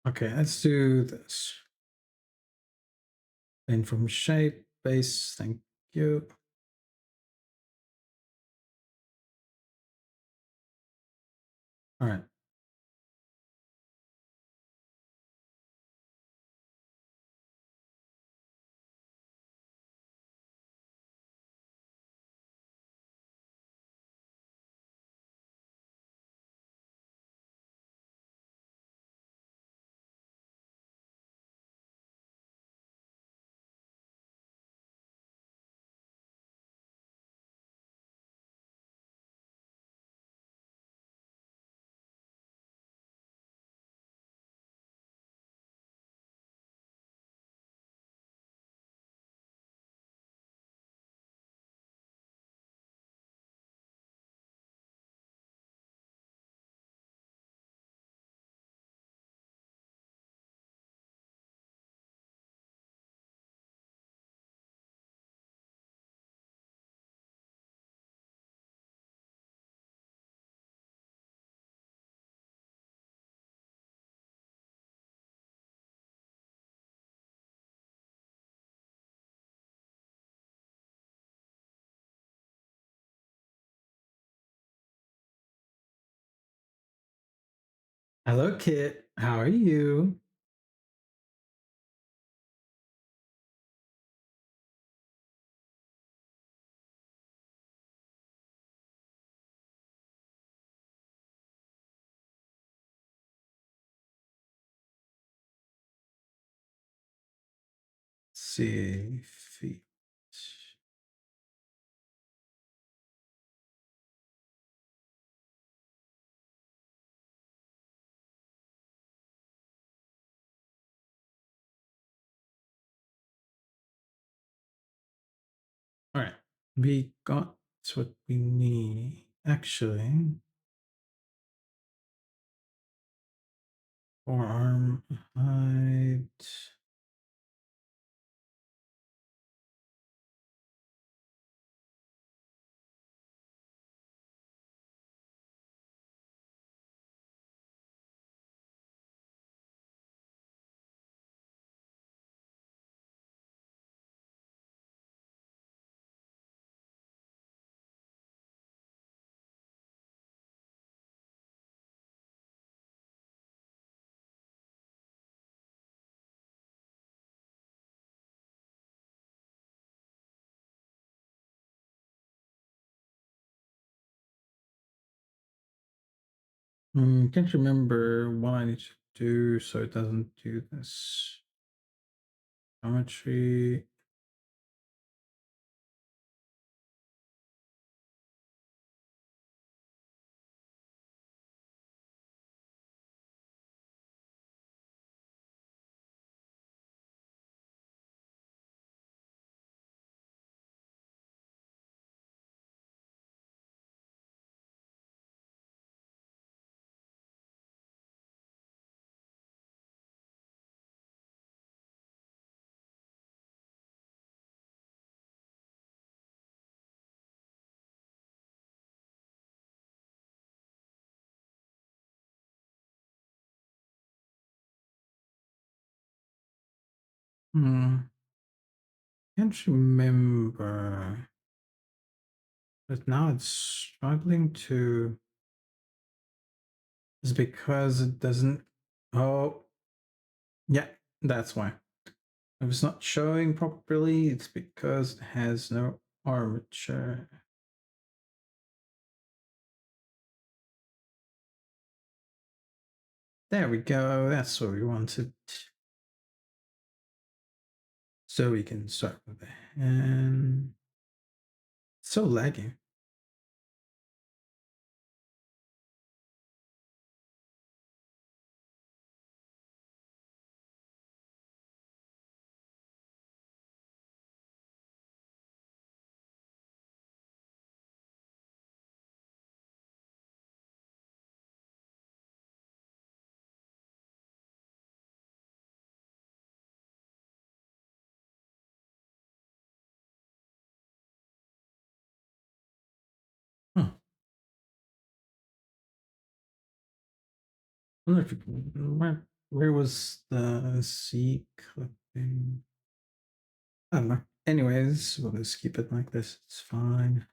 Okay, let's do this. And from shape base, thank you. All right. Hello, Kit. How are you? See feet. All right. We got what we need. Actually, forearm height. Can't remember what I need to do so it doesn't do this. Geometry. Can't remember. But now it's struggling to. It's because it doesn't. Oh, yeah, that's why. If it's not showing properly, it's because it has no armature. There we go. That's what we wanted. So we can start with the hand. So lagging. Huh. I wonder if you can. Where was the C clipping? I don't know. Anyways, we'll just keep it like this. It's fine.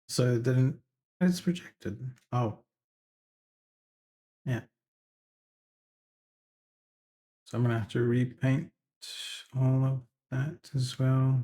So it didn't. It's projected. Oh, yeah. So I'm gonna have to repaint all of that as well.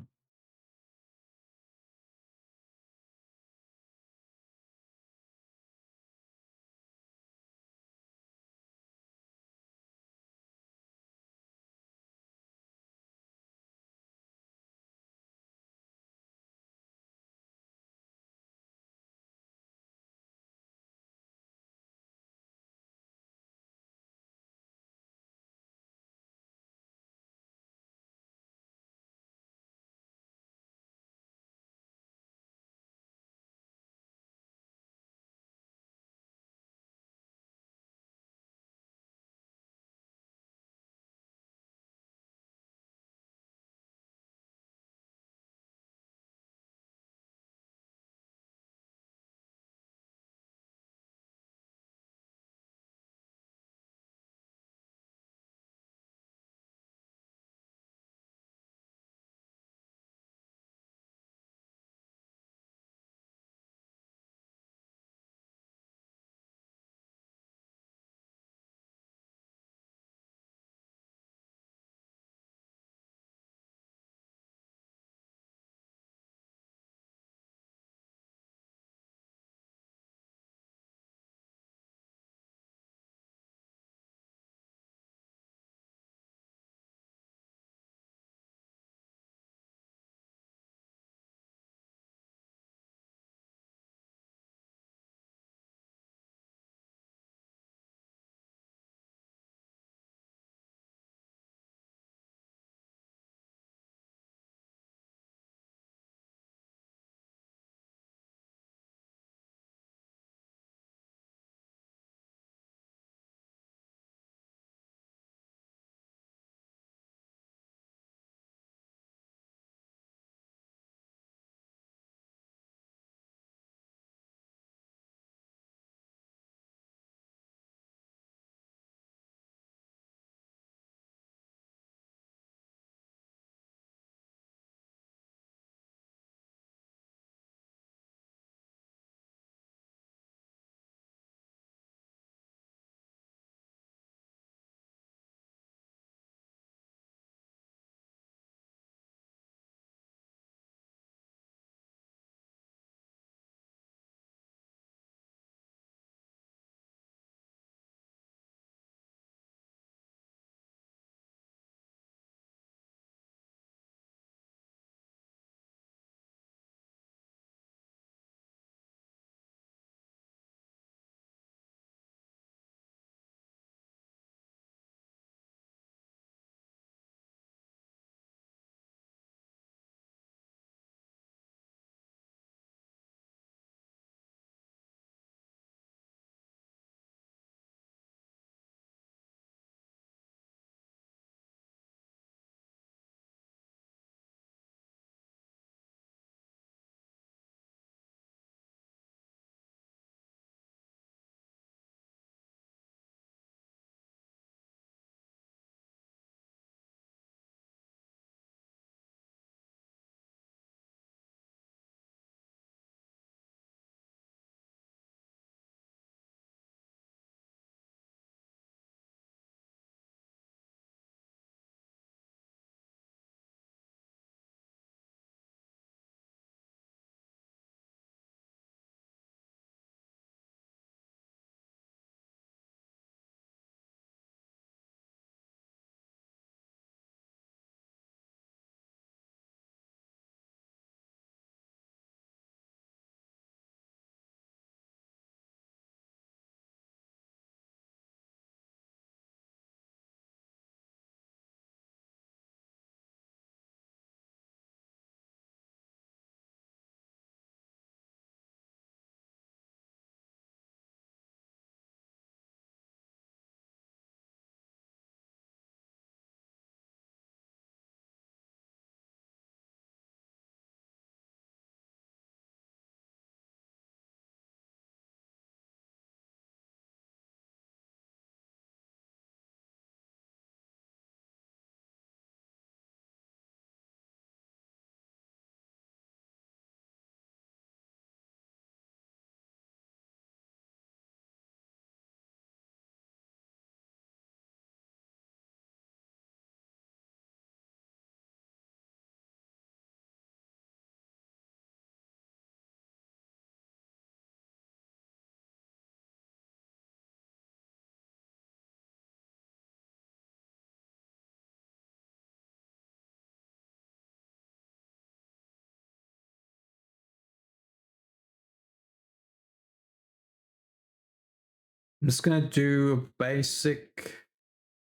I'm just gonna do a basic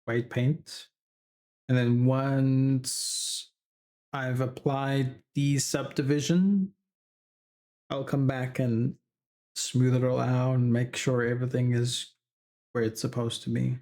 white paint. And then once I've applied the subdivision, I'll come back and smooth it all out and make sure everything is where it's supposed to be.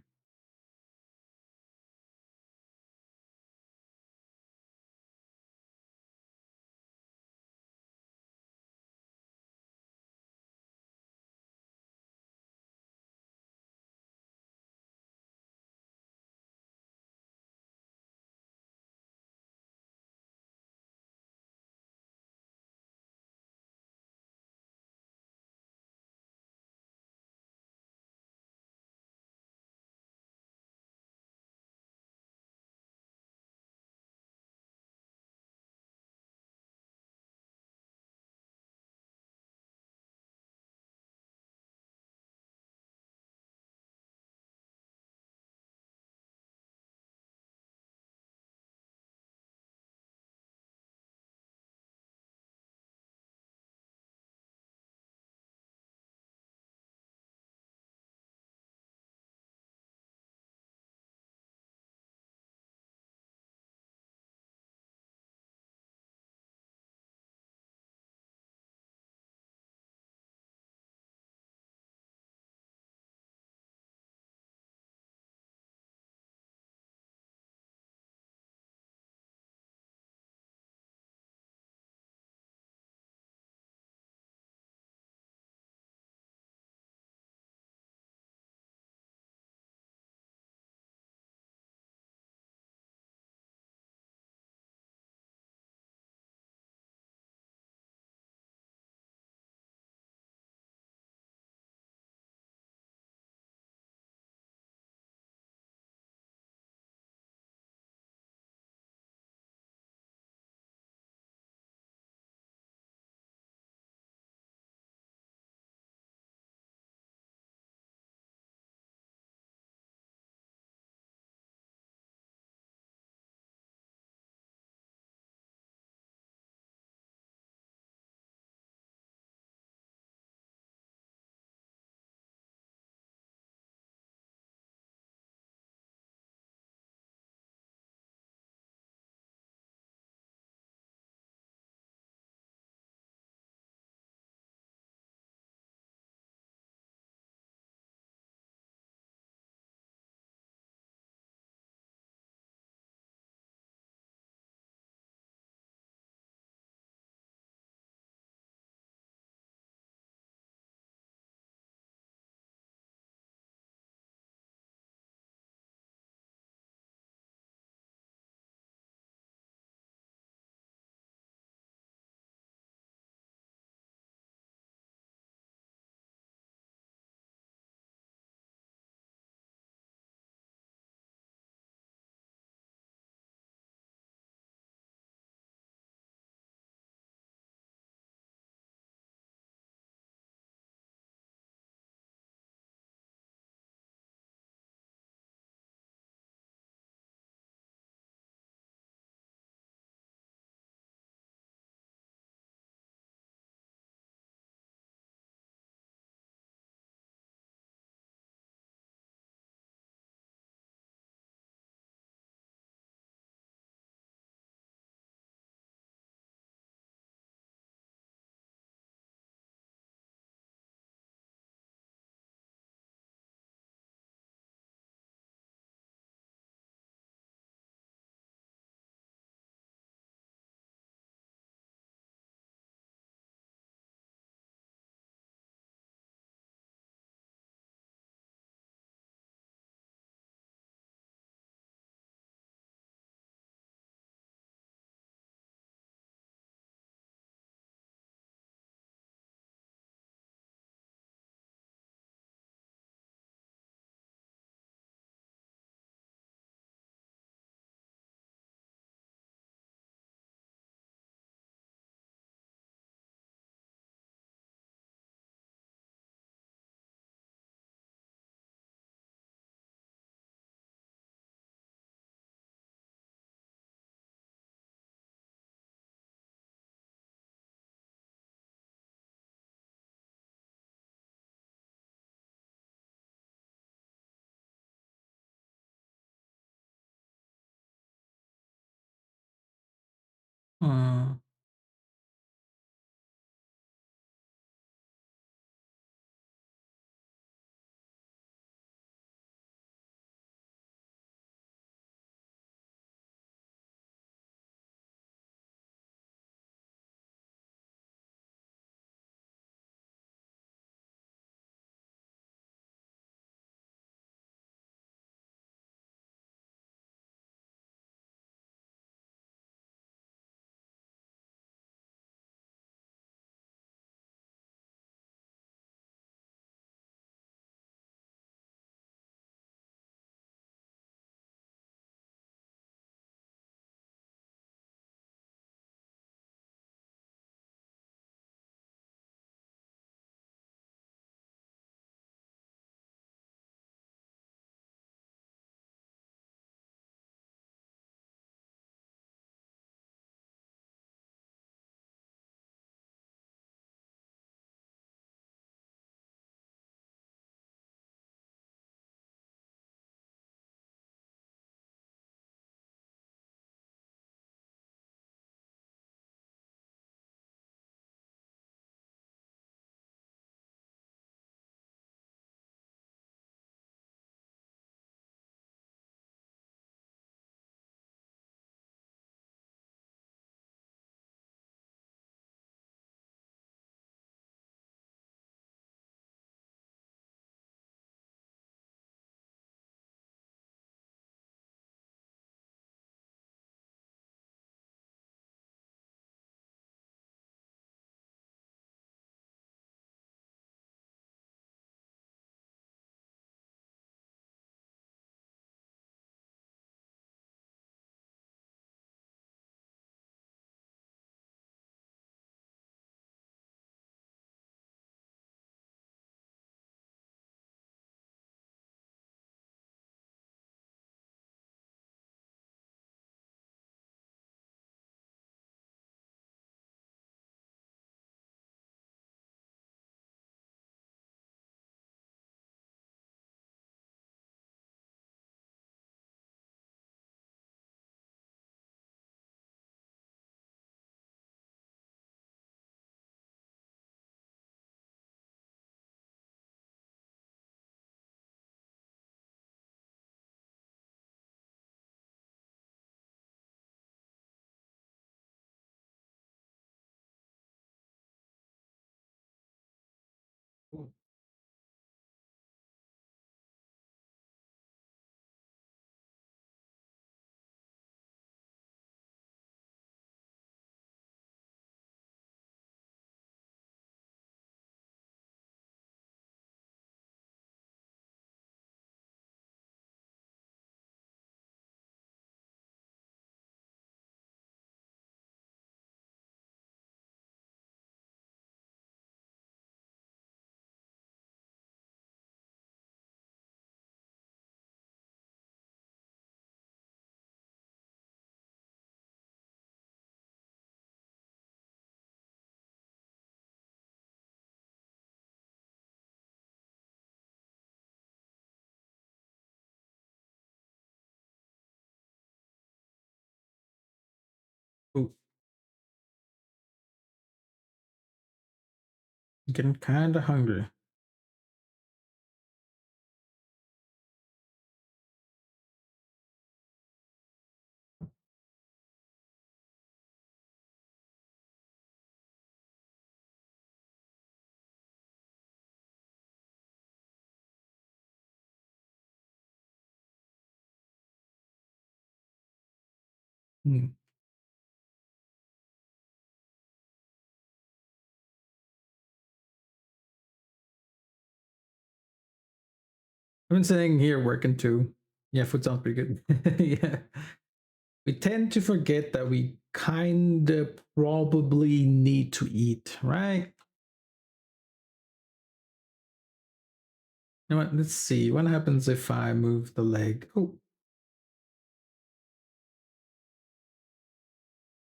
Ooh, getting kind of hungry. Hmm. I've been sitting here working too. Yeah, food sounds pretty good. Yeah. We tend to forget that we kind of probably need to eat, right? You know what? Let's see. What happens if I move the leg? Oh,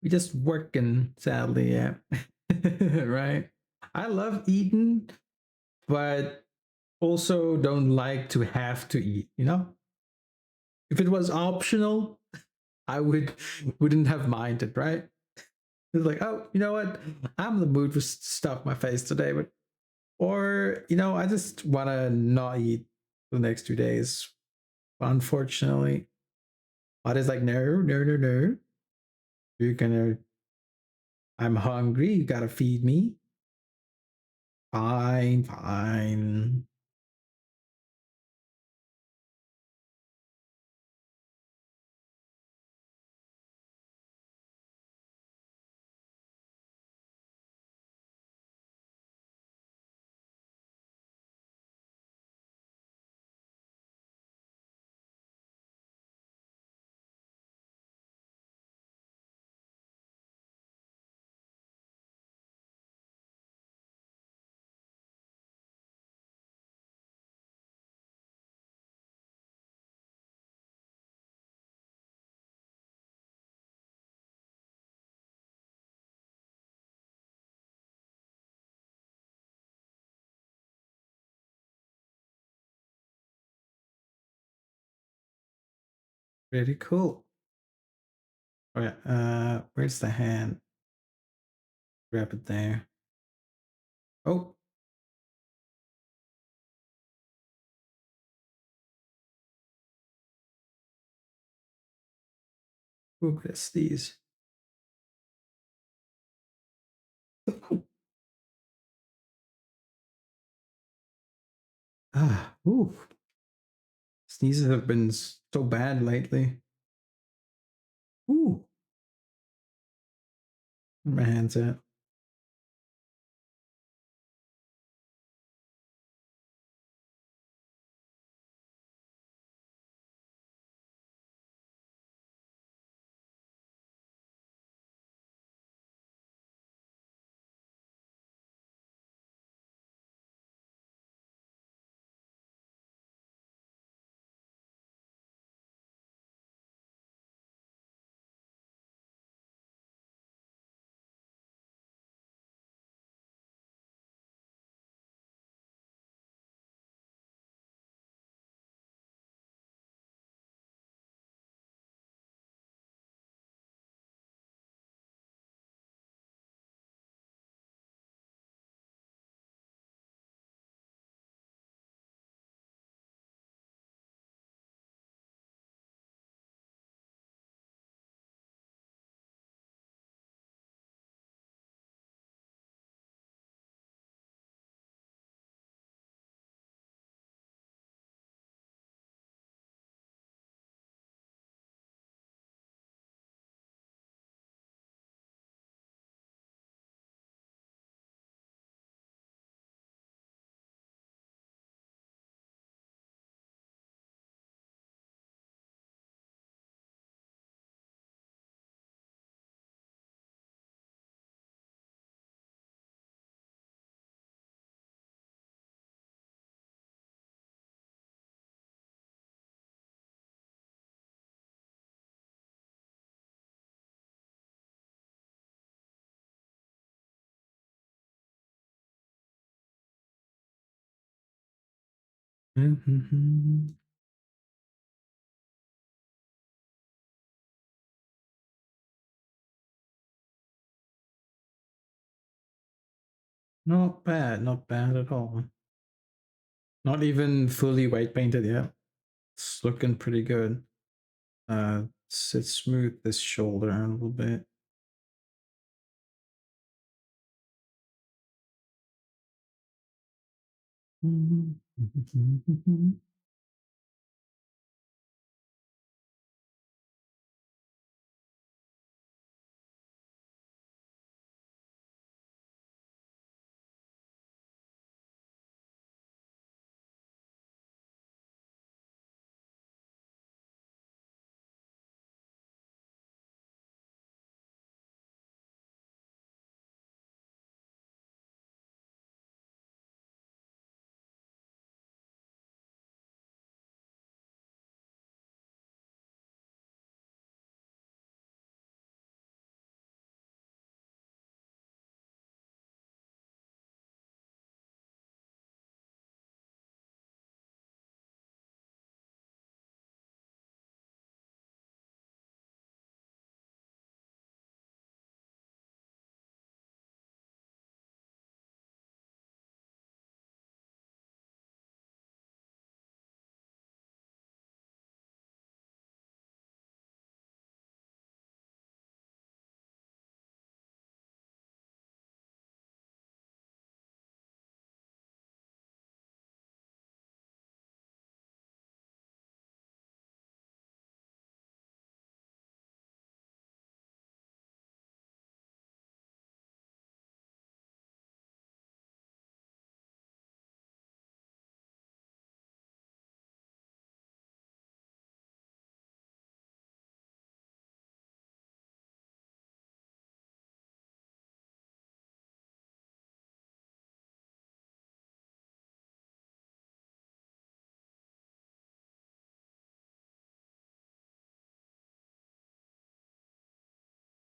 we just working, sadly, yeah. Right? I love eating, but also don't like to have to eat, you know? If it was optional, I wouldn't have minded, right? It's like, oh, you know what? I'm in the mood for stuff my face today, but or I just wanna not eat the next 2 days. Unfortunately. Body's like, no, no, no, no. You're gonna I'm hungry, you gotta feed me. Fine, fine. Pretty cool. Okay, where's the hand? Grab it there. Oh, ooh, that's these. Ah, ooh. Sneezes have been so bad lately. Ooh, where my hands at? Not bad at all. Not even fully white painted yet. It's looking pretty good. Let's smooth this shoulder a little bit.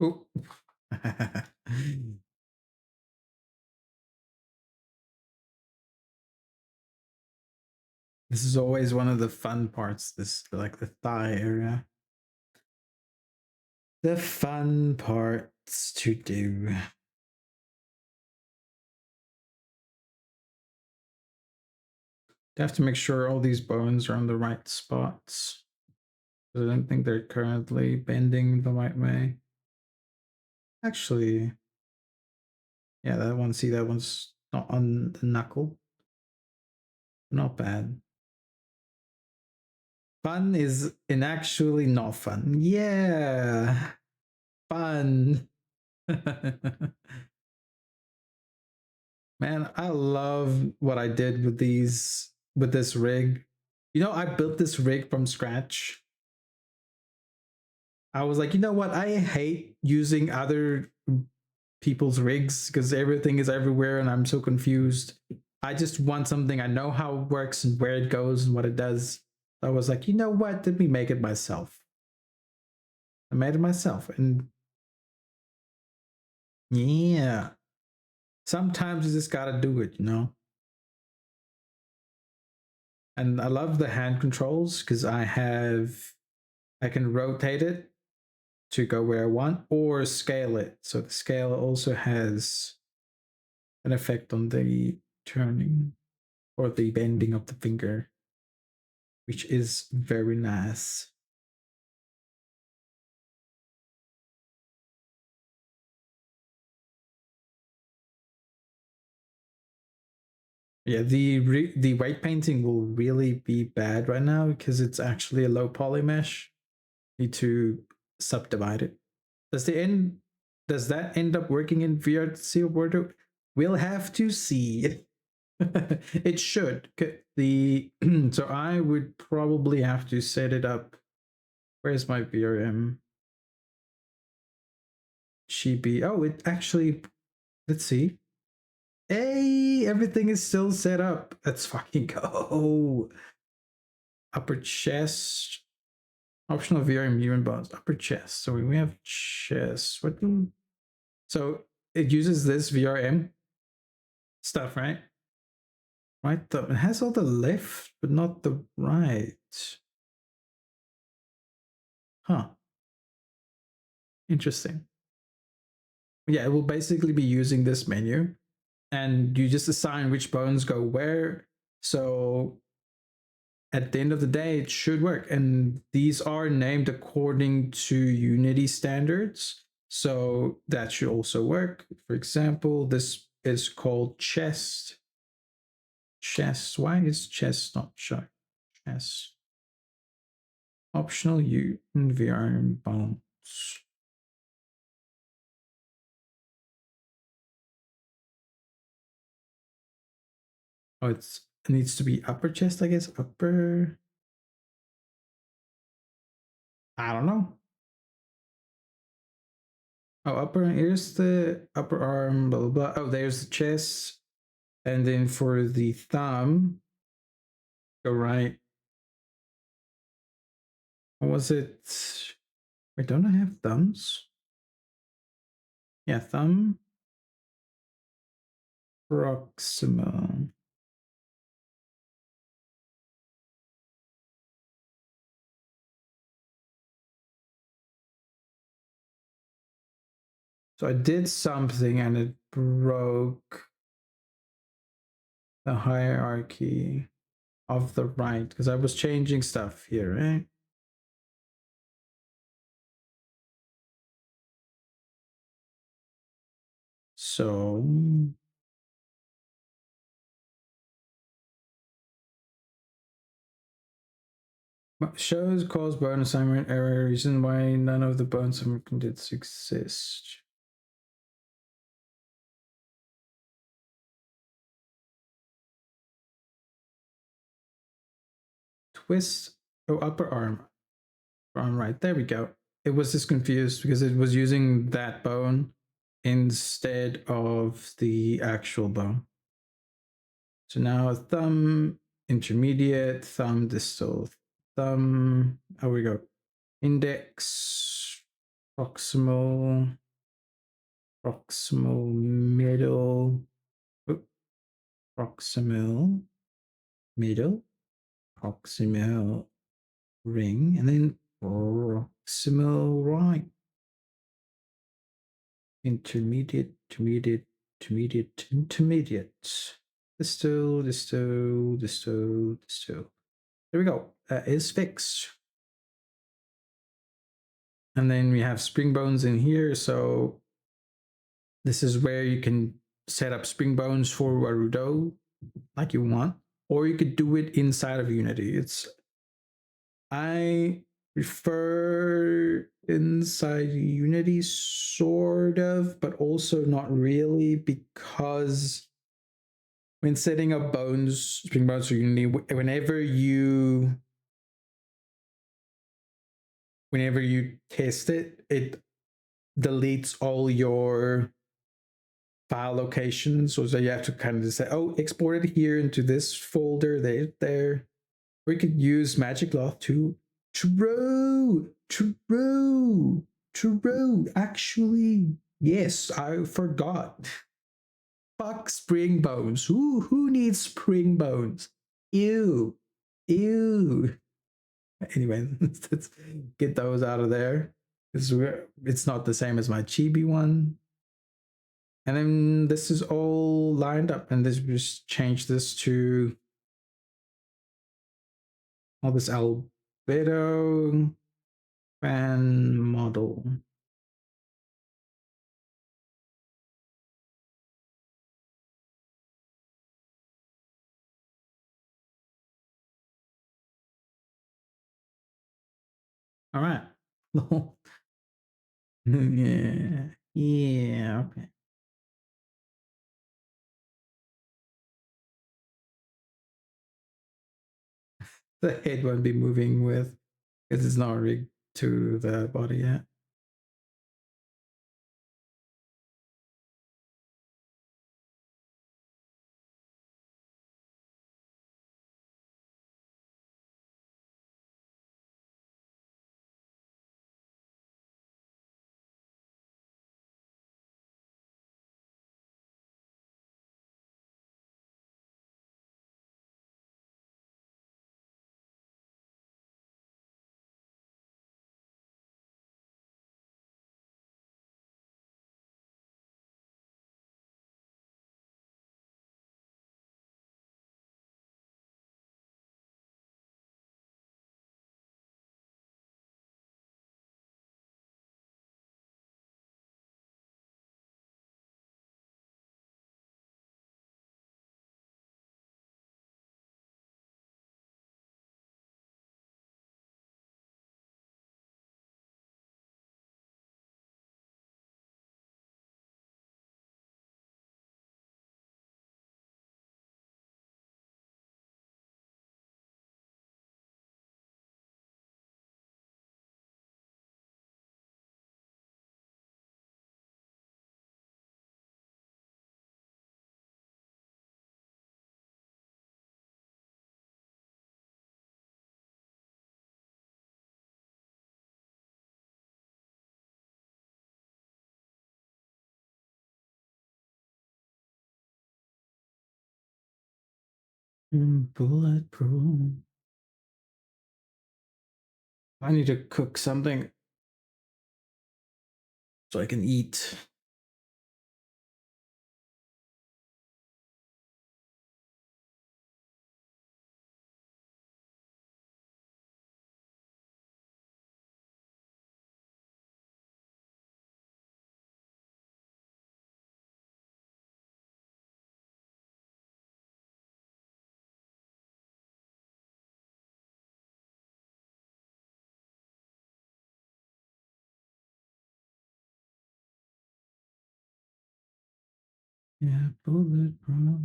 Oh. This is always one of the fun parts, this like the thigh area. The fun parts to do. You have to make sure all these bones are on the right spots. I don't think they're currently bending the right way. Actually, yeah, that one, see, that one's not on the knuckle. Not bad. Fun is in actually not fun. Yeah. Fun. Man, I love what I did with this rig. You know, I built this rig from scratch. I was like, you know what? I hate using other people's rigs because everything is everywhere and I'm so confused. I just want something I know how it works and where it goes and what it does. I was like, you know what? Let me make it myself. I made it myself. And yeah, sometimes you just gotta do it, you know? And I love the hand controls because I can rotate it to go where I want or scale it. So the scale also has an effect on the turning or the bending of the finger, which is very nice. Yeah, the white painting will really be bad right now because it's actually a low poly mesh. Need to subdivide it. Does the end does that end up working in VRC Albedo? We'll have to see. It should. The so I would probably have to set it up. Where's my VRM? Chibi. Oh, it actually. Let's see. Hey, everything is still set up. Let's fucking go. Upper chest. Optional VRM human bones. Upper chest. So we have chest. What? So it uses this VRM stuff, right? Right. It has all the left, but not the right. Huh. Interesting. Yeah, it will basically be using this menu and you just assign which bones go where. So at the end of the day, it should work. And these are named according to Unity standards. So that should also work. For example, this is called chest. Chest. Why is chest not shown? Chest. Optional U environment bones. Oh, it needs to be upper chest, I guess. Upper. I don't know. Oh, upper. Here's the upper arm. Blah blah blah. Oh, there's the chest, and then for the thumb, go right. What was it? Wait, don't I have thumbs? Yeah, thumb. Proximal. So I did something and it broke the hierarchy of the right because I was changing stuff here, right? So shows cause bone assignment error, reason why none of the bone assignment conditions exist. Twist, oh, upper arm. Right, there we go. It was just confused because it was using that bone instead of the actual bone. So now thumb, intermediate, thumb, distal, thumb. Oh, we go. Index, proximal, proximal, middle, proximal, middle, proximal, ring, and then proximal right. Intermediate, intermediate, intermediate, intermediate. Distal, distal, distal, distal. There we go. That is fixed. And then we have spring bones in here. So this is where you can set up spring bones for Warudo like you want, or you could do it inside of Unity. I prefer inside Unity sort of, but also not really, because when setting up bones, spring bones for Unity, whenever you test it, it deletes all your file locations. So you have to kind of say, oh, export it here into this folder, there. Or you could use Magic Cloth to true. Actually, yes, I forgot. Fuck spring bones. Who needs spring bones? Ew. Ew. Anyway, let's get those out of there. It's not the same as my chibi one. And then this is all lined up, and this just change this to all this Albedo fan model. All right. Yeah. Yeah. Okay. The head won't be moving with because it's not rigged to the body yet. Bulletproof. I need to cook something so I can eat. Yeah, bulletproof.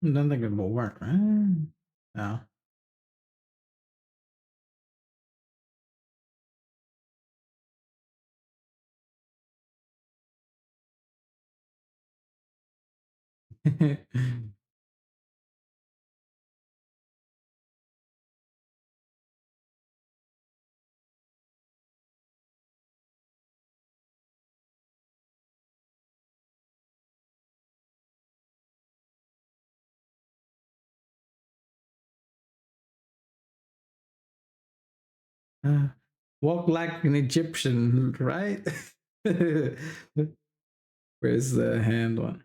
I don't think it will work, right? No. uh, walk like an Egyptian, right? Where's the hand one?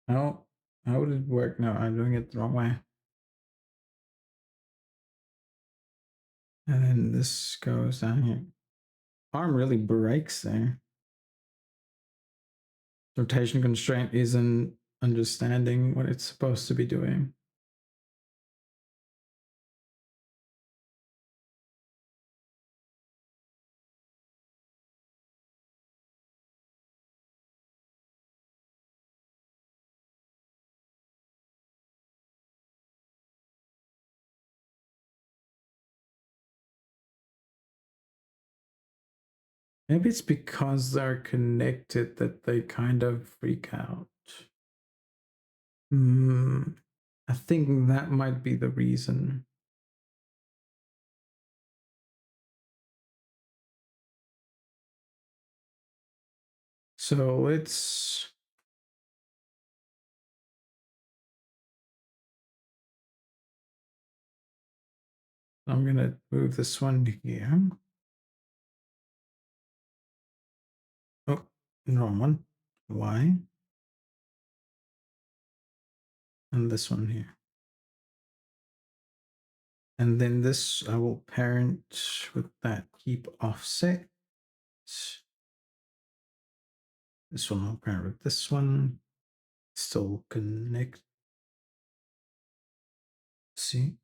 How would it work? No, I'm doing it the wrong way. And then this goes down here. Arm really breaks there. Rotation constraint isn't understanding what it's supposed to be doing. Maybe it's because they're connected that they kind of freak out. I think that might be the reason. So let's I'm gonna move this one here. Oh, wrong one. Why? And this one here. And then this I will parent with that keep offset. This one will parent with this one. Still connect. See?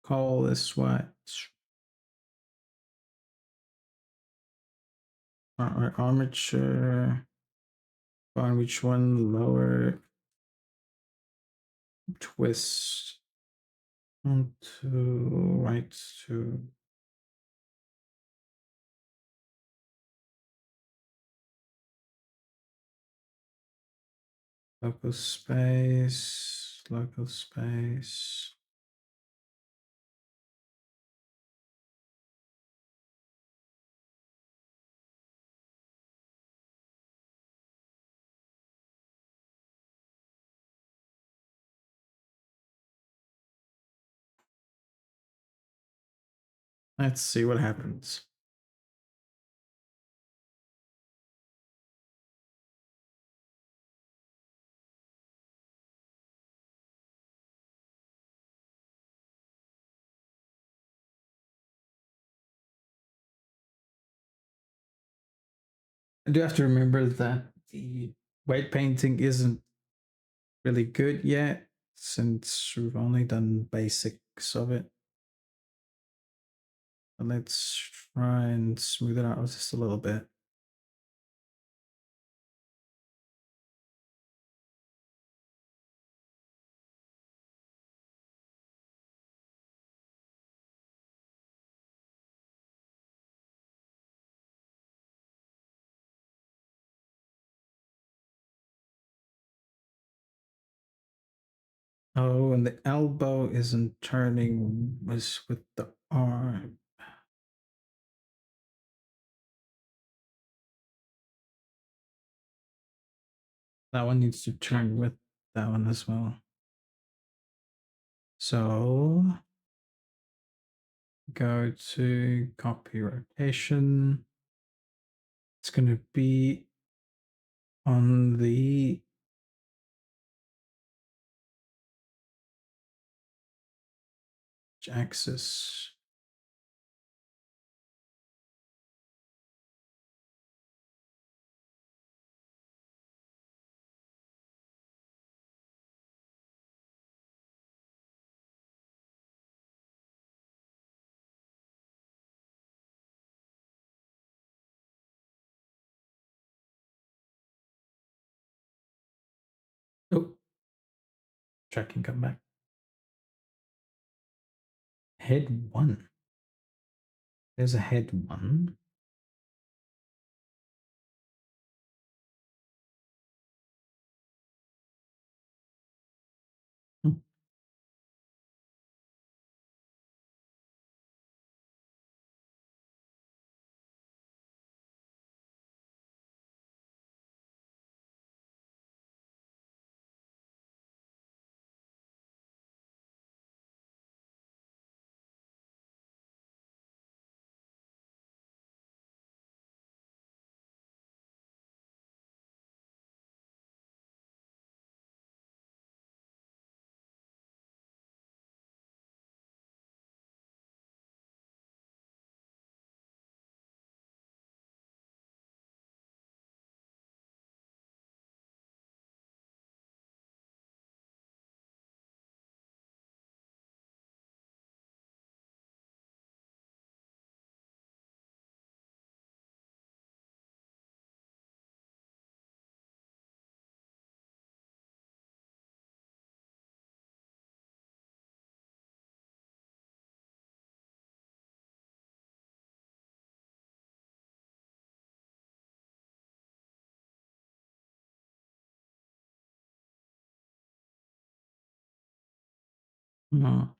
Call this what? Armature. On which one? Lower. Twist. Onto right to. Local space. Local space. Let's see what happens. I do have to remember that the weight painting isn't really good yet, since we've only done basics of it. But let's try and smooth it out just a little bit. Oh, and the elbow isn't turning as with the arm. That one needs to turn with that one as well. So go to copy rotation. It's going to be on the axis. Oh, tracking come back. Head one. There's a head one. Hmm. No.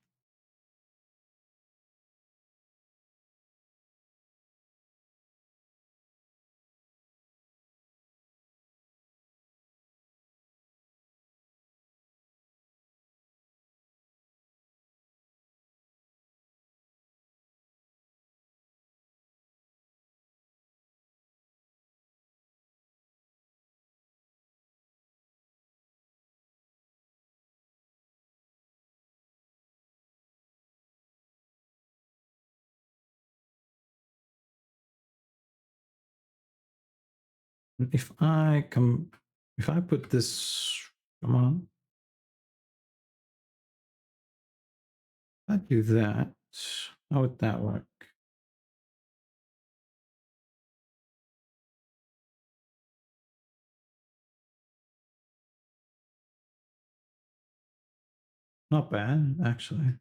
If I put this, come on, if I do that, how would that work? Not bad, actually.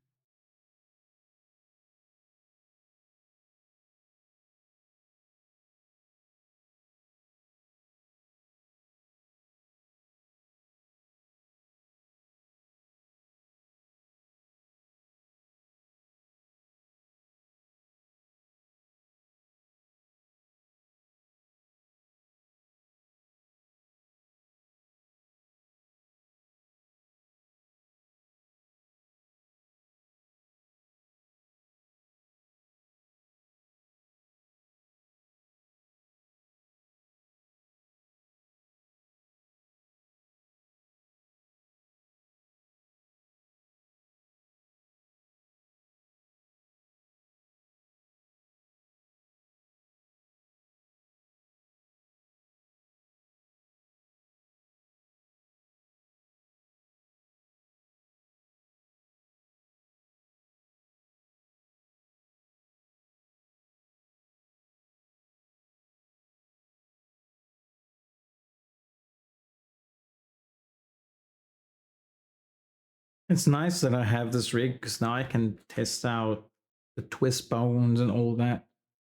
It's nice that I have this rig because now I can test out the twist bones and all that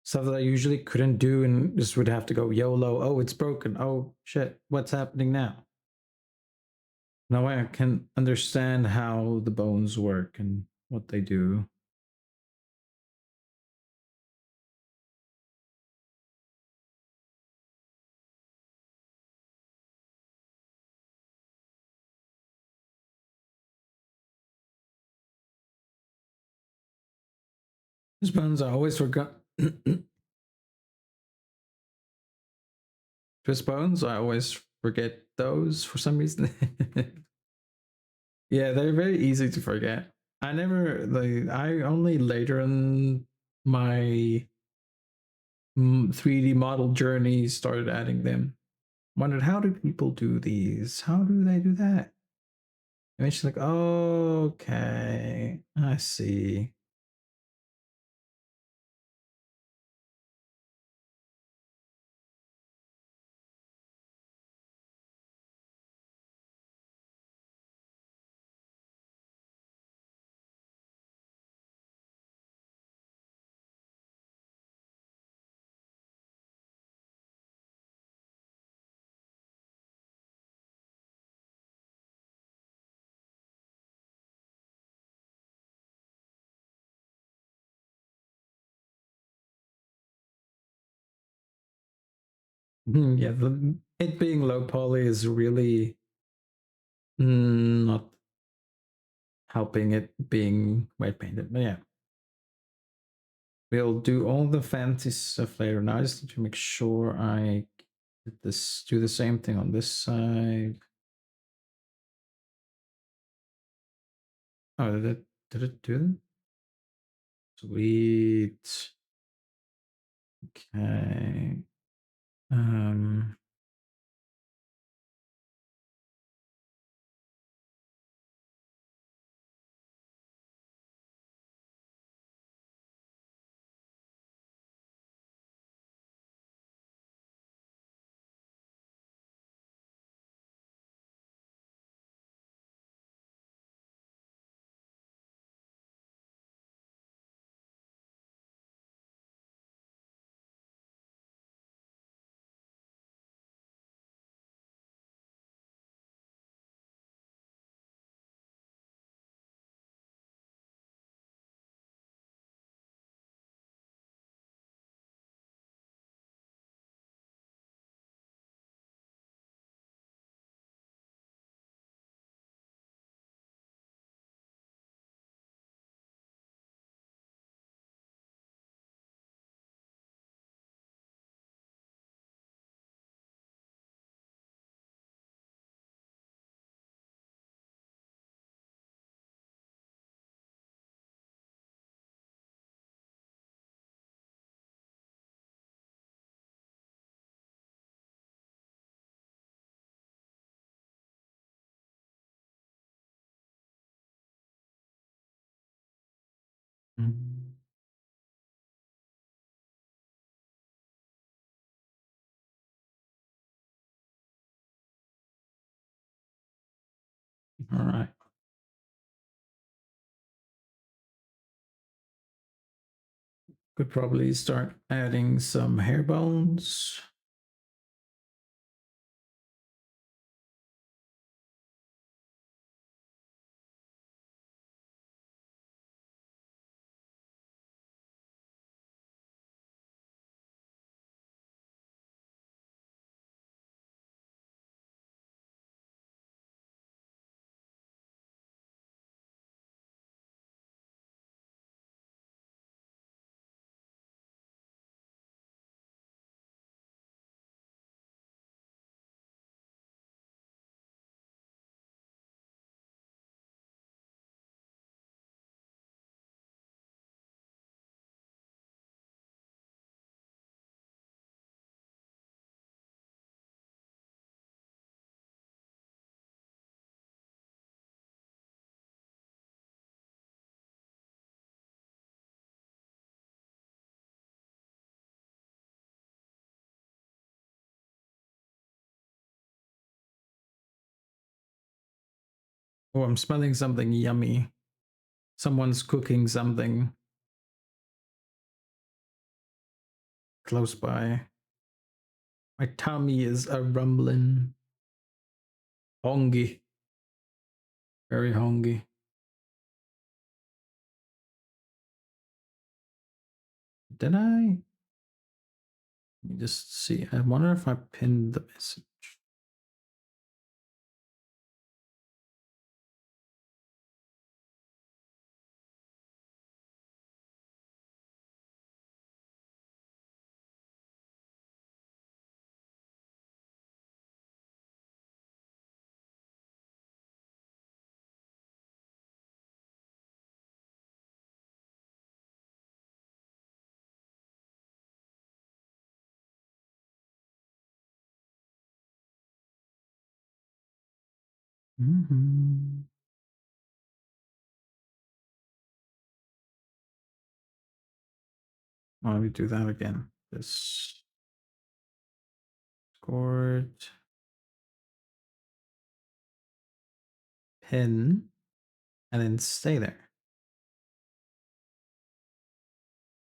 stuff that I usually couldn't do and just would have to go YOLO. Oh, it's broken. Oh shit, what's happening now? Now I can understand how the bones work and what they do. These bones I always forgot. Twist bones, I always forget those for some reason. Yeah, they're very easy to forget. I never like I only later in my 3D model journey started adding them. Wondered how do people do these? How do they do that? And she's like, oh, okay, I see. Yeah, it being low poly is really not helping it being white painted. But yeah, we'll do all the fancy stuff later. Now I just need to make sure I do the same thing on this side. Oh, did it do that? Sweet. Okay. Um. mm, All right. Could probably start adding some hair bones. Oh, I'm smelling something yummy. Someone's cooking something close by. My tummy is a rumbling. Hongy. Very hongy. Did I? Let me just see. I wonder if I pinned the message. Why don't we do that again? This Discord pin and then stay there.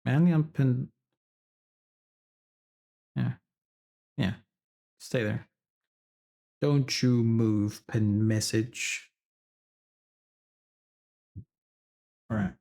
Manually unpin. Yeah. Yeah. Stay there. Don't you move, pin message. All right.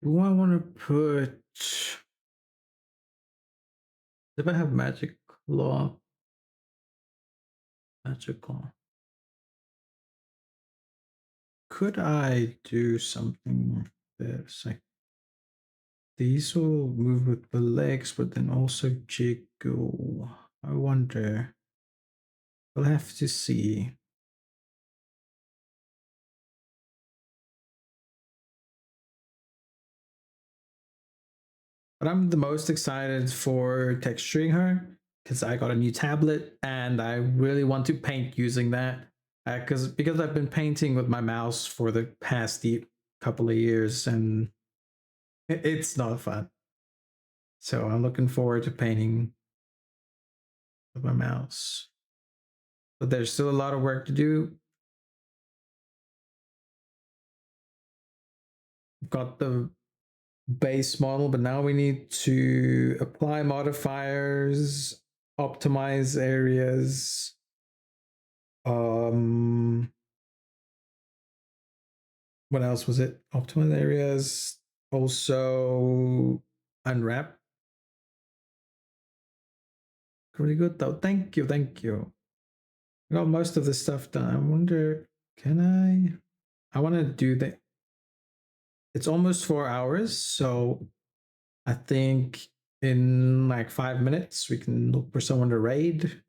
Who I want to put? If I have magic claw, could I do something like this? Like these will move with the legs, but then also jiggle. I wonder. We'll have to see. But I'm the most excited for texturing her because I got a new tablet and I really want to paint using that. Because I've been painting with my mouse for the past couple of years and it's not fun. So I'm looking forward to painting with my mouse. But there's still a lot of work to do. Got the base model, but now we need to apply modifiers, optimize areas. What else was it? Optimize areas. Also unwrap. Pretty good though. Thank you, thank you. I got most of the stuff done. I wonder, can I? I want to do that. It's almost 4 hours, so I think in like 5 minutes we can look for someone to raid,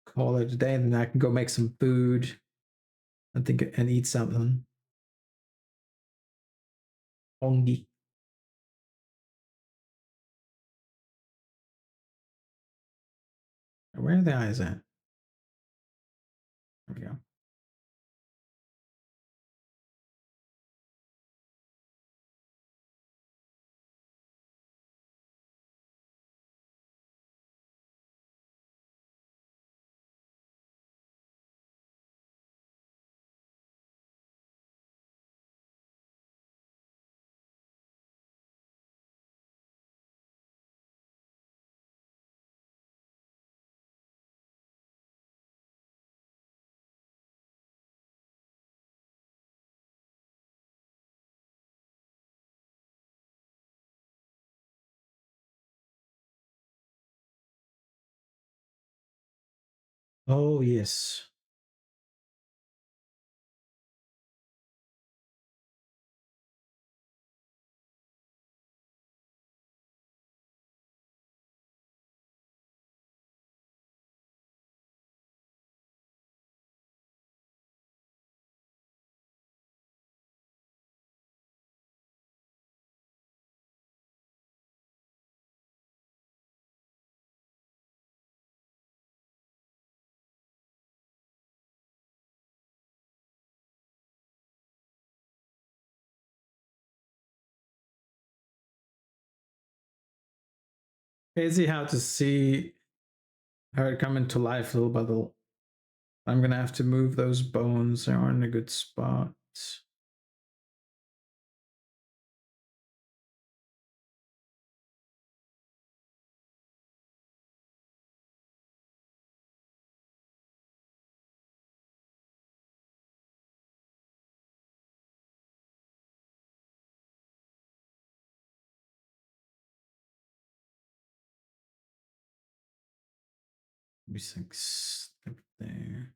call it a day, and then I can go make some food. I think and eat something. Ongi. Where are the eyes at? There we go. Oh yes. Crazy how to see her coming to life little by little. I'm gonna have to move those bones. They aren't in a good spot. Maybe six up there.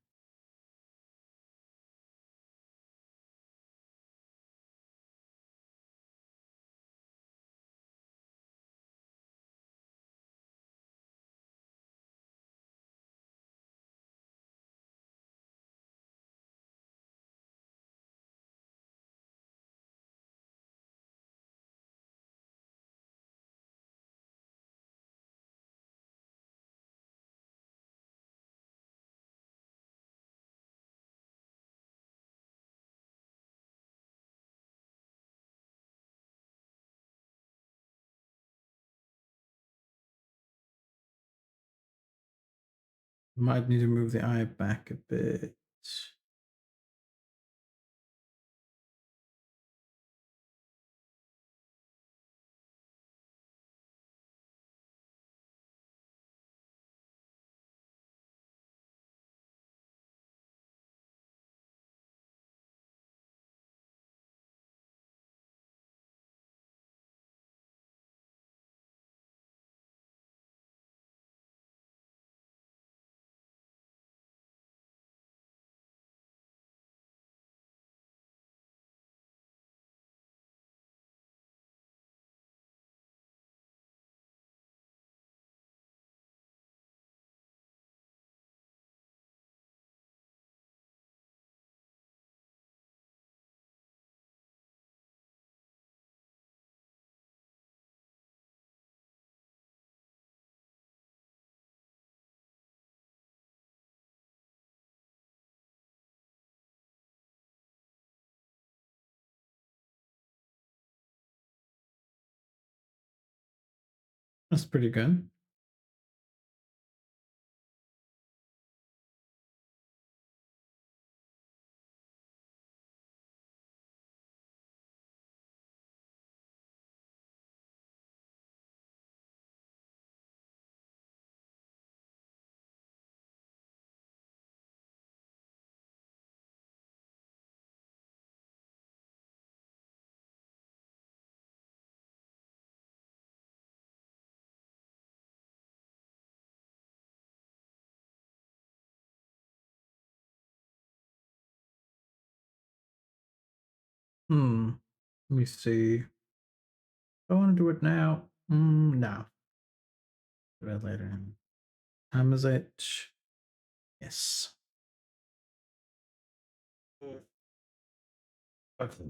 Might need to move the eye back a bit. That's pretty good. Let me see. I want to do it now. No. Do it later. Time is it? Yes. Okay.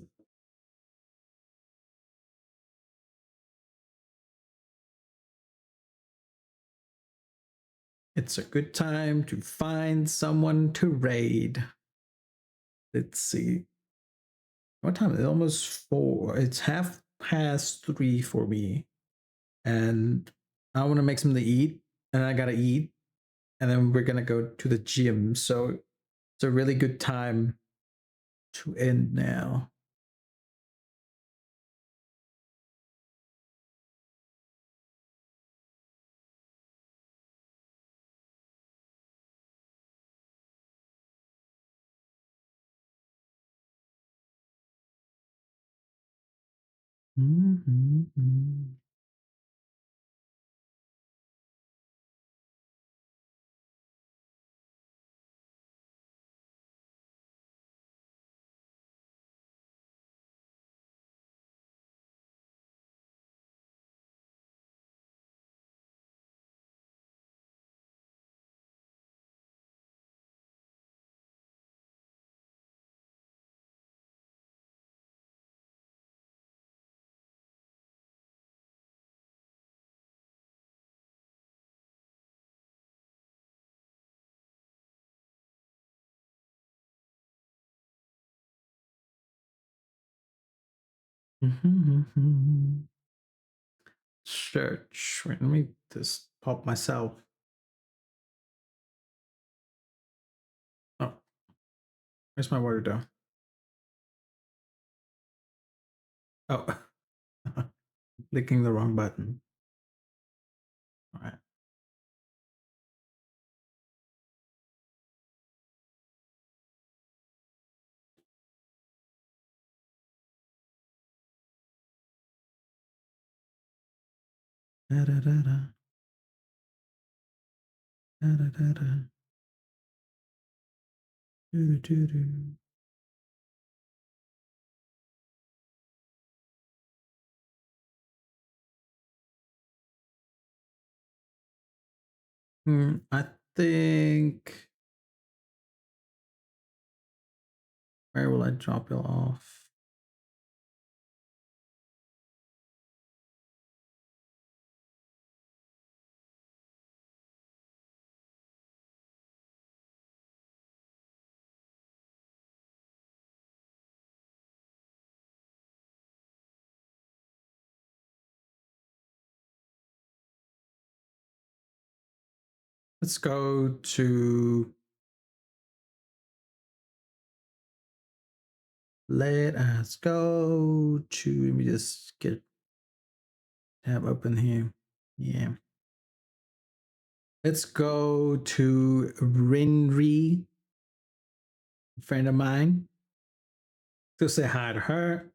It's a good time to find someone to raid. Let's see. What time is it? Almost 4. It's 3:30 for me. And I want to make something to eat. And I gotta eat. And then we're gonna go to the gym. So it's a really good time to end now. Mm-hmm. Mm-hmm. Search. Wait, let me just pop myself. Oh, where's my water dough? Oh, clicking the wrong button. All right. Da, da, da, da. Da, da, da, da. Do, do, do. I think. Where will I drop it off? Let's go to. Let us go to. Let me just get tab open here. Yeah. Let's go to Rinri, a friend of mine. Go say hi to her.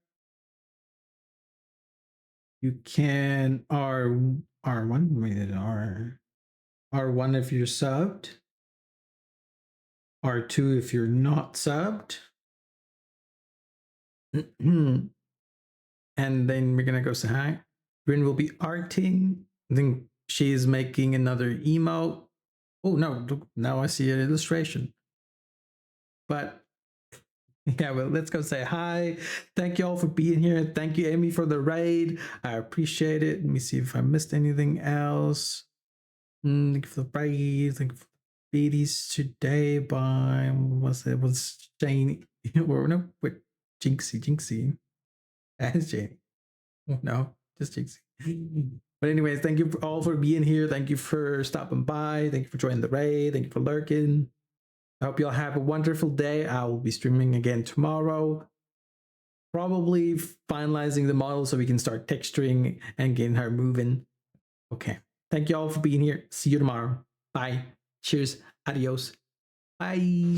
You can R1 R1 if you're subbed, R2 if you're not subbed. And then we're gonna go say hi. Rin will be arting. I think she's making another emote. Oh no, now I see an illustration. But yeah, well, let's go say hi. Thank you all for being here. Thank you, Amy, for the raid. I appreciate it. Let me see if I missed anything else. Thank you for the raid. Thank you for the beaties today by was Jane or no wait, Jinxie. As Jane. Oh, no, just Jinxie. But anyways, thank you all for being here. Thank you for stopping by. Thank you for joining the raid. Thank you for lurking. I hope you all have a wonderful day. I will be streaming again tomorrow. Probably finalizing the model so we can start texturing and getting her moving. Okay. Thank you all for being here. See you tomorrow. Bye. Cheers. Adios. Bye.